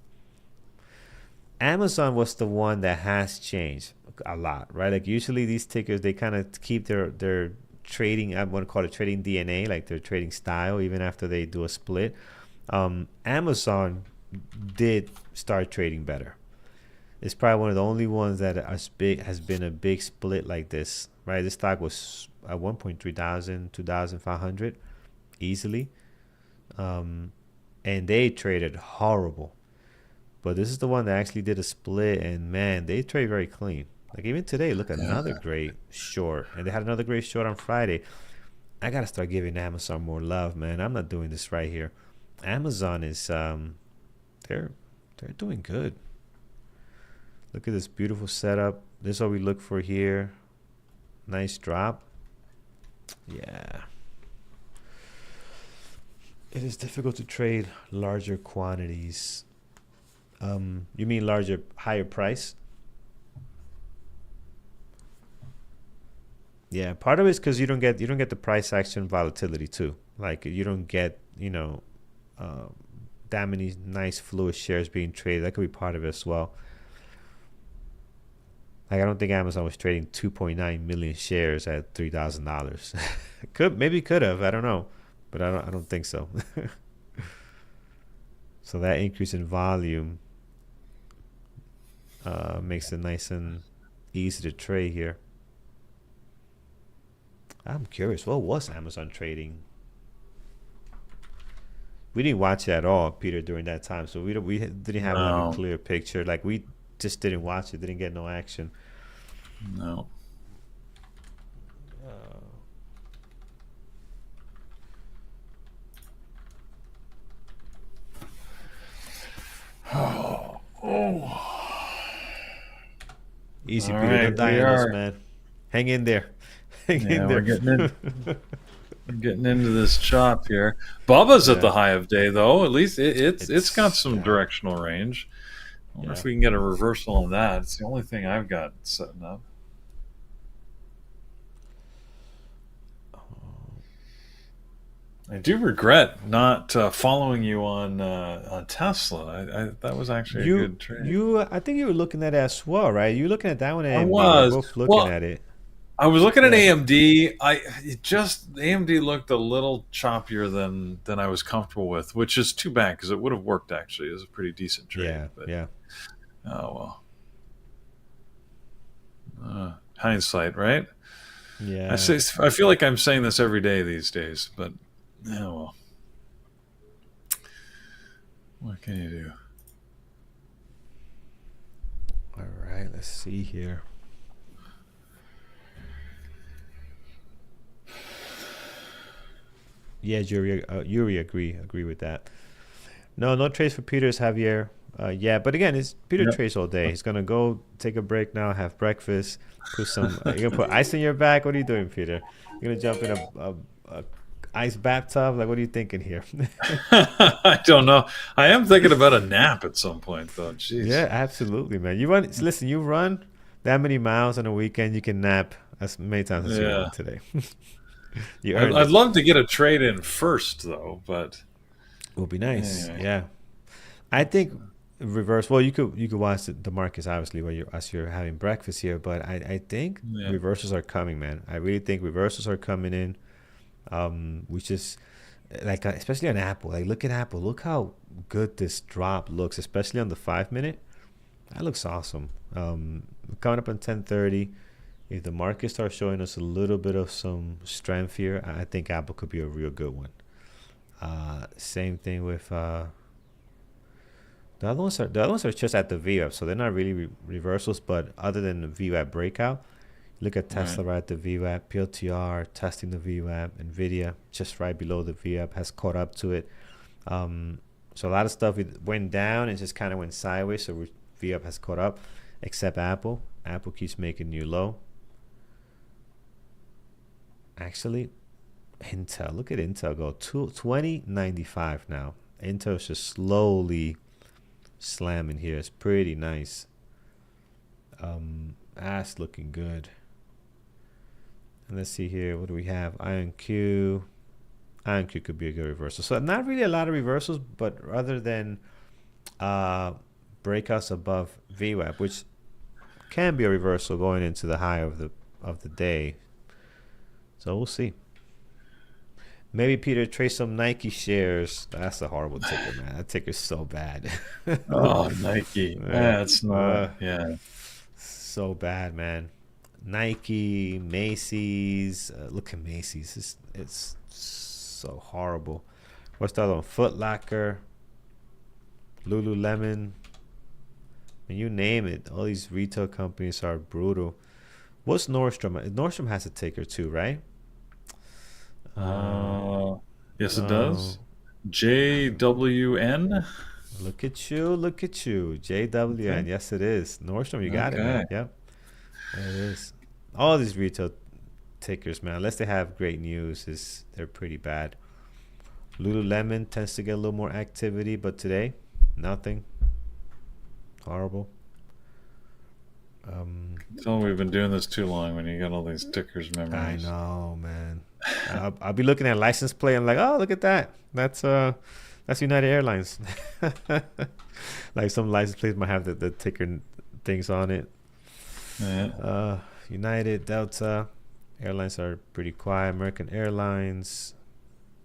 Amazon was the one that has changed a lot, right? Like usually these tickers they kind of keep their trading. I want to call it trading DNA, like their trading style, even after they do a split. Amazon did start trading better. It's probably one of the only ones that has been a big split like this, right? This stock was at 1.3 thousand, 2,500 easily, um, and they traded horrible. But this is the one that actually did a split, and man, they trade very clean. Like even today, look, another Yeah. great short, and they had another great short on Friday. I gotta start giving Amazon more love, man. I'm not doing this right here. Amazon is they're they're doing good. Look at this beautiful setup. This is what we look for here. Nice drop. Yeah. It is difficult to trade larger quantities. You mean larger, higher price? Yeah, part of it is because you don't get the price action volatility too. Like you don't get uh, that many nice fluid shares being traded. That could be part of it as well. Like I don't think Amazon was trading 2.9 million shares at $3,000. Could have, I don't know, but I don't think so. So that increase in volume makes it nice and easy to trade here. I'm curious, what was Amazon trading? We didn't watch it at all, Peter, during that time, so we didn't have like a No, clear picture. Like we just didn't watch it, didn't get no action. no. Uh, Oh, oh. Easy, All Peter. right, Don't die we on us, are. man. Hang in there. Hang in Yeah, we're there. getting in. We're getting into this chop here. Bubba's at Yeah, the high of day though. At least it's got it's some yeah, directional range. I wonder yeah. if we can get a reversal on that. It's the only thing I've got setting up. I do regret not following you on Tesla. That was actually a good trade. I think you were looking at it as well, right? You were looking at that one I and AMD. We're was. both looking Well, at it. I was looking at Yeah, AMD. It just AMD looked a little choppier than I was comfortable with, which is too bad because it would have worked actually. It was a pretty decent trade, yeah, but yeah, oh well. Hindsight, right? yeah. I feel like I'm saying this every day these days, but oh well. What can you do? All right, let's see here. Yeah, Yuri, agree with that. No, no trades for Peters Javier. Yeah, but again, it's Peter Yep. trades all day. He's gonna go take a break now, have breakfast, put some. You're gonna put ice in your back. What are you doing, Peter? You're gonna jump in a ice bathtub? Like, what are you thinking here? I don't know. I am thinking about a nap at some point, though. Jeez. Yeah, absolutely, man. You run. Listen, you run that many miles on a weekend, you can nap as many times as you Yeah. want today. You earned I'd it. love to get a trade in first, though, but Will be nice. anyway. Yeah, I think reverse. Well, you could watch the markets obviously while you're having breakfast here, but I think Yeah. reversals are coming, man. I really think reversals are coming in. We just like especially on Apple. Like look at Apple. Look how good this drop looks, especially on the 5 minute. That looks awesome. Coming up on 10:30. If the market starts showing us a little bit of some strength here, I think Apple could be a real good one. Same thing with the other ones are just at the VWAP, so they're not really reversals. But other than the VWAP breakout, look at Tesla right at the VWAP, PLTR testing the VWAP, Nvidia just right below the VWAP has caught up to it. So a lot of stuff went down and just kind of went sideways. So VWAP has caught up, except Apple. Apple keeps making new low. Actually, Intel. Look at Intel go 2095 now. Intel's just slowly slamming here. It's pretty nice. That's looking good. And let's see here. What do we have? IonQ. IonQ could be a good reversal. So not really a lot of reversals, but rather than breakouts above VWAP, which can be a reversal going into the high of the day. So we'll see. Maybe Peter trade some Nike shares. That's a horrible ticker, man. That ticker's so bad. Oh, Nike. Yeah, it's not. Yeah. So bad, man. Nike, Macy's. Look at Macy's. It's so horrible. What's the other one? Foot Locker, Lululemon. I mean, you name it. All these retail companies are brutal. What's Nordstrom? Nordstrom has a ticker too, right? Yes, it does. JWN. Look at you. Look at you. JWN. Okay. Yes, it is. Nordstrom, you got it, Okay. man. Yep. There it is. All these retail tickers, man, unless they have great news, they're pretty bad. Lululemon tends to get a little more activity, but today, nothing. Horrible. So we've been doing this too long when you got all these tickers I memorized. know, man. I'll be looking at license plate. I'm like, oh, look at that. That's United Airlines. Like some license plates might have the ticker things on it. Yeah. United, Delta, airlines are pretty quiet. American Airlines,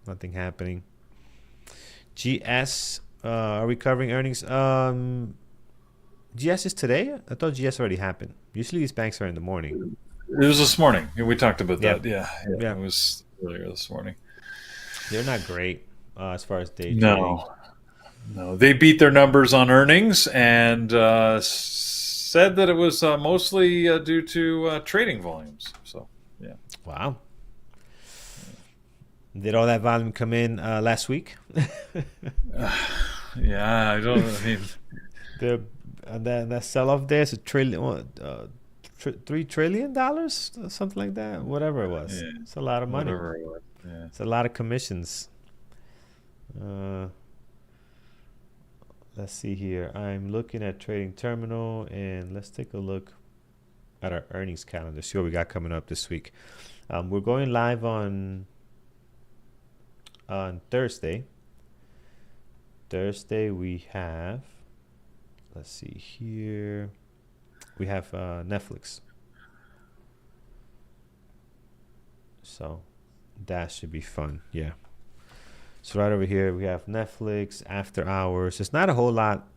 nothing happening. GS, are we covering earnings? GS is today? I thought GS already happened. Usually these banks are in the morning. It was this morning. We talked about that. Yeah. It was earlier this morning. They're not great as far as day trading. No. They beat their numbers on earnings and said that it was mostly due to trading volumes. So, yeah. Wow. Did all that volume come in last week? Yeah, I don't. I mean, that sell-off there is $3 trillion, something like that. Whatever it was, yeah, it's a lot of money. whatever it was. Yeah. It's a lot of commissions. Let's see here. I'm looking at Trading Terminal, and let's take a look at our earnings calendar. See what we got coming up this week. We're going live on Thursday. Thursday we have, let's see here, we have Netflix. So that should be fun. Yeah. So right over here we have Netflix, after hours. It's not a whole lot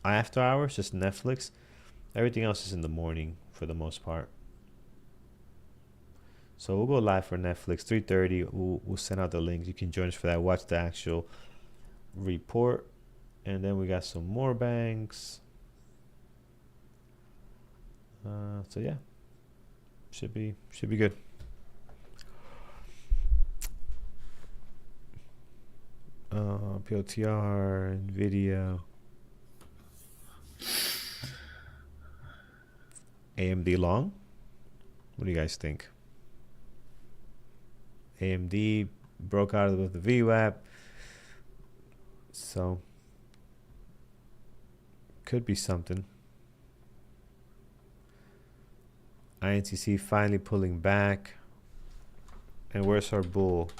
after hours, just Netflix. Everything else is in the morning for the most part. So we'll go live for Netflix 3:30. We'll send out the links. You can join us for that. Watch the actual report. And then we got some more banks. So yeah, should be good. PLTR, Nvidia, AMD long. What do you guys think? AMD broke out of the VWAP, so could be something. INTC finally pulling back. And where's our bull?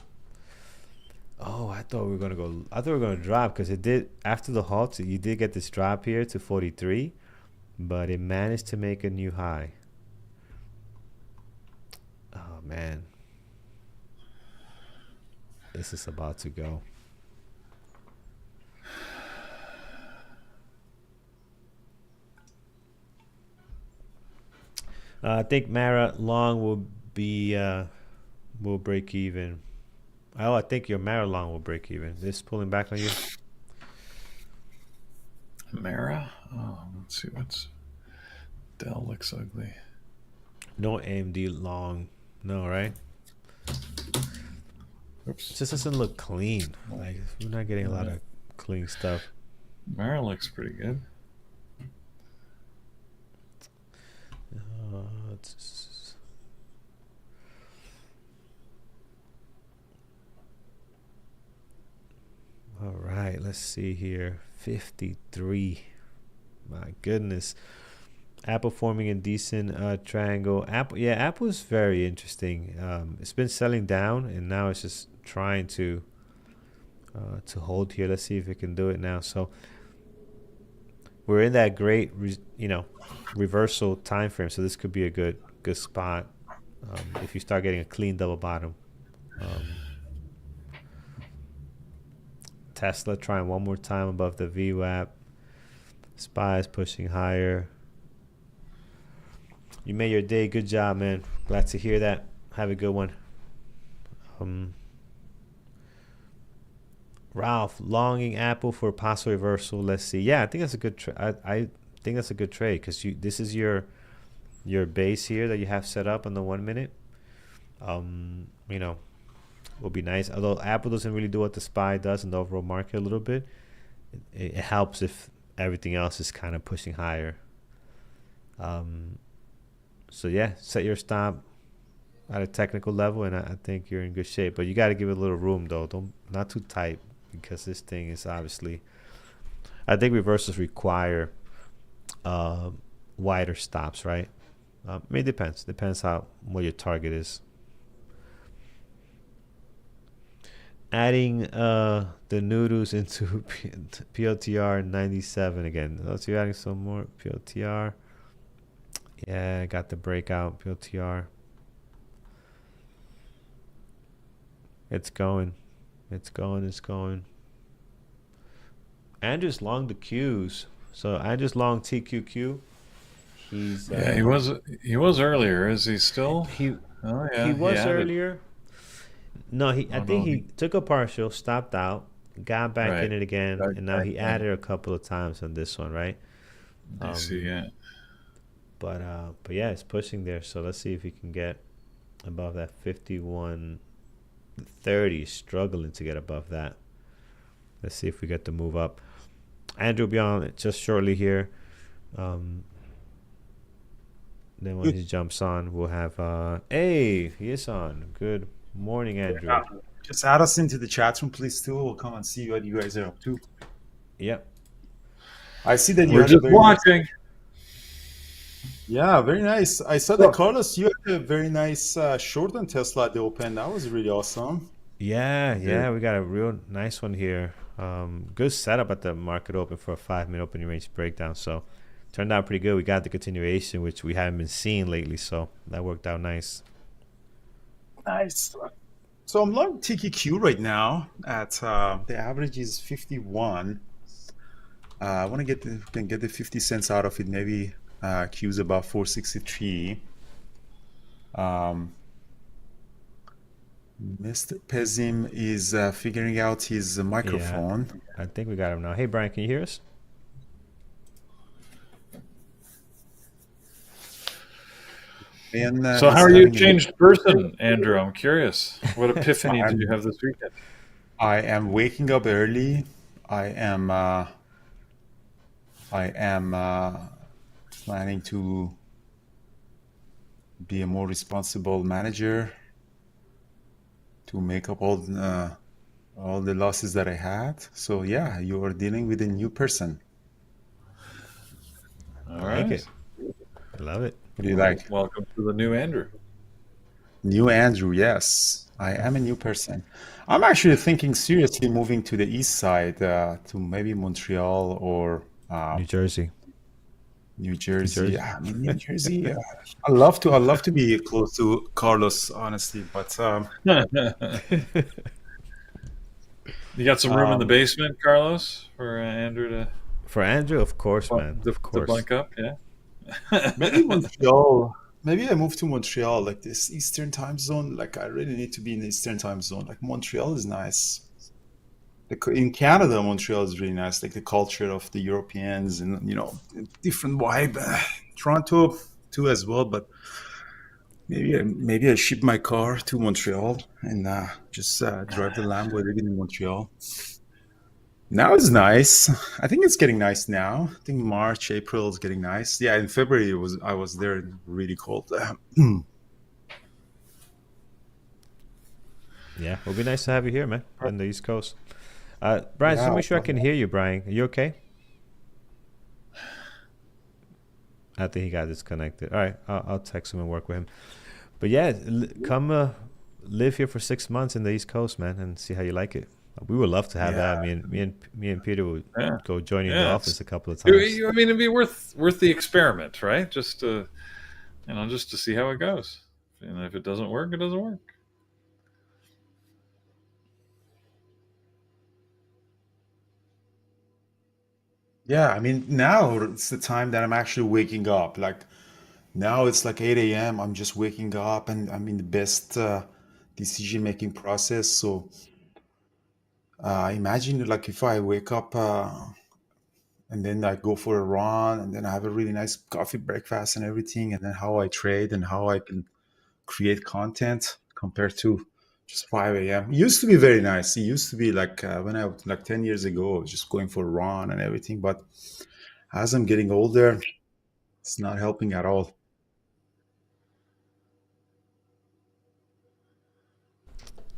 Oh, I thought we were gonna drop because it did after the halt. You did get this drop here to 43, but it managed to make a new high. Oh man, this is about to go. I think Mara long will break even. Oh, I think your Mara long will break even. This pulling back on you. Mara? Oh, let's see what's Dell looks ugly. No AMD long. No, right? Oops. It just doesn't look clean. Like we're not getting a lot of clean stuff. Mara looks pretty good. All right, let's see here. 53. My goodness. Apple forming a decent triangle. Apple is very interesting. It's been selling down, and now it's just trying to hold here. Let's see if it can do it now. So we're in that great, reversal time frame. So this could be a good spot if you start getting a clean double bottom. Tesla trying one more time above the VWAP. SPY is pushing higher. You made your day. Good job, man. Glad to hear that. Have a good one. Ralph, longing Apple for possible reversal. Let's see. Yeah, I think that's a good trade. I think that's a good trade because this is your base here that you have set up on the 1 minute. Will be nice. Although Apple doesn't really do what the SPY does in the overall market a little bit. It helps if everything else is kind of pushing higher. So yeah, set your stop at a technical level, and I think you're in good shape. But you got to give it a little room, though. Not too tight, because this thing is obviously. I think reversals require wider stops, right? It depends. Depends what your target is. Adding the noodles into PLTR 97 again. So you're adding some more PLTR. Yeah, I got the breakout PLTR. It's going. Andrew's long the Qs. So Andrew's long TQQ. He's he was earlier. Is he still? He was earlier. No, I think he took a partial, stopped out, got back in it again, and now he added a couple of times on this one, right? I see, yeah. But yeah, it's pushing there. So let's see if he can get above that 51.30. Struggling to get above that. Let's see if we get the move up. Andrew will be on just shortly here. Then when he jumps on, we'll have he is on. Good morning, Andrew. Just add us into the chat room, please, too. We'll come and see what you guys are up to. Yep. I see that you're just watching. Yeah, very nice. I saw that, Carlos, you had a very nice short on Tesla at the open. That was really awesome. Yeah, we got a real nice one here. Good setup at the market open for a 5-minute opening range breakdown. So turned out pretty good. We got the continuation, which we haven't been seeing lately. So that worked out nice. Nice. So I'm long TQQ right now at the average is 51. I want to can get the 50 cents out of it. Maybe Q's about 463. Mr. Pezim is figuring out his microphone. Yeah, I think we got him now. Hey, Brian, can you hear us? And, so how are you a changed person, Andrew? I'm curious. What epiphany did you have this weekend? I am waking up early. I am planning to be a more responsible manager, to make up all the losses that I had. So yeah, you are dealing with a new person. All right. I like it. I love it. What do you like? Welcome to the new Andrew. New Andrew, yes. I am a new person. I'm actually thinking seriously moving to the east side, to maybe Montreal or New Jersey. New Jersey. Yeah, I mean, New Jersey. I love to be close to Carlos, honestly, but You got some room in the Um, basement, Carlos, for Andrew For Andrew, of course, man, of to course. bunk up? Yeah. Maybe Montreal. Maybe I move to Montreal, like this Eastern time zone. Like I really need to be in the Eastern time zone. Like Montreal is nice. In Canada, Montreal is really nice. Like the culture of the Europeans and different vibe. Toronto too as well, but maybe I ship my car to Montreal and just drive the Lambo living in Montreal. Now it's nice. I think it's getting nice now. I think March, April is getting nice. Yeah, in February I was there really cold. Yeah, it'll be nice to have you here, man, on the East Coast. Brian, just Yeah, to make sure I can hear you, Brian. Are you okay? I think he got disconnected. All right, I'll text him and work with him. But yeah, come live here for 6 months in the East Coast, man, and see how you like it. We would love to have that. yeah, Me and Peter would Yeah. go join you in the Yeah. office a couple of times. I mean, it'd be worth the experiment, right? Just to just to see how it goes. And if it doesn't work, it doesn't work. yeah. I mean, now it's the time that I'm actually waking up. Like now it's like 8 a.m. I'm just waking up and I'm in the best decision making process. So imagine like if I wake up and then I go for a run and then I have a really nice coffee breakfast and everything, and then how I trade and how I can create content compared to just 5 a.m. It used to be very nice. It used to be like when I was like 10 years ago, I was just going for a run and everything. But as I'm getting older, it's not helping at all.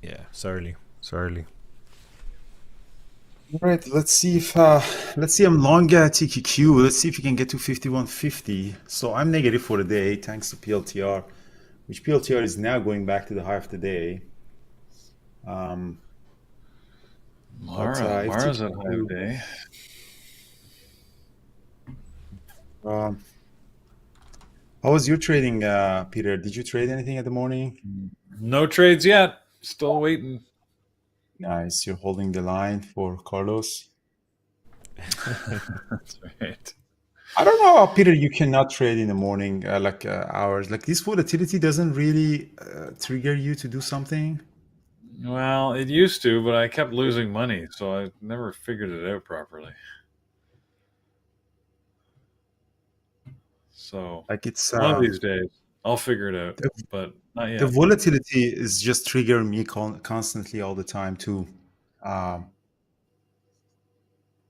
Yeah, certainly, certainly. All right, let's see. I'm long at TQQ. Let's see if you can get to 5150. So I'm negative for the day thanks to PLTR, which PLTR is now going back to the high of the day. Um, but if Mara's at high of TQQ, day. um, how was your trading, Peter? Did you trade anything at the morning? No trades yet. Still waiting. Nice. You're holding the line for Carlos. That's right. I don't know, Peter. You cannot trade in the morning, like hours. Like this volatility doesn't really trigger you to do something. Well, it used to, but I kept losing money, so I never figured it out properly. So Like it's one of these days, I'll figure it out, the, but not the yet. volatility is just triggering me constantly all the time um,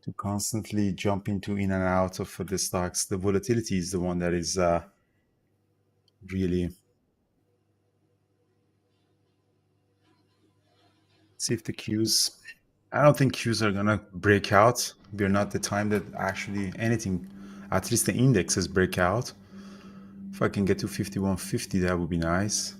to constantly jump into in and out of the stocks. The volatility is the one that is really. See if the Qs. I don't think Qs are gonna break out. We're not the time that actually anything, at least the indexes break out. If I can get to 5150, that would be nice.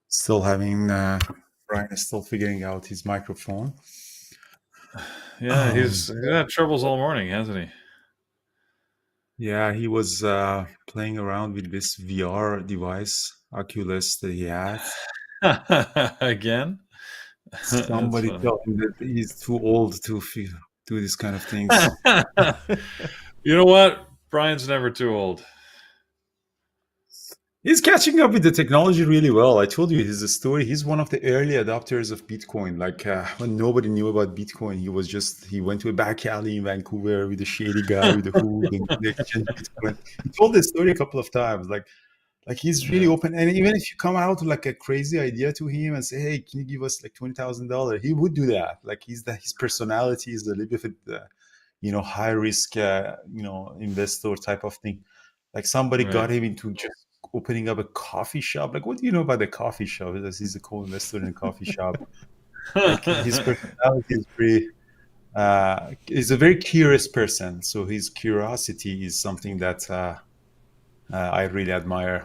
Still having Brian is still figuring out his microphone. Yeah, he's had troubles all morning, hasn't he? Yeah, he was playing around with this VR device, Oculus, that he had. Again? That's Somebody funny. told him that he's too old to do this kind of things. You know what? Brian's never too old. He's catching up with the technology really well. I told you his story. He's one of the early adopters of Bitcoin. Like when nobody knew about Bitcoin, he went to a back alley in Vancouver with a shady guy with a hood and they exchanged Bitcoin. He told this story a couple of times. Like he's really Yeah, open. And even if you come out with like a crazy idea to him and say, "Hey, can you give us like $20,000?" He would do that. Like his personality is a little bit, high risk, investor type of thing. Like somebody got right. him into just opening up a coffee shop. Like, what do you know about the coffee shop? He's a co-investor in a coffee shop. Like, his personality is pretty. He's a very curious person. So his curiosity is something that I really admire.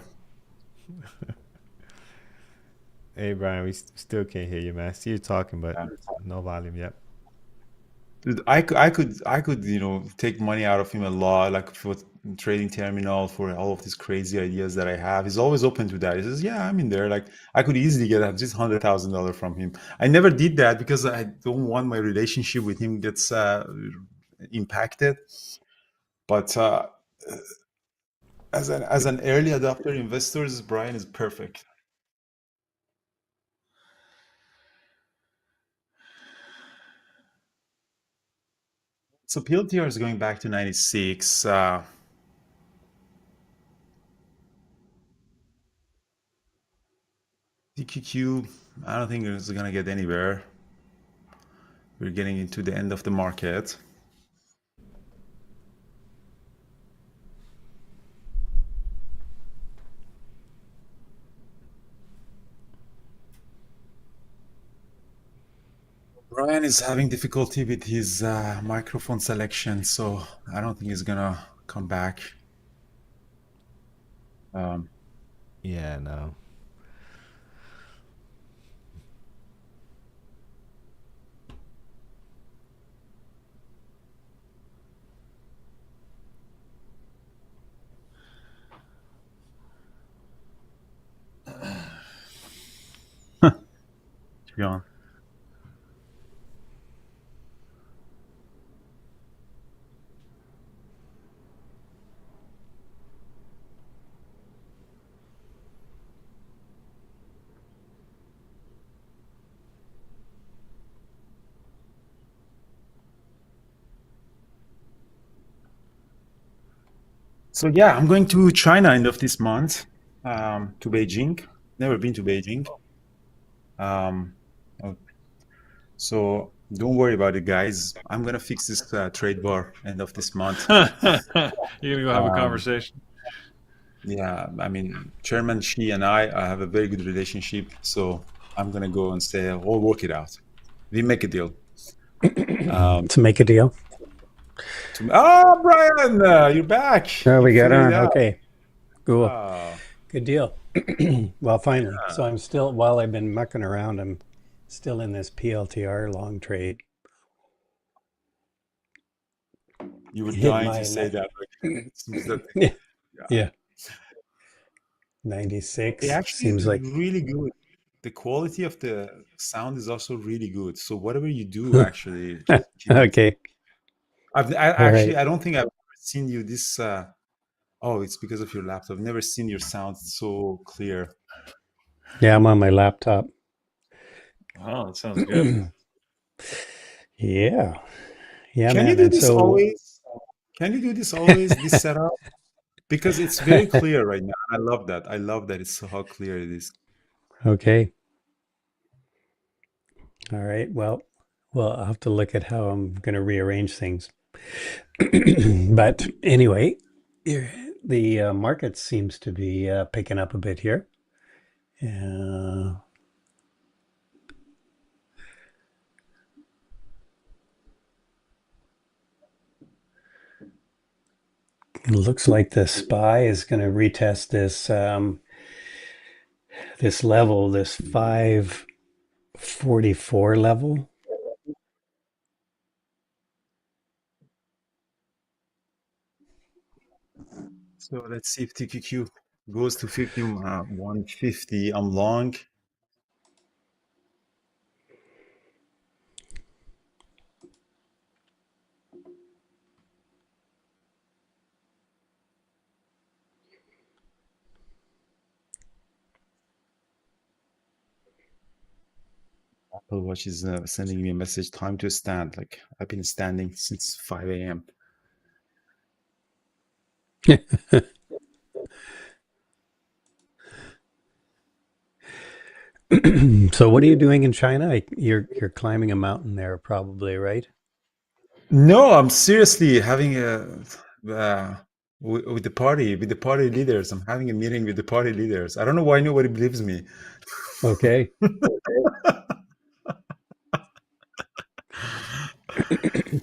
Hey, Brian, we still can't hear you, man. I see you talking, but no volume yet. Dude, I could, take money out of him a lot, like for trading terminal, for all of these crazy ideas that I have. He's always open to that. He says, "Yeah, I'm in there." Like, I could easily get at least $100,000 from him. I never did that because I don't want my relationship with him gets impacted. But as an early adopter investor, Brian is perfect. So PLTR is going back to 96. TQQ, I don't think it's going to get anywhere. We're getting into the end of the market. Brian is having difficulty with his microphone selection, so I don't think he's going to come back. Yeah, no. John. So yeah, I'm going to China end of this month, to Beijing. Never been to Beijing. So don't worry about it, guys. I'm gonna fix this trade bar end of this month. You're gonna go have a conversation. Yeah, I mean, Chairman Xi and I have a very good relationship, so I'm gonna go and say, we'll work it out. We make a deal. To make a deal. Brian, you're back. Oh, we got figured on. it out. Okay, cool. Ah, Good deal. Well, finally. So I'm still, while I've been mucking around, I'm still in this PLTR long trade. you were Hit dying my to say that. Like, seems that Yeah. yeah. Yeah. They 96 actually seems like, really good. The quality of the sound is also really good. So whatever you do, actually, just keep it. okay. I All actually, right. I don't think I've ever seen you this. Oh, it's because of your laptop. I've never seen your sound so clear. Yeah, I'm on my laptop. Oh, that sounds good. Yeah. Yeah, Can you man. do And this so, always? Can you do this always, this setup? Because it's very clear right now. I love that. I love that it's so how clear it is. okay. All right. Well, I'll have to look at how I'm going to rearrange things. But anyway, the market seems to be picking up a bit here. It looks like the SPY is going to retest this this level, this 544 level. So let's see if TQQ goes to 150. I'm long. Apple Watch is sending me a message, time to stand. Like, I've been standing since 5 a.m. So what are you doing in China? You're climbing a mountain there, probably, right? No, I'm seriously having a with the party leaders. I'm having a meeting with the party leaders. I don't know why nobody believes me. Okay.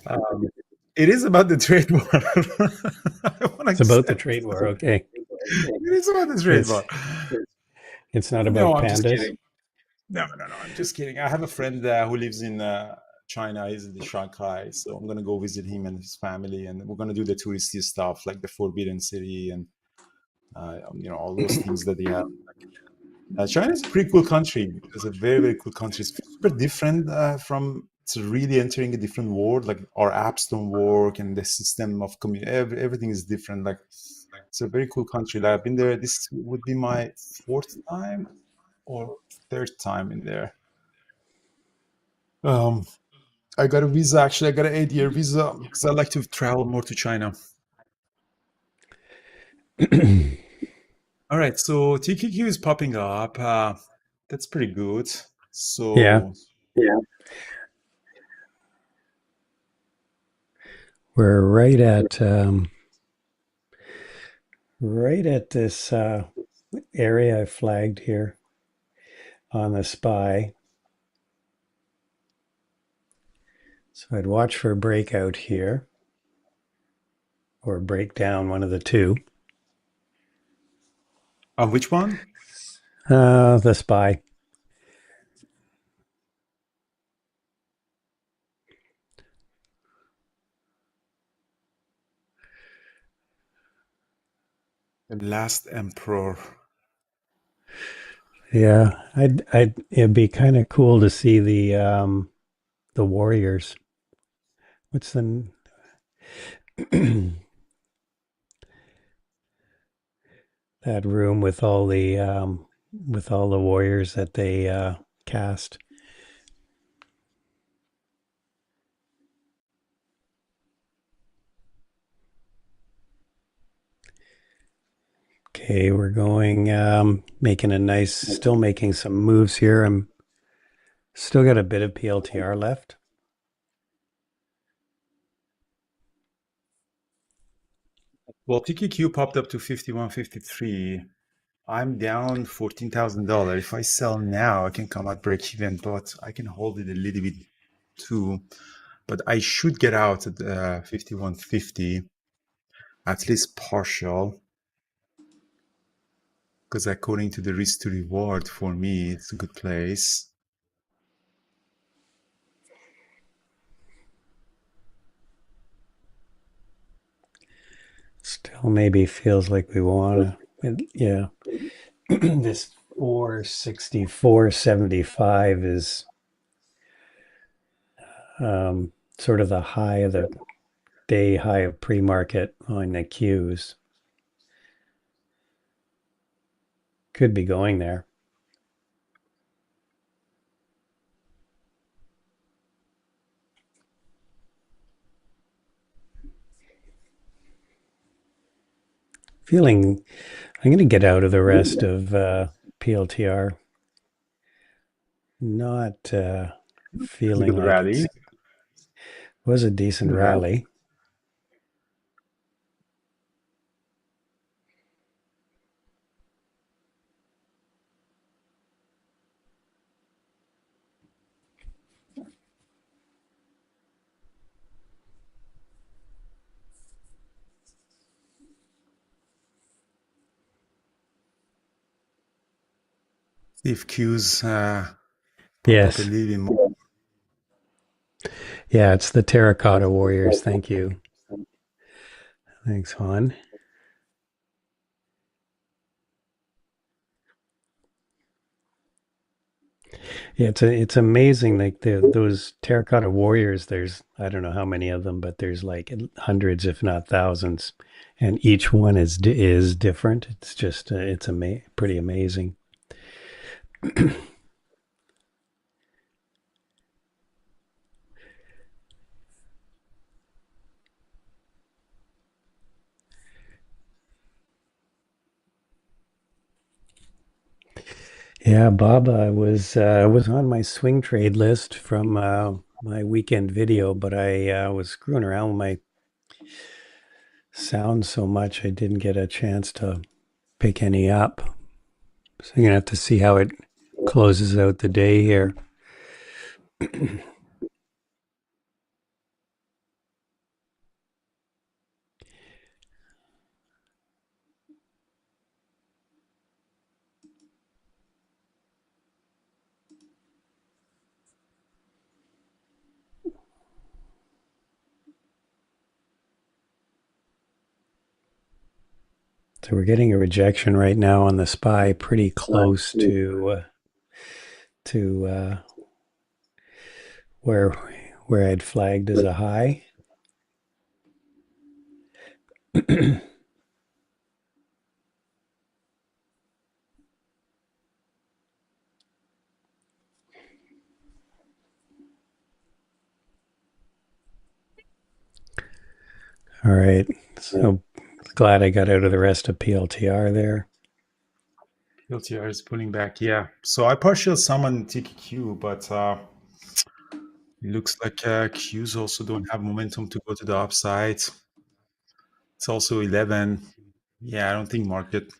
Um, it is about the trade war. I want It's to about the say trade war. Okay. it is about the trade It's war. it's not No, about I'm just pandas. kidding. No, no, no. I'm just kidding. I have a friend who lives in China. He's in Shanghai, so I'm gonna go visit him and his family, and we're gonna do the touristy stuff like the Forbidden City and all those things that they have. China is a pretty cool country. It's a very, very cool country. It's super different from. It's really entering a different world. Like our apps don't work, and the system of everything is different. Like it's a very cool country. Like I've been there. This would be my fourth time or third time in there. Um, I got a visa. Actually, I got an 8-year visa because I like to travel more to China. All right, so TQQ is popping up. That's pretty good. Yeah, So we're right at this area I flagged here on the SPY. So I'd watch for a breakout here or breakdown, one of the two. which one? The SPY. The Last Emperor. Yeah, it'd be kind of cool to see the Warriors. What's the that room with all the warriors that they cast? Okay, we're going still making some moves here. I'm still got a bit of PLTR left. Well, TQQ popped up to 51.53. I'm down $14,000. If I sell now, I can come at break even, but I can hold it a little bit too. But I should get out at 51.50, at least partial, because according to the risk to reward, for me, it's a good place. Still maybe feels like we want to, yeah. This 464.75 is sort of the high of the day high of pre-market on the Qs. Could be going there. Feeling I'm going to get out of the rest of PLTR. Not feeling Good like rally. it was a decent Good rally. rally. See if Q's pop up a Yes. little bit more. Yeah, it's the Terracotta Warriors. Thank you. Thanks, Juan. Yeah, it's amazing. Like those Terracotta Warriors. There's I don't know how many of them, but there's like hundreds, if not thousands, and each one is different. It's just it's pretty amazing. Yeah, Bob, I was on my swing trade list from my weekend video, but I was screwing around with my sound so much, I didn't get a chance to pick any up. So you're gonna have to see how it closes out the day here. So we're getting a rejection right now on the SPY, pretty close to where I'd flagged as a high. All right, so glad I got out of the rest of PLTR there. LTR is pulling back. Yeah. So I partial summon TQQ, but it looks like Qs also don't have momentum to go to the upside. It's also 11. Yeah, I don't think market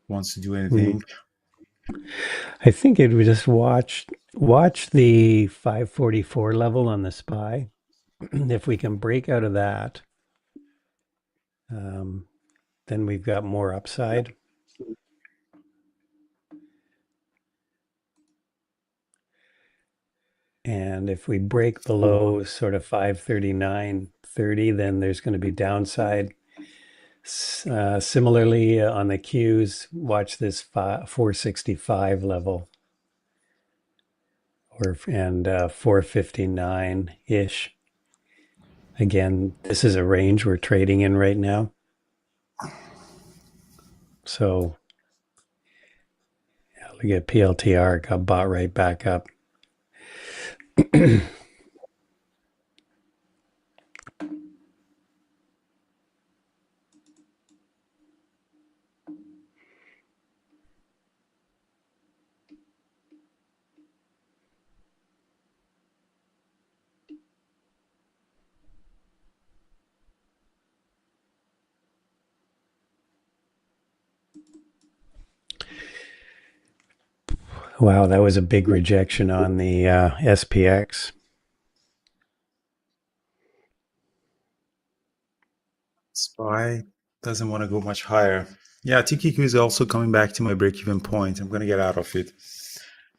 wants to do anything. I think it would just watch the 544 level on the SPY. If we can break out of that, then we've got more upside. And if we break below sort of 539.30, then there's going to be downside. Similarly, on the Qs, watch this 465 level and 459 ish. Again, this is a range we're trading in right now. So look at PLTR, got bought right back up. Wow, that was a big rejection on the SPX. SPY doesn't want to go much higher. Yeah, TQQ is also coming back to my break-even point. I'm going to get out of it.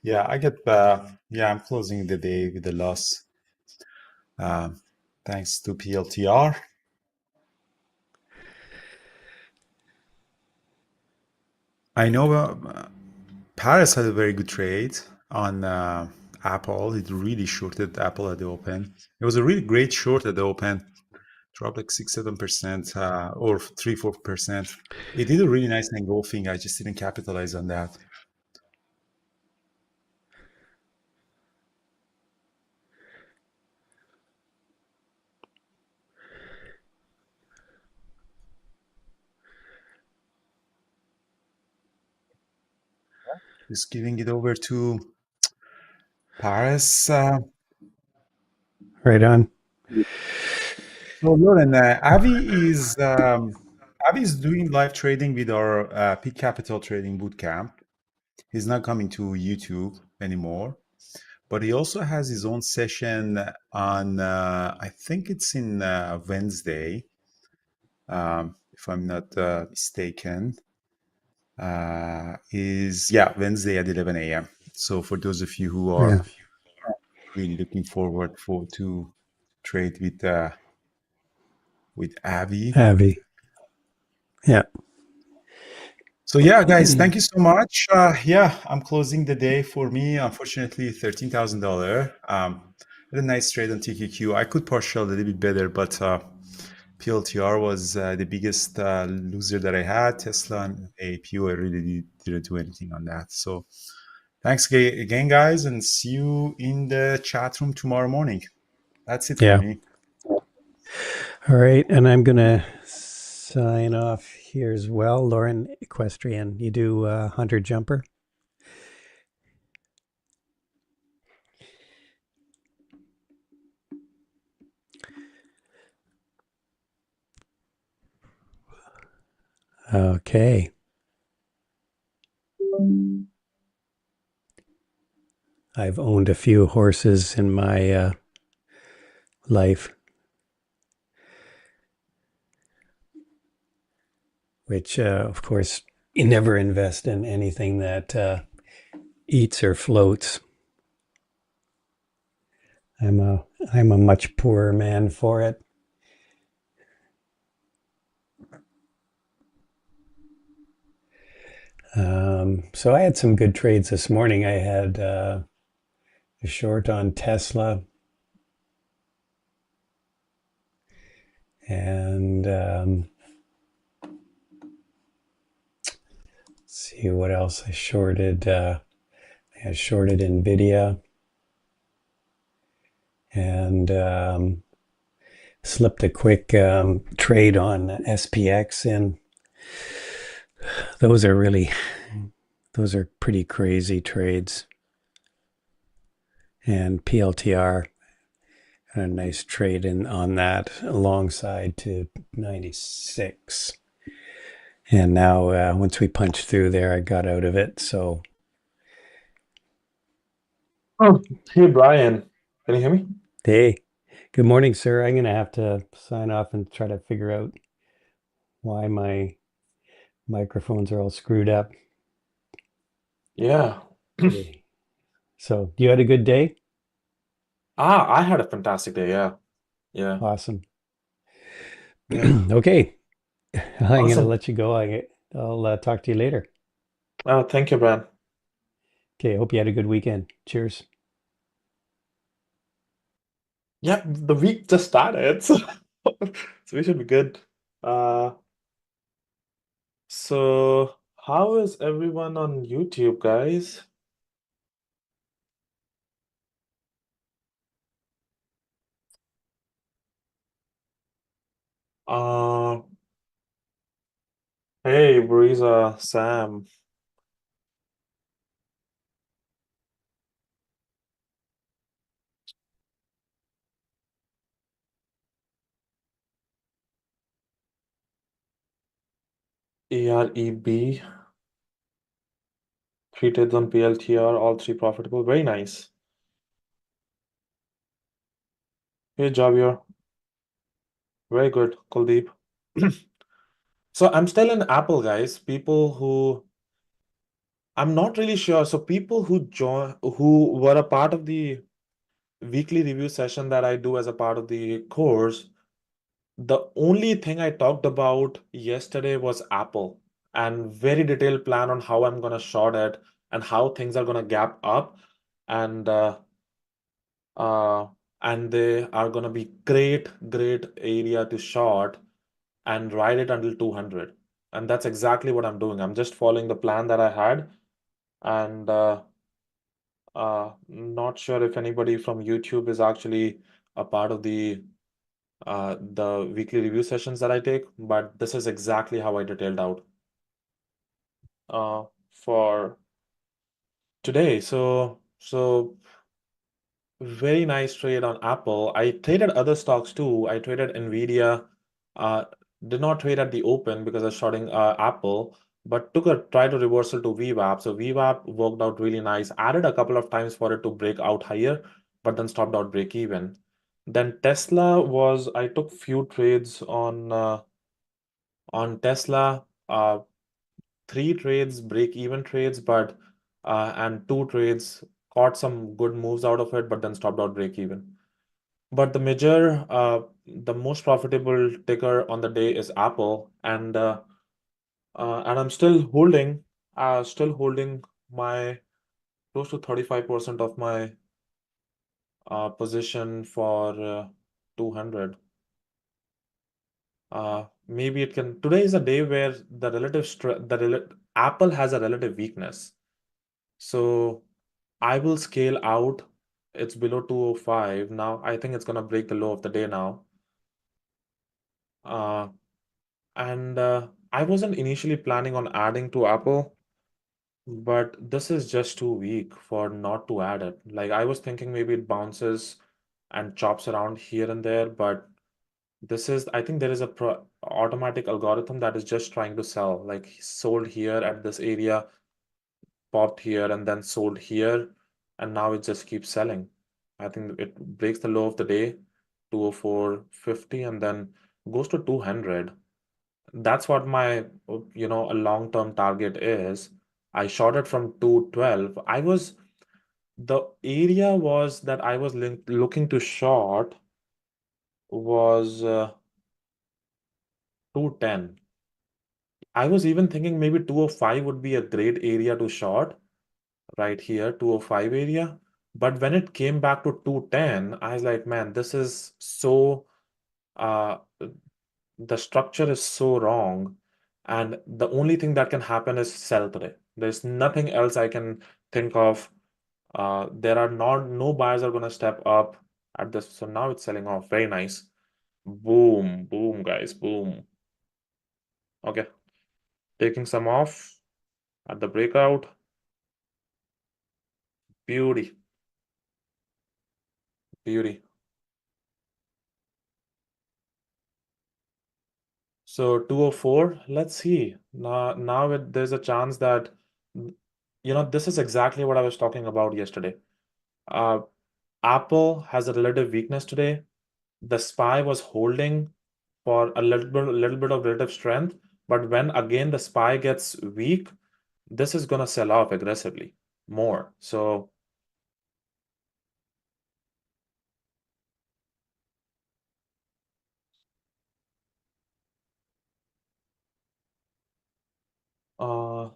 Yeah, I'm closing the day with a loss. Thanks to PLTR. I know Paris had a very good trade on Apple. It really shorted Apple at the open. It was a really great short at the open. Dropped like 6-7% or 3-4%. It did a really nice engulfing. I just didn't capitalize on that. Just giving it over to Paris. Right on. So Lauren, Avi is doing live trading with our Peak Capital Trading Bootcamp. He's not coming to YouTube anymore, but he also has his own session on I think it's in Wednesday, if I'm not mistaken. Wednesday at 11 a.m. So for those of you who are really looking forward to trade with Avi. Yeah. So yeah, guys, thank you so much. I'm closing the day. For me, unfortunately, $13,000. Had a nice trade on TQQ. I could partial a little bit better, but PLTR was the biggest loser that I had. Tesla and APU, I really didn't do anything on that. So thanks again, guys, and see you in the chat room tomorrow morning. That's it for me. All right, and I'm gonna sign off here as well. Lauren Equestrian, you do Hunter Jumper. Okay. I've owned a few horses in my life, which, of course, you never invest in anything that eats or floats. I'm a I'm a much poorer man for it. So I had some good trades this morning. I had a short on Tesla, and let's see what else I shorted. I shorted Nvidia, and slipped a quick trade on SPX, and those are pretty crazy trades. And PLTR had a nice trade in on that alongside to 96. And now once we punched through there, I got out of it. So Oh, hey Brian, can you hear me? hey, good morning, sir. I'm gonna have to sign off and try to figure out why my microphones are all screwed up. Yeah. Okay. So you had a good day? I had a fantastic day. Yeah. Yeah. Awesome. Yeah. Okay, I'm gonna Awesome. let you go. I'll talk to you later. Thank you, Brian. Okay, hope you had a good weekend. Cheers. Yeah, the week just started, so so we should be good. Uh, so how is everyone on YouTube, guys? Uh, hey, Breeza, Sam. EREB, 3 trades on PLTR, all three profitable. Very nice. Hey, Javier. Very good, Kuldeep. So I'm still in Apple, guys. People who I'm not really sure. So people who were a part of the weekly review session that I do as a part of the course, the only thing I talked about yesterday was Apple and very detailed plan on how I'm gonna short it and how things are gonna gap up and uh and they are gonna be great area to short and ride it until 200. And that's exactly what I'm doing. I'm just following the plan that I had and not sure if anybody from YouTube is actually a part of the weekly review sessions that I take, but this is exactly how I detailed out for today. So very nice trade on Apple. I traded other stocks too. I traded Nvidia. Uh, did not trade at the open because I was shorting Apple, but took a try to reversal to VWAP. So VWAP worked out really nice. Added a couple of times for it to break out higher, but then stopped out break even. Then Tesla was I took few trades on Tesla. 3 trades break even trades, but and 2 trades caught some good moves out of it, but then stopped out break even. But the most profitable ticker on the day is Apple, and I'm still holding my close to 35% of my position for 200. Maybe it can. Today is a day where Apple has a relative weakness, so I will scale out. It's below 205 now. I think it's gonna break the low of the day now. Uh, and I wasn't initially planning on adding to Apple, but this is just too weak for not to add it. Like I was thinking maybe it bounces and chops around here and there, but I think there is automatic algorithm that is just trying to sell. Like he sold here at this area, popped here, and then sold here, and now it just keeps selling. I think it breaks the low of the day, 204.50, and then goes to 200. That's what my a long-term target is. I shorted from 212. The area was that I was looking to short was 210. I was even thinking maybe 205 would be a great area to short right here, 205 area. But when it came back to 210, I was like, man, this is so uh the structure is so wrong. And the only thing that can happen is sell today. There's nothing else I can think of. There are no buyers are gonna step up at this. So now it's selling off. Very nice. Boom, boom, guys, boom. Okay, taking some off at the breakout. Beauty, beauty. So 204, let's see. There's a chance that, this is exactly what I was talking about yesterday. Apple has a relative weakness today. The SPY was holding for a little bit of relative strength, but when again the SPY gets weak, this is gonna sell off aggressively more. So uh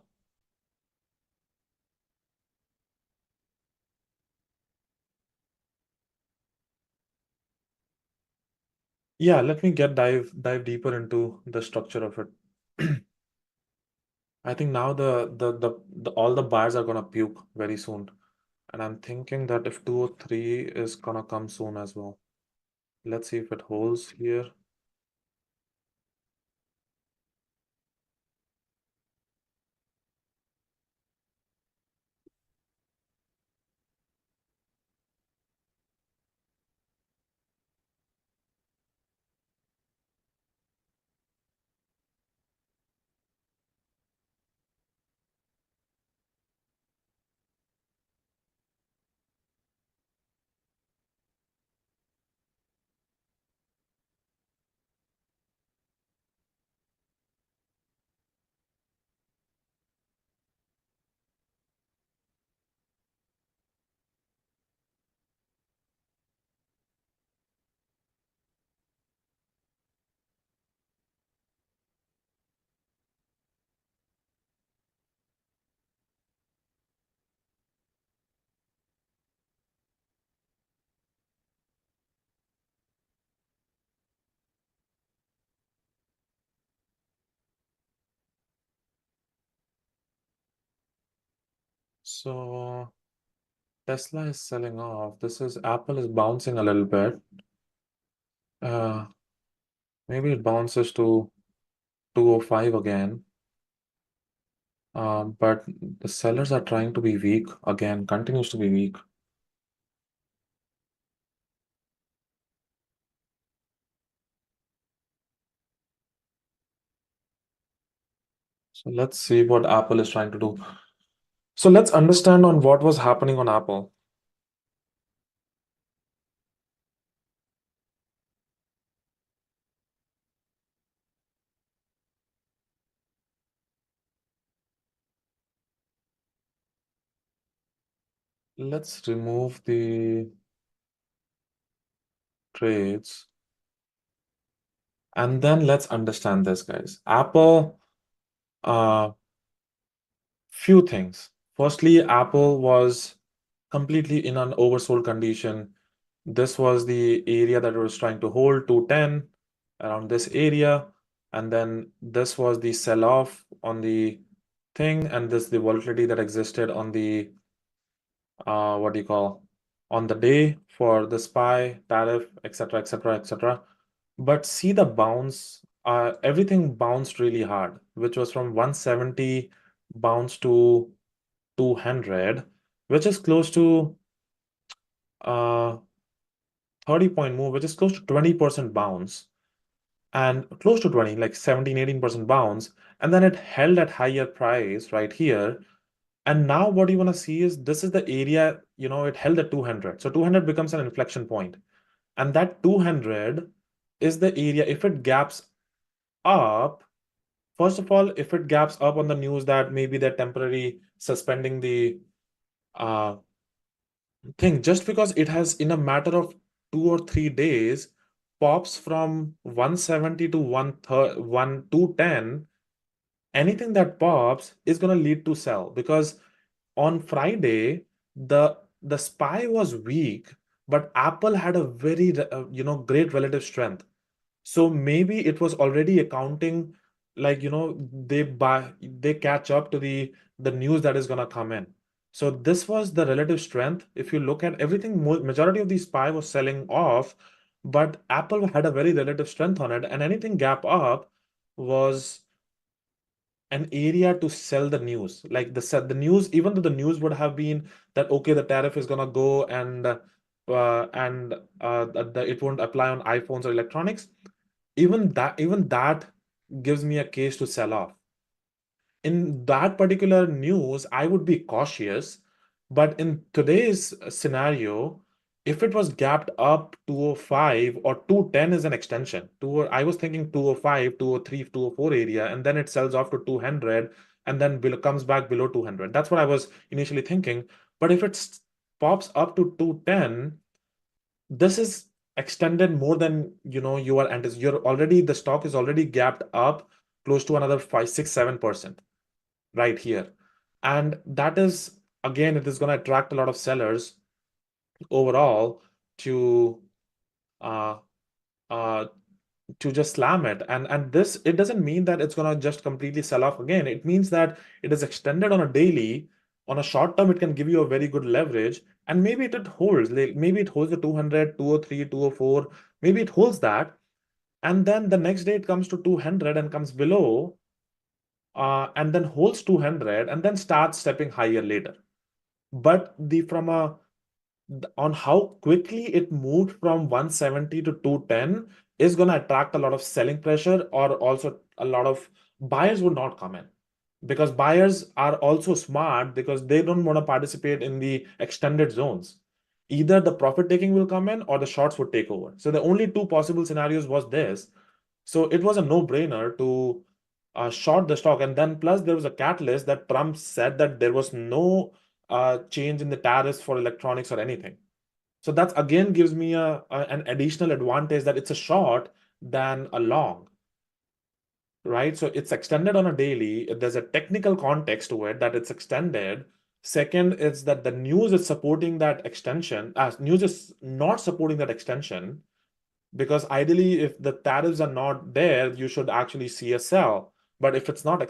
yeah, let me dive deeper into the structure of it. I think now the all the buyers are gonna puke very soon. And I'm thinking that if 203 is gonna come soon as well. Let's see if it holds here. So Tesla is selling off. Apple is bouncing a little bit. Maybe it bounces to 205 again. But the sellers are trying to be weak again, continues to be weak. So let's see what Apple is trying to do. So let's understand on what was happening on Apple. Let's remove the trades. And then let's understand this, guys. Apple, few things. Firstly, Apple was completely in an oversold condition. This was the area that it was trying to hold, 210, around this area. And then this was the sell-off on the thing, and this the volatility that existed on the what do you call on the day for the SPY, tariff, etc., etc., etc. But see the bounce, everything bounced really hard, which was from 170 bounce to 200, which is close to 30-point move, which is close to 20% bounce. and close to 20, like 17, 18% bounce. And then it held at higher price right here. And now what you want to see is this is the area, it held at 200. So 200 becomes an inflection point. And that 200 is the area, if it gaps up, first of all, if it gaps up on the news that maybe they're temporarily suspending the thing, just because it has in a matter of 2 or 3 days pops from 170 to 210, anything that pops is going to lead to sell, because on Friday the SPY was weak, but Apple had a very great relative strength. So maybe it was already accounting, like, they catch up to the news that is gonna come in. So this was the relative strength. If you look at everything, majority of the SPY was selling off, but Apple had a very relative strength on it, and anything gap up was an area to sell the news. Like the news, even though the news would have been that okay, the tariff is gonna go and it won't apply on iPhones or electronics, even that gives me a case to sell off. In that particular news, I would be cautious, but in today's scenario, if it was gapped up 205 or 210 is an extension. I was thinking 205, 203, 204 area, and then it sells off to 200 and then comes back below 200. That's what I was initially thinking. But if it pops up to 210, this is extended more than you are you're already, the stock is already gapped up close to another 5, 6, 7% right here. And that is, again, it is going to attract a lot of sellers overall to uh, uh, to just slam it. And this, it doesn't mean that it's going to just completely sell off again. It means that it is extended on a daily. On a short term, it can give you a very good leverage, and maybe it holds. Maybe it holds the 200, 203, 204. Maybe it holds that, and then the next day it comes to 200 and comes below, and then holds 200 and then starts stepping higher later. But on how quickly it moved from 170 to 210 is going to attract a lot of selling pressure, or also a lot of buyers would not come in, because buyers are also smart, because they don't want to participate in the extended zones. Either the profit taking will come in or the shorts would take over. So the only two possible scenarios was this. So it was a no-brainer to short the stock. And then plus there was a catalyst that Trump said that there was no change in the tariffs for electronics or anything. So that again gives me an additional advantage that it's a short than a long, right? So it's extended on a daily. There's a technical context to it that it's extended. Second is that the news is supporting that extension. News is not supporting that extension, because ideally, if the tariffs are not there, you should actually see a sell. But if it's not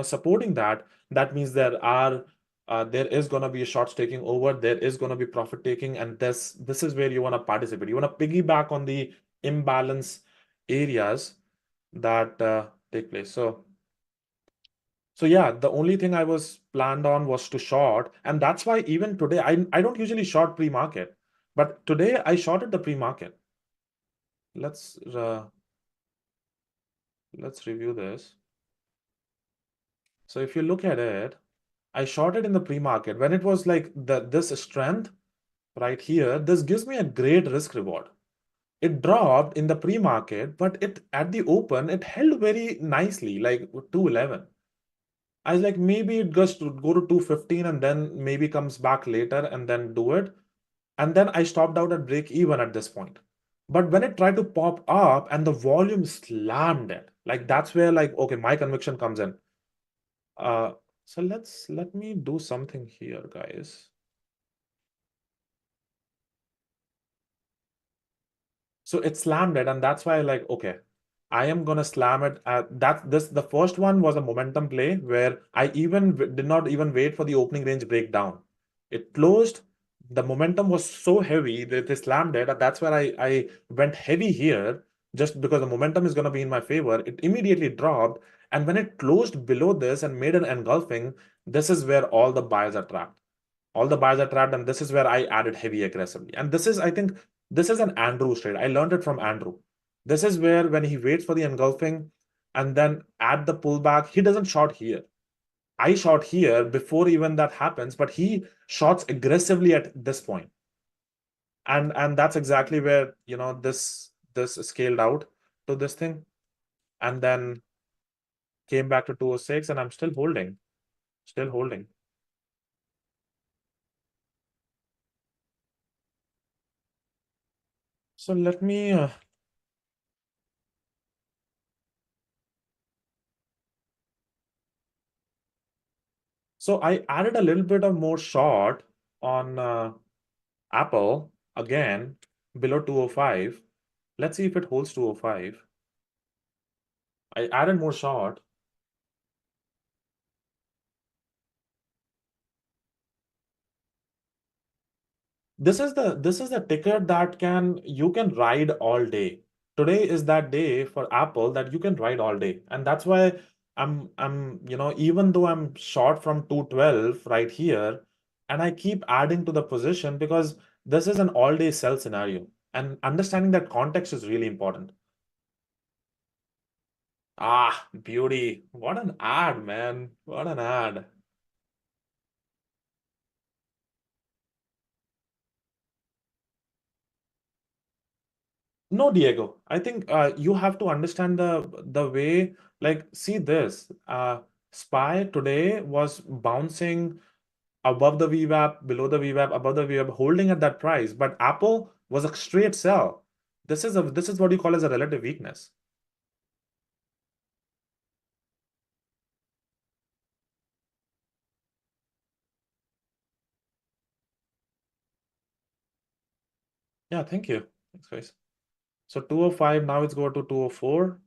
supporting that, that means there is going to be shorts taking over, there is going to be profit taking, and this is where you want to participate. You want to piggyback on the imbalance areas that take place. So yeah, the only thing I was planned on was to short, and that's why even today I don't usually short pre-market, but today I shorted the pre-market. Let's review this. So if you look at it, I shorted in the pre-market when it was like this strength right here. This gives me a great risk reward. It dropped in the pre-market, but it at the open it held very nicely, like 211. I was like, maybe it goes to go to 215 and then maybe comes back later and then do it. And then I stopped out at break even at this point. But when it tried to pop up and the volume slammed it, like that's where, like, okay, my conviction comes in. So let me do something here, guys. So it slammed it, and that's why, like, okay, I am gonna slam it at the first one was a momentum play where I even did not even wait for the opening range breakdown. It closed, the momentum was so heavy that they slammed it, and that's where I went heavy here, just because the momentum is gonna be in my favor. It immediately dropped, and when it closed below this and made an engulfing, this is where all the buyers are trapped. All the buyers are trapped, and this is where I added heavy aggressively. And this is, I think, this is an Andrew trade. I learned it from Andrew. This is where when he waits for the engulfing and then at the pullback, he doesn't short here. I shot here before even that happens, but he shots aggressively at this point. And that's exactly where, this scaled out to this thing and then came back to 206, and I'm still holding. Still holding. So let me so I added a little bit of more short on Apple again below 205. Let's see if it holds 205. I added more short. This is the ticker that you can ride all day. Today is that day for Apple that you can ride all day. And that's why I'm even though I'm short from 212 right here, and I keep adding to the position because this is an all-day sell scenario. And understanding that context is really important. Ah, beauty. What an ad, man. What an ad. No, Diego. I think you have to understand the way, like, see this. SPY today was bouncing above the VWAP, below the VWAP, above the VWAP, holding at that price. But Apple was a straight sell. This is what you call as a relative weakness. Yeah, thank you. Thanks, guys. So 205, now it's go to 204.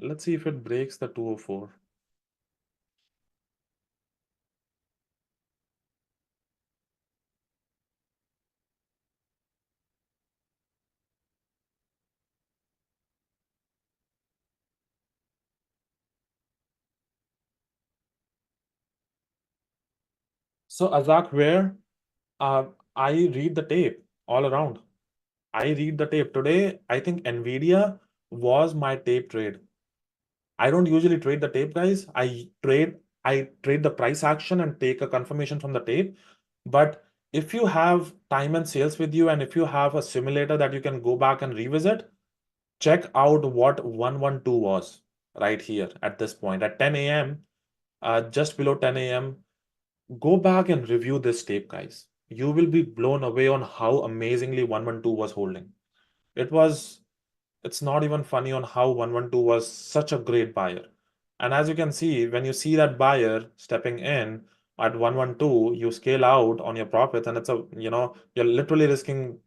Let's see if it breaks the 204. So Azak, where uh, I read the tape all around. I read the tape. Today, I think Nvidia was my tape trade. I don't usually trade the tape, guys. I trade the price action and take a confirmation from the tape. But if you have time and sales with you, and if you have a simulator that you can go back and revisit, check out what 112 was right here at this point at 10 a.m. Just below 10 a.m. Go back and review this tape, guys. You will be blown away on how amazingly 112 was holding. It was it's not even funny on how 112 was such a great buyer. And as you can see, when you see that buyer stepping in at 112, you scale out on your profits, and you're literally risking,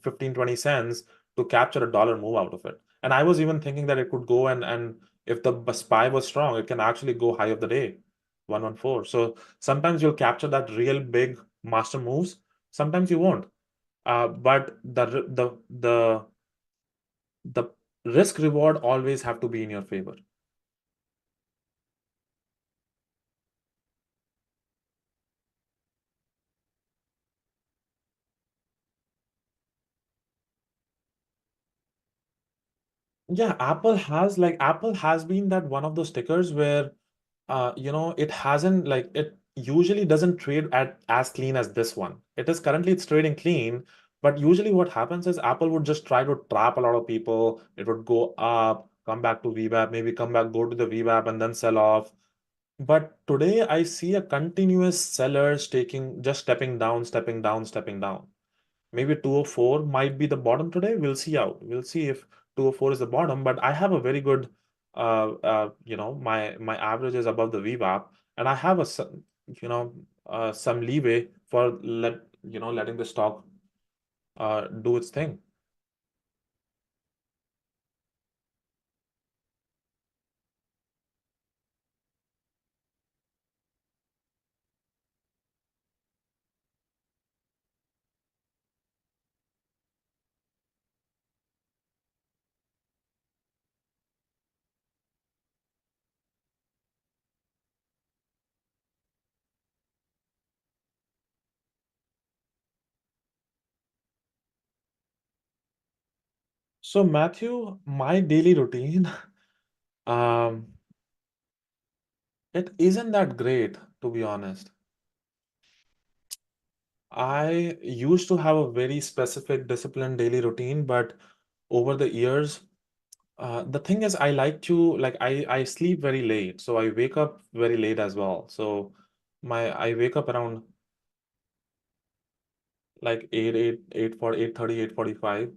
15, 20 cents to capture a dollar move out of it. And I was even thinking that it could go and if the SPY was strong, it can actually go high of the day, 114. So sometimes you'll capture that real big master moves, sometimes you won't. But the risk reward always have to be in your favor. Yeah, Apple has been that one of those stickers where it hasn't like it usually doesn't trade at as clean as this one. It's trading clean, but usually what happens is Apple would just try to trap a lot of people. It would go up, come back to VWAP, maybe come back, go to the VWAP and then sell off. But today I see a continuous sellers just stepping down, stepping down, stepping down. Maybe 204 might be the bottom today. We'll see out. We'll see if 204 is the bottom. But I have a very good, my average is above the VWAP, and I have some leeway for letting the stock do its thing. So Matthew, my daily routine, um, it isn't that great, to be honest. I used to have a very specific disciplined daily routine, but over the years, the thing is, I like to like I sleep very late, so I wake up very late as well. So I wake up around like 8:30, 8:45,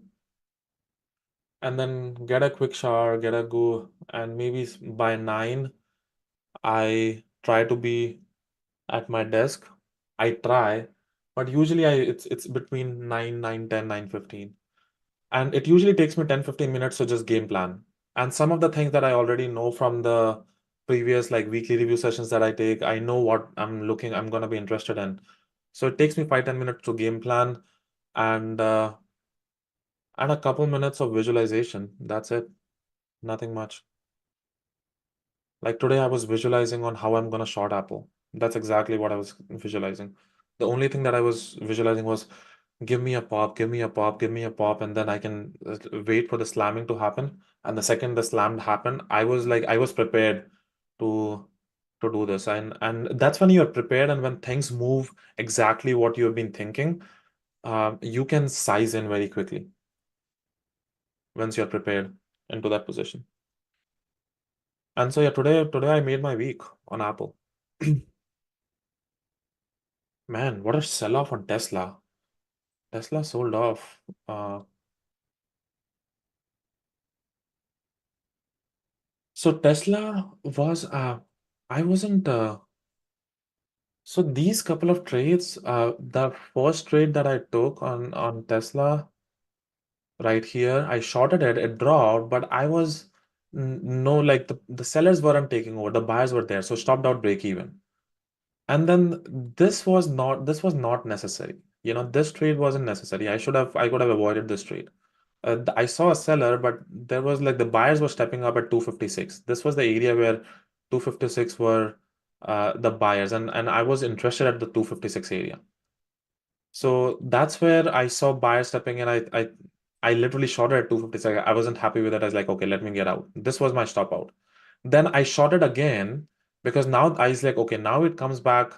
and then get a quick shower, get a go, and maybe by 9, I try to be at my desk. I try, but usually it's between 9, 9:10, 9:15. And it usually takes me 10-15 minutes to just game plan. And some of the things that I already know from the previous like weekly review sessions that I take, I know what I'm gonna be interested in. So it takes me 5-10 minutes to game plan and a couple minutes of visualization. That's it. Nothing much. Like today, I was visualizing on how I'm gonna short Apple. That's exactly what I was visualizing. The only thing that I was visualizing was give me a pop, give me a pop, give me a pop, and then I can wait for the slamming to happen. And the second the slam happened, I was prepared to do this. And that's when you're prepared and when things move exactly what you've been thinking, you can size in very quickly once you're prepared into that position. And so yeah, today I made my week on Apple. Man, what a sell-off on Tesla. Tesla sold off. So Tesla was I wasn't so these couple of trades, the first trade that I took on Tesla right here, I shorted it, it dropped, but I was no like the sellers weren't taking over, the buyers were there, so stopped out break even. And then this was not necessary. You know, this trade wasn't necessary. I could have avoided this trade. I saw a seller, but there was like the buyers were stepping up at 256. This was the area where 256 were the buyers, and I was interested at the 256 area. So that's where I saw buyers stepping in. I literally shorted at 256. I wasn't happy with it. I was like, okay, let me get out. This was my stop out. Then I shorted again because now I was like, okay, now it comes back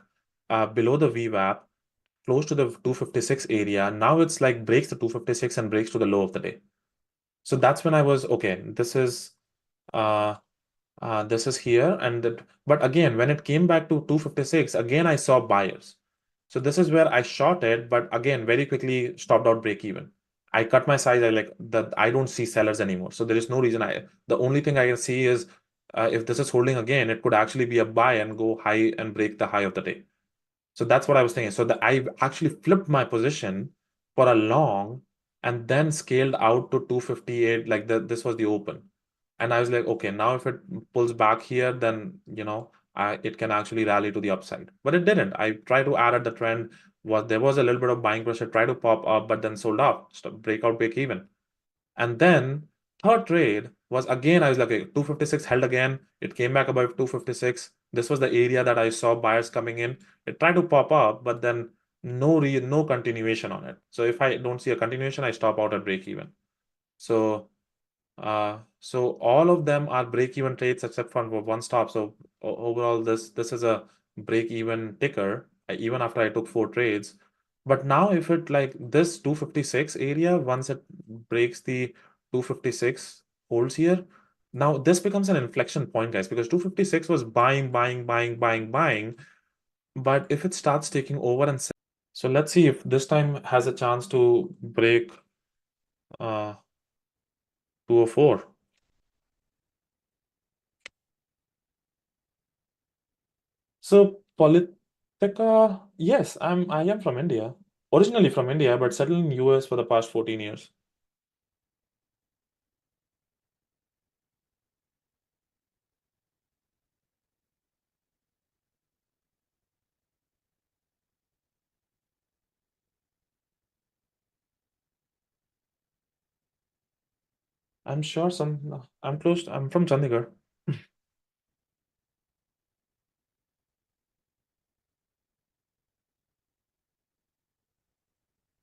below the VWAP, close to the 256 area. Now it's like breaks the 256 and breaks to the low of the day. So that's when I was okay. Uh, this is here, but again, when it came back to 256, again I saw buyers. So this is where I shorted, but again, very quickly stopped out break even. I cut my size. I like that. I don't see sellers anymore. So there is no reason the only thing I can see is if this is holding again, it could actually be a buy and go high and break the high of the day. So that's what I was thinking. So I actually flipped my position for a long and then scaled out to 258. Like this was the open. And I was like, okay, now if it pulls back here, then it can actually rally to the upside. But it didn't. I tried to add at the trend. There was a little bit of buying pressure, tried to pop up, but then sold off, breakout, break even. And then third trade was again, I was like, okay, 256 held again. It came back above 256. This was the area that I saw buyers coming in. It tried to pop up, but then no continuation on it. So if I don't see a continuation, I stop out at break even. So all of them are break-even trades except for one stop. So overall, this is a break-even ticker even after I took 4 trades. But now if it like this 256 area, once it breaks the 256 holds here, now this becomes an inflection point, guys, because 256 was buying, buying, buying, buying, buying. But if it starts taking over and so let's see if this time has a chance to break 204. So Politica, yes, I am from India. Originally from India, but settled in US for the past 14 years. I'm sure I'm from Chandigarh.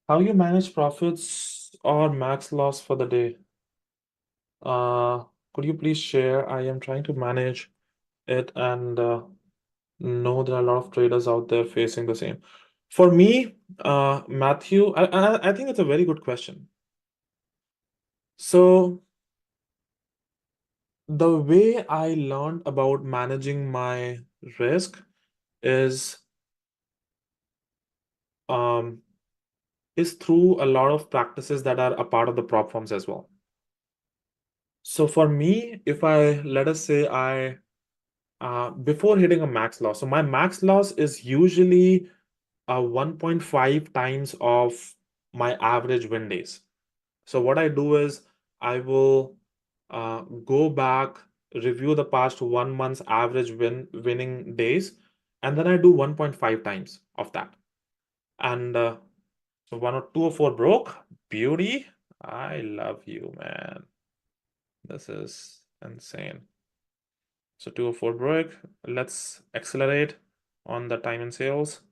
How you manage profits or max loss for the day? Could you please share? I am trying to manage it and know there are a lot of traders out there facing the same. For me, Matthew, I think it's a very good question. So the way I learned about managing my risk is through a lot of practices that are a part of the prop firms as well. So for me, if I let us say before hitting a max loss, so my max loss is usually 1.5 times of my average win days. So what I do is I will go back, review the past 1 month's average winning days, and then I do 1.5 times of that. And so 204 broke. Beauty. I love you, man. This is insane. So 204 broke. Let's accelerate on the time and sales.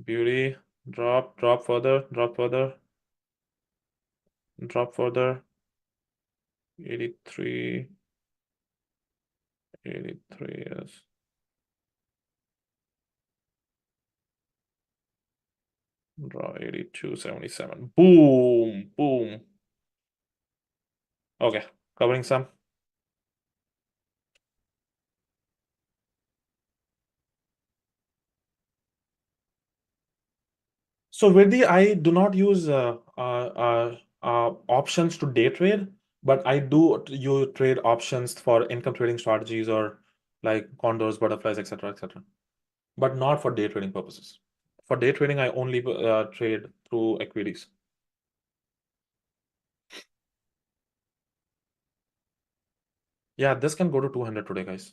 Beauty. Drop further, drop further. Drop further. 83. 83 is. Draw 82.77. Boom, boom. Okay, covering some. So Vidhi, I do not use options to day trade, but I do you trade options for income trading strategies or like condors, butterflies, etc., etc. But not for day trading purposes. For day trading, I only trade through equities. Yeah, this can go to 200 today, guys.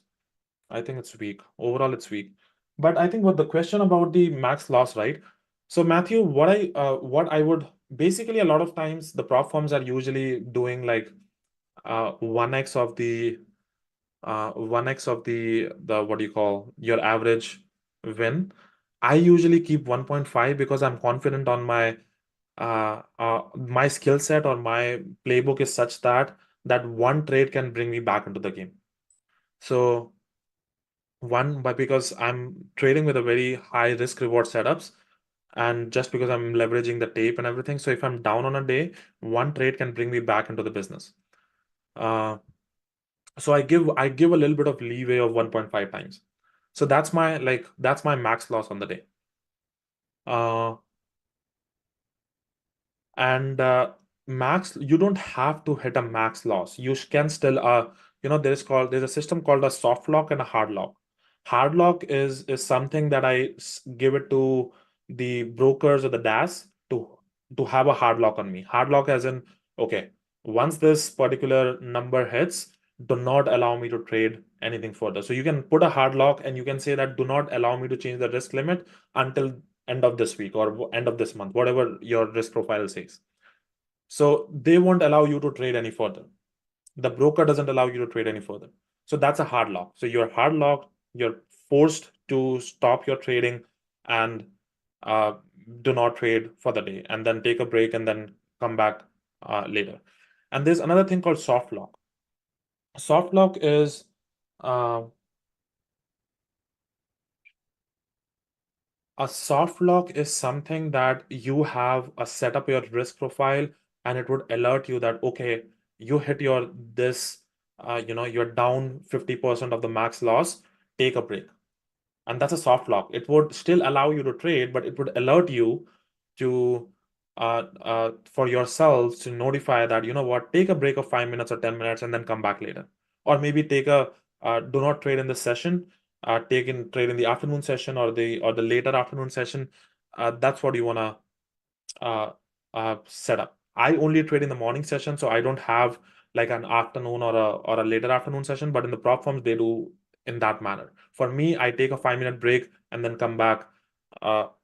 I think it's weak. Overall, it's weak. But I think what the question about the max loss, right? So Matthew, what I would basically a lot of times the prop firms are usually doing like 1x of the 1x of the what do you call your average win. I usually keep 1.5 because I'm confident on my skill set or my playbook is such that one trade can bring me back into the game. So but because I'm trading with a very high risk reward setups, and just because I'm leveraging the tape and everything, so if I'm down on a day, one trade can bring me back into the business. So I give a little bit of leeway of 1.5 times. So that's my max loss on the day. And max, you don't have to hit a max loss. You can still there's a system called a soft lock and a hard lock. Hard lock is something that I give it to the brokers or the DAS to have a hard lock on me. Hard lock as in, okay, once this particular number hits, do not allow me to trade anything further. So you can put a hard lock and you can say that do not allow me to change the risk limit until end of this week or end of this month, whatever your risk profile says. So they won't allow you to trade any further. The broker doesn't allow you to trade any further. So that's a hard lock. So you're hard locked, you're forced to stop your trading and do not trade for the day and then take a break and then come back later. And there's another thing called soft lock. Soft lock is a soft lock is something that you have a set up your risk profile and it would alert you that, okay, you hit you're down 50% of the max loss, take a break. And that's a soft lock. It would still allow you to trade, but it would alert you to for yourselves to notify that, you know what, take a break of 5 minutes or 10 minutes and then come back later. Or maybe take a do not trade in the session, trade in the afternoon session or the later afternoon session. That's what you want to set up. I only trade in the morning session, so I don't have like an afternoon or a later afternoon session, but in the prop firms, they do in that manner. For me, I take a 5 minute break and then come back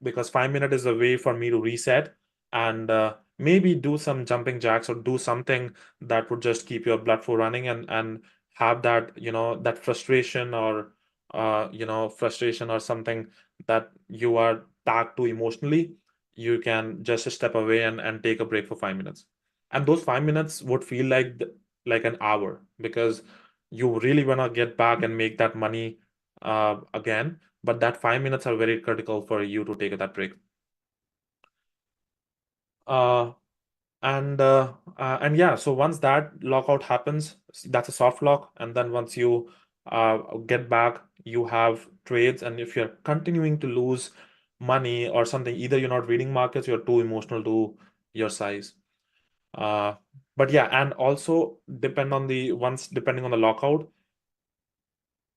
because 5 minutes is a way for me to reset and maybe do some jumping jacks or do something that would just keep your blood flow running and have that, that frustration or frustration or something that you are tagged to emotionally, you can just step away and take a break for 5 minutes. and those 5 minutes would feel like an hour because you really want to get back and make that money again. But that 5 minutes are very critical for you to take that break. Uh, and yeah, so once that lockout happens, that's a soft lock, and then once you get back, you have trades, and if you're continuing to lose money or something, either you're not reading markets, you're too emotional to your size. Uh, but yeah, and also depending on the lockout,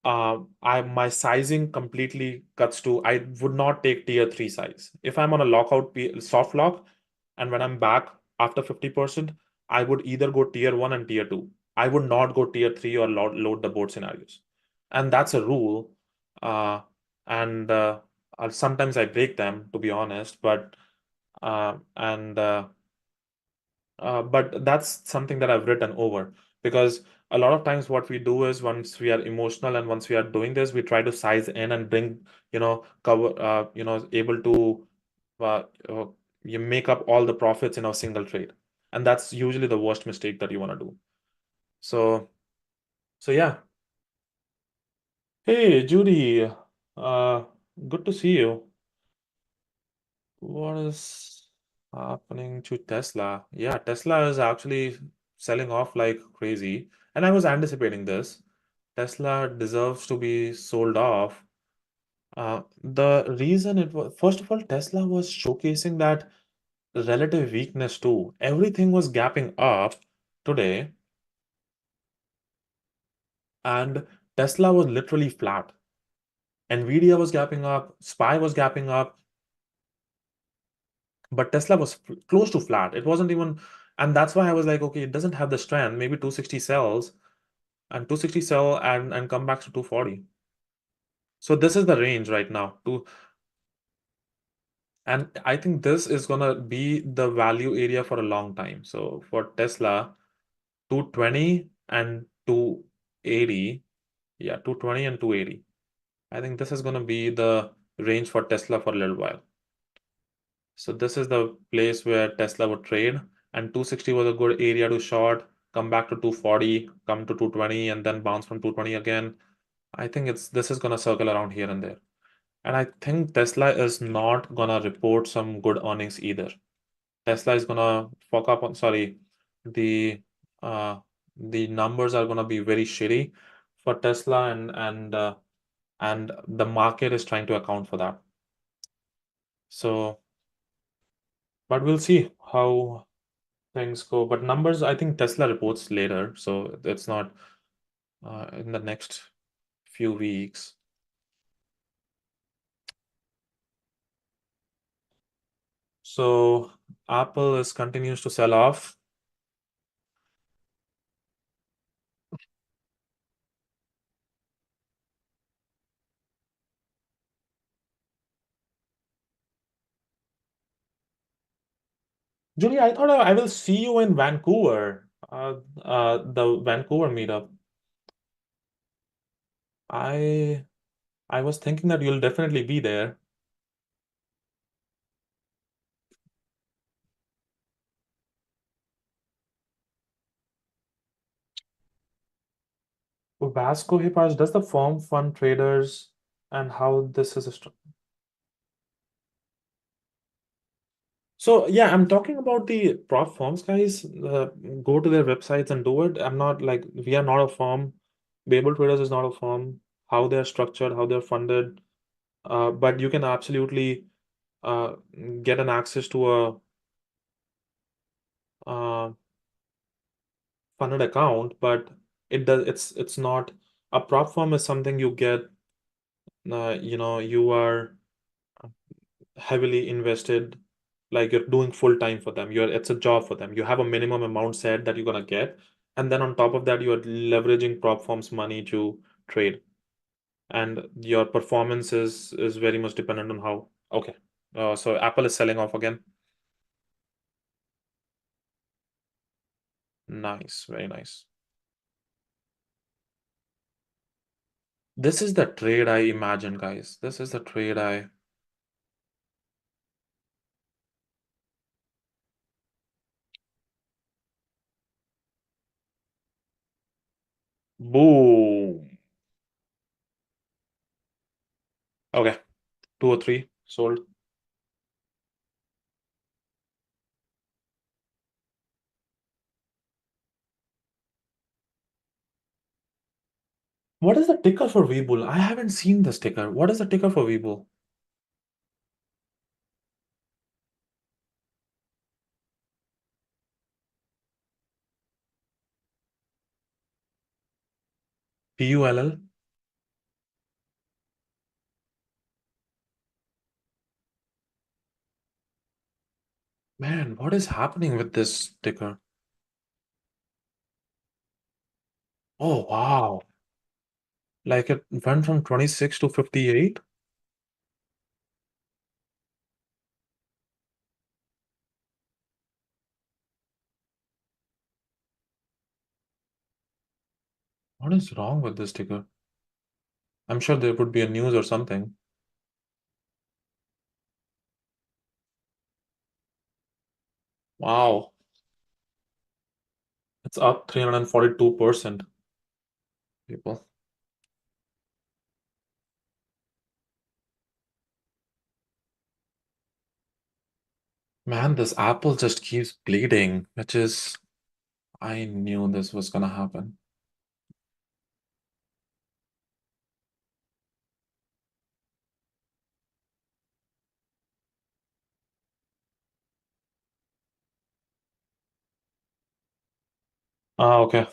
my sizing completely cuts to I would not take tier 3 size. If I'm on a lockout soft lock, and when I'm back after 50%, I would either go tier 1 and tier 2. I would not go tier 3 or load the board scenarios. And that's a rule. Uh, and sometimes I break them, to be honest, but that's something that I've written over, because a lot of times what we do is once we are emotional and once we are doing this, we try to size in and bring, cover, able to uh, uh, you make up all the profits in a single trade. And that's usually the worst mistake that you want to do. So yeah. Hey, Judy, uh, good to see you. What is happening to Tesla? Yeah, Tesla is actually selling off like crazy. And I was anticipating this. Tesla deserves to be sold off. The reason it was, first of all, Tesla was showcasing that relative weakness too. Everything was gapping up today, and Tesla was literally flat. Nvidia was gapping up, SPY was gapping up, but Tesla was close to flat. It wasn't even, and that's why I was like, okay, it doesn't have the strength. Maybe 260 sells, and 260 sell and come back to 240. So this is the range right now. And I think this is gonna be the value area for a long time. So for Tesla, 220 and 280. Yeah, 220 and 280. I think this is gonna be the range for Tesla for a little while. So this is the place where Tesla would trade, and 260 was a good area to short, come back to 240, come to 220, and then bounce from 220 again. I think this is gonna circle around here and there. And I think Tesla is not gonna report some good earnings either. Tesla is gonna fuck up on, sorry, the uh the numbers are gonna be very shitty for Tesla, and the market is trying to account for that. So, but we'll see how things go. But numbers, I think Tesla reports later, so it's not in the next few weeks. So Apple is continues to sell off. Julie, I thought I will see you in Vancouver, the Vancouver meetup. I I was thinking that you'll definitely be there. Vasco Hipars, does the firm fund traders, and how this is a So yeah, I'm talking about the prop firms, guys. Go to their websites and do it. I'm not like, we are not a firm. Babel Traders is not a firm. How they're structured, how they're funded, but you can absolutely uh, get an access to a uh, funded account. But it's not, a prop firm is something you get. You are heavily invested, like you're doing full time for them. It's a job for them. You have a minimum amount set that you're gonna get, and then on top of that, you're leveraging prop firms' money to trade, and your performance is very much dependent on how. Okay, so Apple is selling off again. Nice, very nice. This is the trade I imagine, guys. This is the trade I. Boom. Okay, 203 sold. What is the ticker for Webull? I haven't seen this ticker. What is the ticker for Webull? PULL? Man, what is happening with this ticker? Oh, wow. Like it went from 26 to 58? What is wrong with this ticker? I'm sure there would be a news or something. Wow. It's up 342%, people. Man, this apple just keeps bleeding, which is, I knew this was gonna happen. Ah, okay.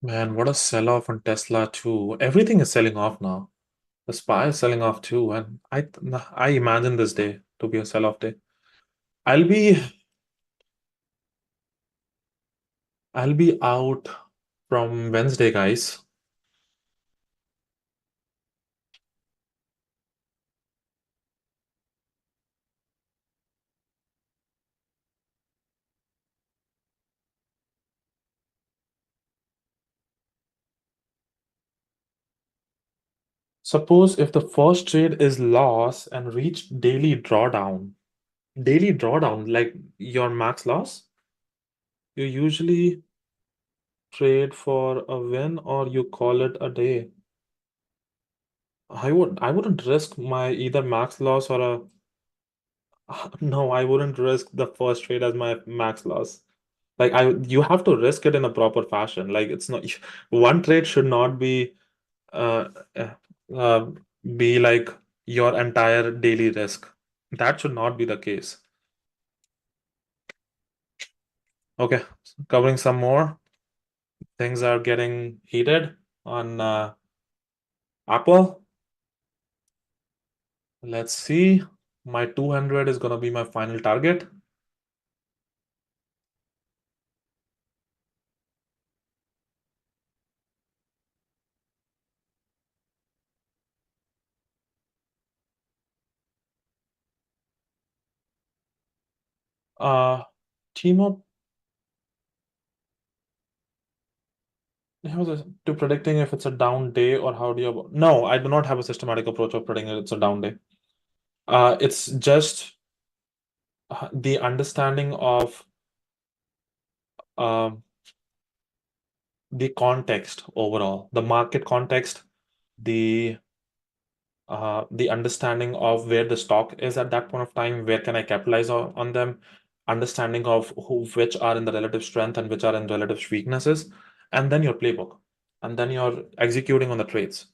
Man, what a sell-off on Tesla too. Everything is selling off now. The SPY is selling off too, and I imagine this day to be a sell-off day. I'll be I'll be out from Wednesday, guys. Suppose if the first trade is loss and reach daily drawdown, like your max loss, you usually trade for a win or you call it a day. I wouldn't risk my either max loss or a no, I wouldn't risk the first trade as my max loss. Like you have to risk it in a proper fashion. Like it's not one trade should not uh, uh, uh, be like your entire daily risk. That should not be the case. Okay, covering some more. Things are getting heated on Apple. Let's see. My 200 is gonna be my final target. Team to predicting if it's a down day or how do you? No, I do not have a systematic approach of predicting it's a down day. It's just the understanding of um, the context overall, the market context, the understanding of where the stock is at that point of time, where can I capitalize on them, understanding of which are in the relative strength and which are in relative weaknesses, and then your playbook, and then you're executing on the trades.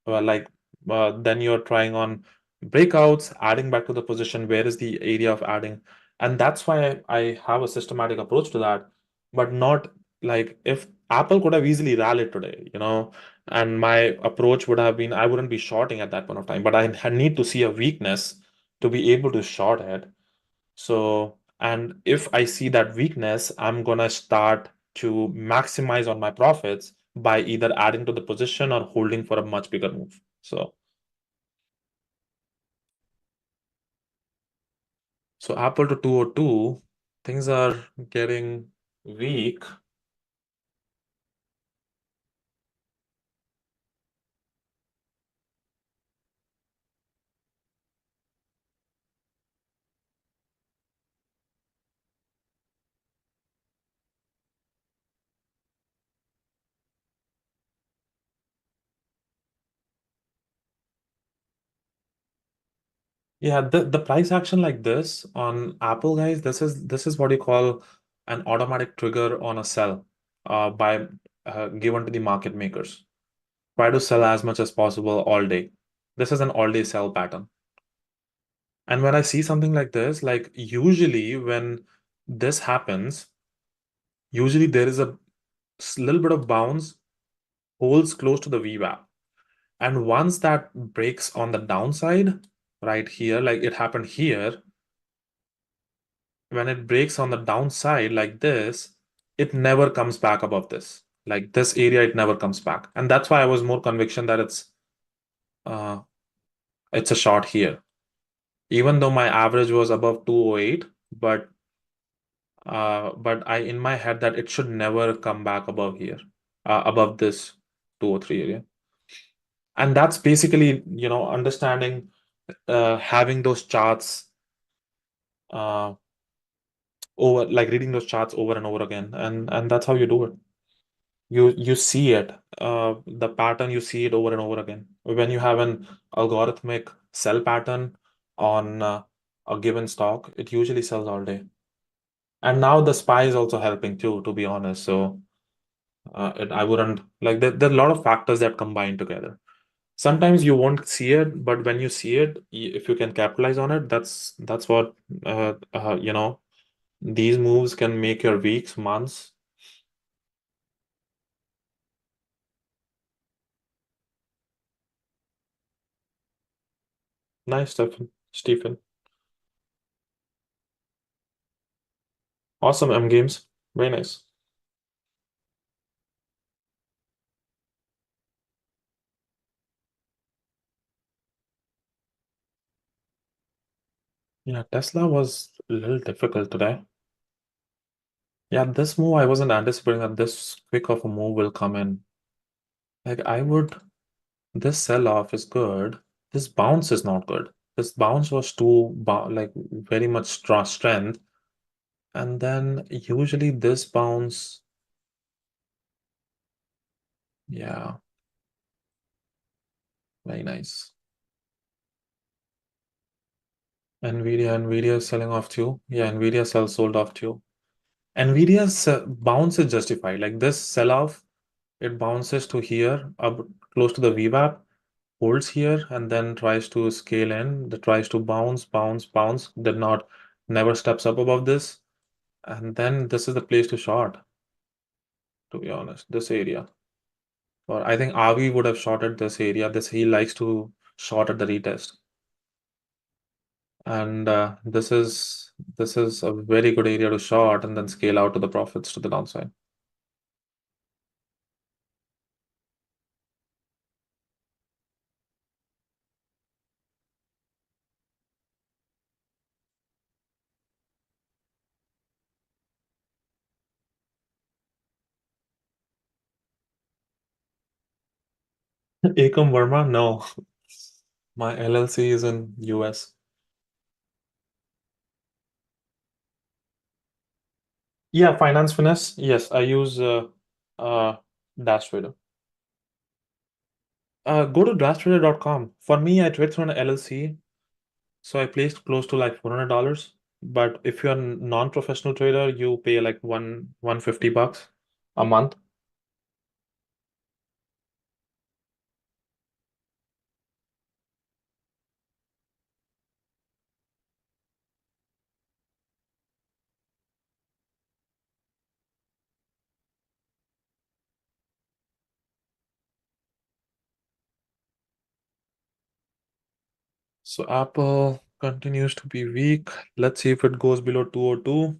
Like then you're trying on breakouts, adding back to the position, where is the area of adding, and that's why I have a systematic approach to that, but not like if Apple could have easily rallied today, and my approach would have been I wouldn't be shorting at that point of time, but I need to see a weakness to be able to short it. So, and if I see that weakness, I'm gonna start to maximize on my profits by either adding to the position or holding for a much bigger move. So Apple to 202, things are getting weak. Yeah, the price action like this on Apple, guys, this is what you call an automatic trigger on a sell by given to the market makers. Try to sell as much as possible all day. This is an all day sell pattern. And when I see something like this, like usually when this happens, usually there is a little bit of bounce, holds close to the VWAP. And once that breaks on the downside, right here, like it happened here, when it breaks on the downside like this, it never comes back above this. Like this area, it never comes back. And that's why I was more conviction that it's a short here. Even though my average was above 208, but I in my head that it should never come back above here, above this 203 area. And that's basically, understanding, having those charts uh, over, like reading those charts over and over again, and that's how you do it. You see it, the pattern, you see it over and over again. When you have an algorithmic sell pattern on a given stock, it usually sells all day. And now the SPY is also helping too, to be honest. So I wouldn't like there are a lot of factors that combine together. Sometimes you won't see it, but when you see it, if you can capitalize on it, that's what these moves can make your weeks, months. Nice, Stephen. Awesome, M Games. Very nice. Yeah, Tesla was a little difficult today. Yeah, this move, I wasn't anticipating that this quick of a move will come in. Like this sell-off is good. This bounce is not good. This bounce was too, like very much strength. And then usually this bounce, yeah, very nice. Nvidia is selling off too. Yeah, Nvidia sold off too. Nvidia's bounce is justified. Like this sell-off, it bounces to here, up close to the VWAP, holds here, and then tries to scale in. That tries to bounce, bounce, bounce. Never steps up above this, and then this is the place to short. To be honest, this area. Or I think Avi would have shorted this area. He likes to short at the retest, and this is a very good area to short and then scale out to the profits to the downside. Ekam Verma, no. My LLC is in US. Yeah, Finance Finesse. Yes, I use Dash Trader. Go to dashtrader.com. For me, I trade through an LLC, so I placed close to like $400. But if you're a non-professional trader, you pay like $150 a month. So Apple continues to be weak. Let's see if it goes below 202.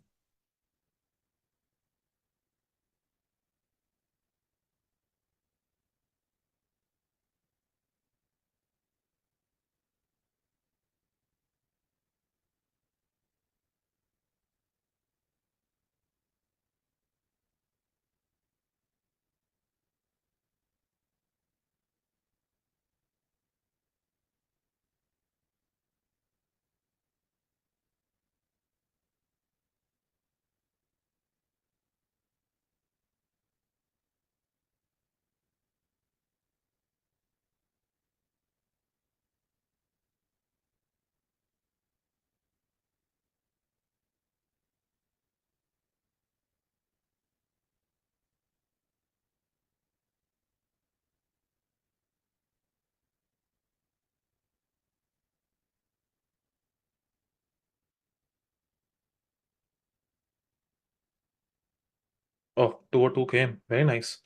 Oh, 202 came. Very nice.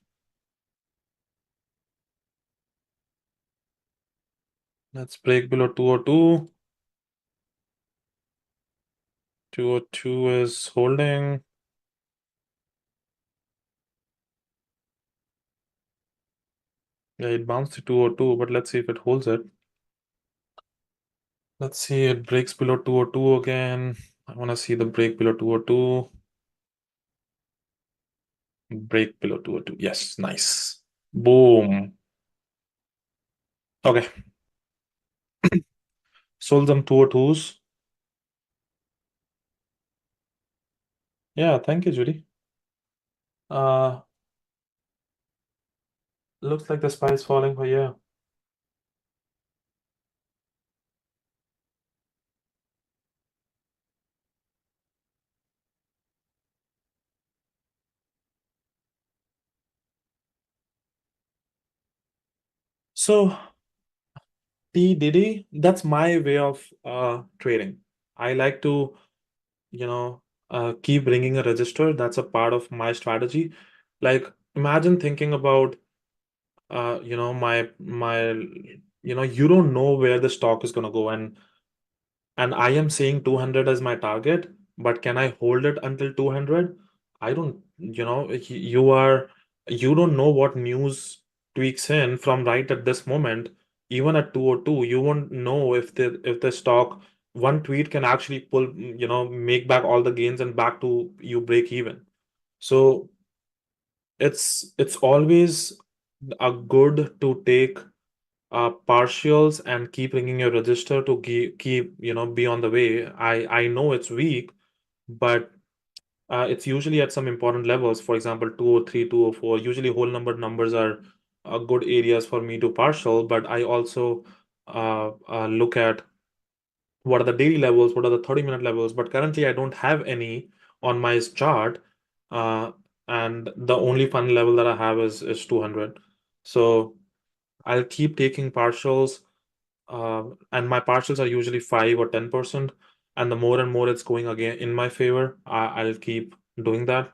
Let's break below 202. 202 is holding. Yeah, it bounced to 202, but let's see if it holds it. Let's see, it breaks below 202 again. I want to see the break below 202. Break below 202. Yes, nice. Boom. Okay. Sold some 202s. Yeah, thank you, Judy. Looks like the SPY is falling for you. So T Diddy, that's my way of trading. I like to, you know, keep bringing a register. That's a part of my strategy. Like imagine thinking about, you don't know where the stock is gonna go, and I am saying 200 as my target, but can I hold it until 200? I don't, you don't know what news tweaks in from right at this moment. Even at 202, you won't know if the stock one tweet can actually pull, make back all the gains and back to you break even. So it's always a good to take partials and keep ringing your register to keep be on the way. I know it's weak, but it's usually at some important levels. For example, 203, 204. Usually whole number numbers are good areas for me to partial, but I also look at what are the daily levels, what are the 30-minute levels. But currently, I don't have any on my chart, uh, and the only fun level that I have is 200. So I'll keep taking partials, and my partials are usually 5 or 10%. And the more and more it's going again in my favor, I'll keep doing that,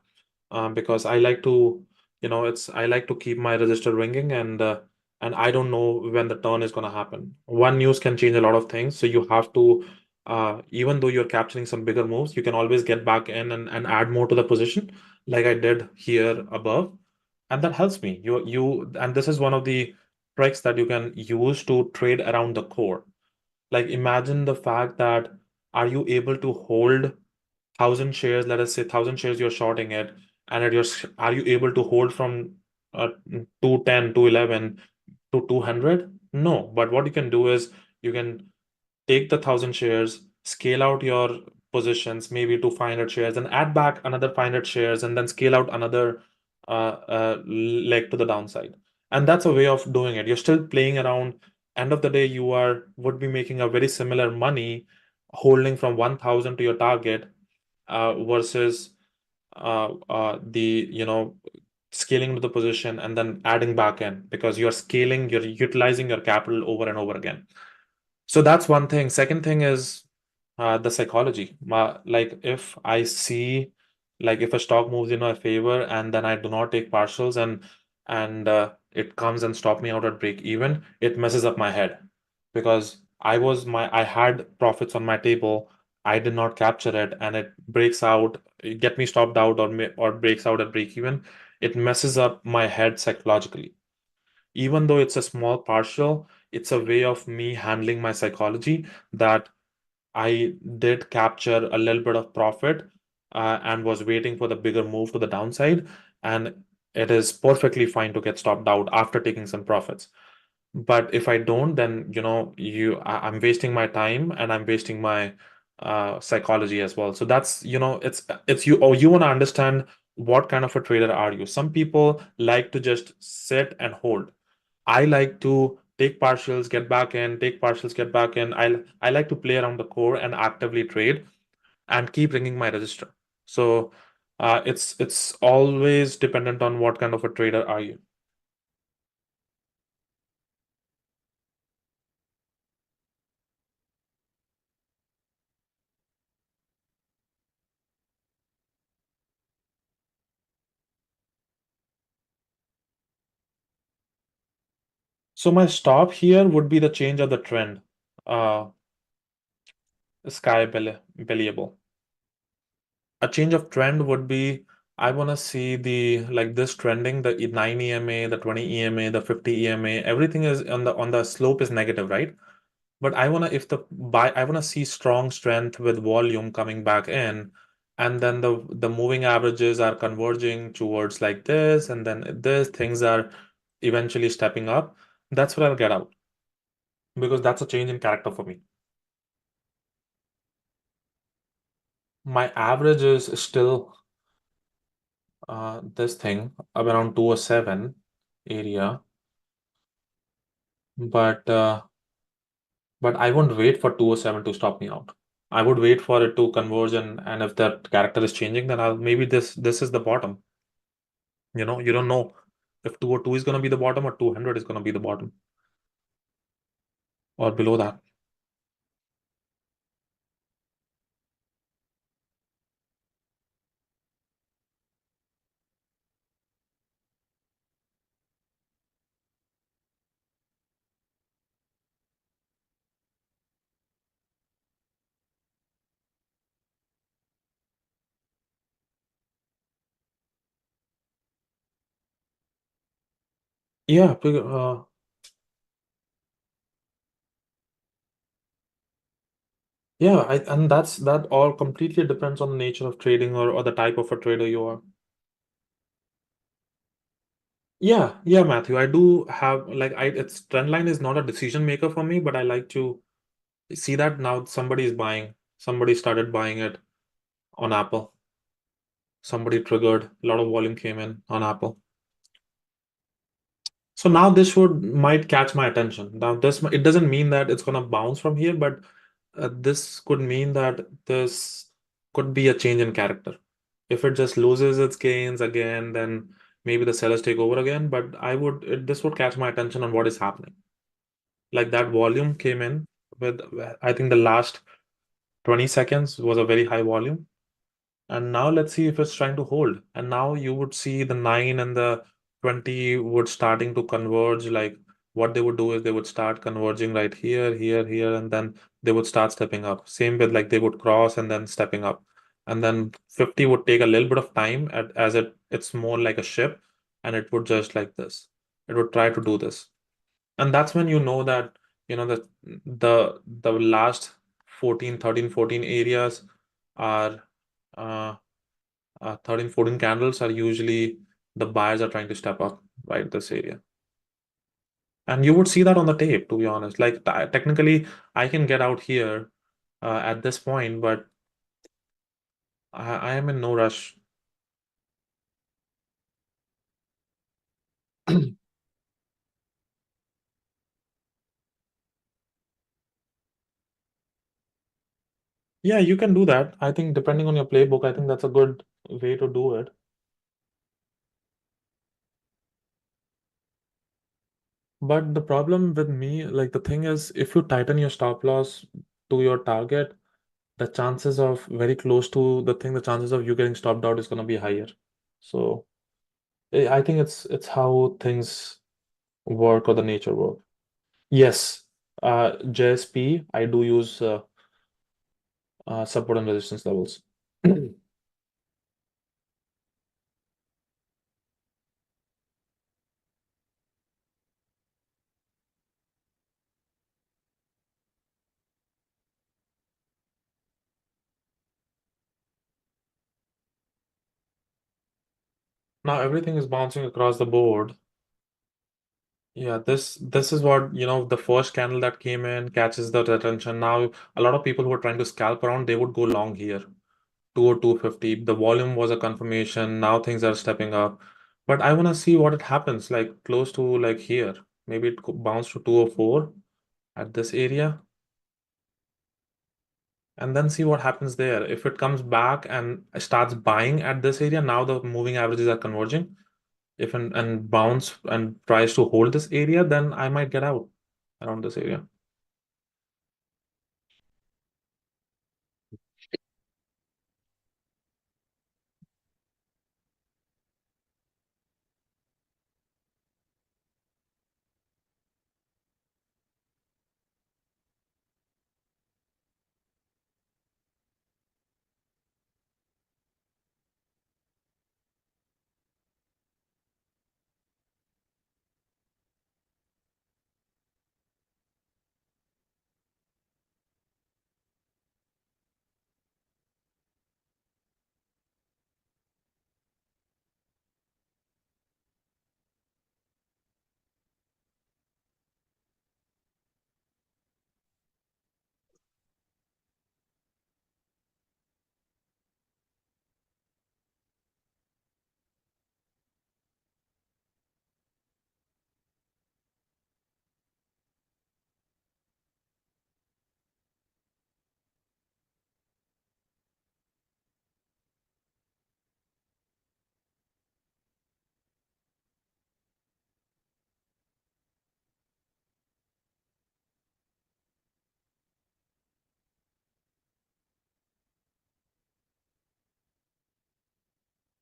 because I like to, I like to keep my register ringing, and I don't know when the turn is going to happen. One news can change a lot of things, so you have to, even though you're capturing some bigger moves, you can always get back in and add more to the position, like I did here above, and that helps me. And this is one of the tricks that you can use to trade around the core. Like imagine the fact that are you able to hold 1,000 shares, let us say 1,000 shares you're shorting it, and are you able to hold from 210, 211 to 200? No, but what you can do is you can take the 1,000 shares, scale out your positions maybe to 500 shares, and add back another 500 shares, and then scale out another leg to the downside. And that's a way of doing it. You're still playing around. End of the day, would be making a very similar money holding from 1,000 to your target, versus the scaling to the position and then adding back in, because you're utilizing your capital over and over again. So that's one thing. Second thing is the psychology. Like if I see, like if a stock moves in my favor and then I do not take partials, and it comes and stop me out at break even, it messes up my head, because I had profits on my table. I did not capture it, and it breaks out, it get me stopped out, or breaks out at break even. It messes up my head psychologically. Even though it's a small partial, it's a way of me handling my psychology that I did capture a little bit of profit, and was waiting for the bigger move to the downside. And it is perfectly fine to get stopped out after taking some profits. But if I don't, then I'm wasting my time, and I'm wasting my psychology as well. So that's, it's you, or you want to understand what kind of a trader are you. Some people like to just sit and hold. I like to take partials, get back in, take partials, get back in. I like to play around the core and actively trade and keep ringing my register. So it's always dependent on what kind of a trader are you. So my stop here would be the change of the trend. Uh, Believable. A change of trend would be I want to see the like this trending, the 9 EMA, the 20 EMA, the 50 EMA, everything is on the slope is negative, right? But I want to if the buy I want to see strong strength with volume coming back in, and then the moving averages are converging towards like this, and then this things are eventually stepping up. That's what I'll get out because that's a change in character for me. My average is still this thing around 207 area, but I won't wait for 207 to stop me out. I would wait for it to converge, and if that character is changing, then I'll maybe this is the bottom. You don't know if 202 is going to be the bottom or 200 is going to be the bottom or below that. Yeah, yeah, and that all completely depends on the nature of trading or the type of a trader you are. Yeah, yeah, Matthew. I do have like it's trend line is not a decision maker for me, but I like to see that now somebody is buying. Somebody started buying it on Apple. Somebody triggered. A lot of volume came in on Apple. So now this would might catch my attention. Now this it doesn't mean that it's gonna bounce from here, but this could mean that this could be a change in character. If it just loses its gains again, then maybe the sellers take over again. But this would catch my attention on what is happening. Like that volume came in with, I think the last 20 seconds was a very high volume. And now let's see if it's trying to hold. And now you would see the 9 and the 20 would starting to converge. Like what they would do is they would start converging right here, here, here, and then they would start stepping up. Same with like they would cross and then stepping up. And then 50 would take a little bit of time as it's more like a ship, and it would just like this. It would try to do this. And that's when you know that, the last 14, 13, 14 areas are uh, 13, 14 candles are usually the buyers are trying to step up, right? This area. And you would see that on the tape, to be honest. Like technically, I can get out here at this point, but I am in no rush. Yeah, you can do that. I think depending on your playbook, I think that's a good way to do it. But the problem with me, like the thing is, if you tighten your stop loss to your target, the chances of very close to the chances of you getting stopped out is going to be higher. So I think it's how things work or the nature work. Yes, JSP, I do use support and resistance levels. Now everything is bouncing across the board. Yeah, this is what, the first candle that came in catches the attention. Now, a lot of people who are trying to scalp around, they would go long here, 202.50. The volume was a confirmation. Now things are stepping up. But I want to see what it happens, like close to like here. Maybe it could bounce to 204 at this area, and then see what happens there. If it comes back and starts buying at this area, now the moving averages are converging. If and bounce and tries to hold this area, then I might get out around this area.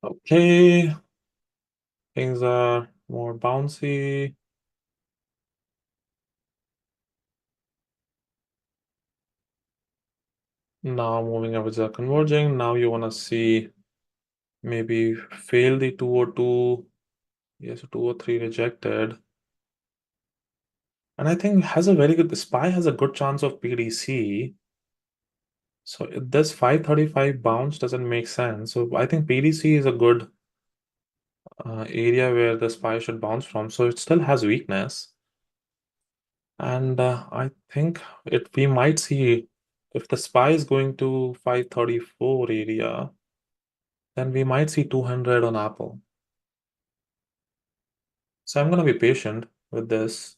Okay. Things are more bouncy. Now moving averages are converging. Now you want to see maybe fail the 202. Yes, 203 rejected. And I think has a very good, the SPY has a good chance of PDC. So if this 535 bounce doesn't make sense. So I think PDC is a good area where the SPY should bounce from. So it still has weakness. And I think we might see if the SPY is going to 534 area, then we might see 200 on Apple. So I'm going to be patient with this.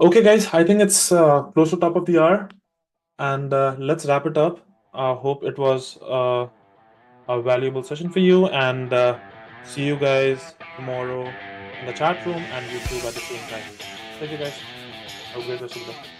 Okay, guys, I think it's close to top of the hour, and let's wrap it up. I hope it was a valuable session for you, and see you guys tomorrow in the chat room and YouTube at the same time. Thank you, guys. Have a great rest of the day.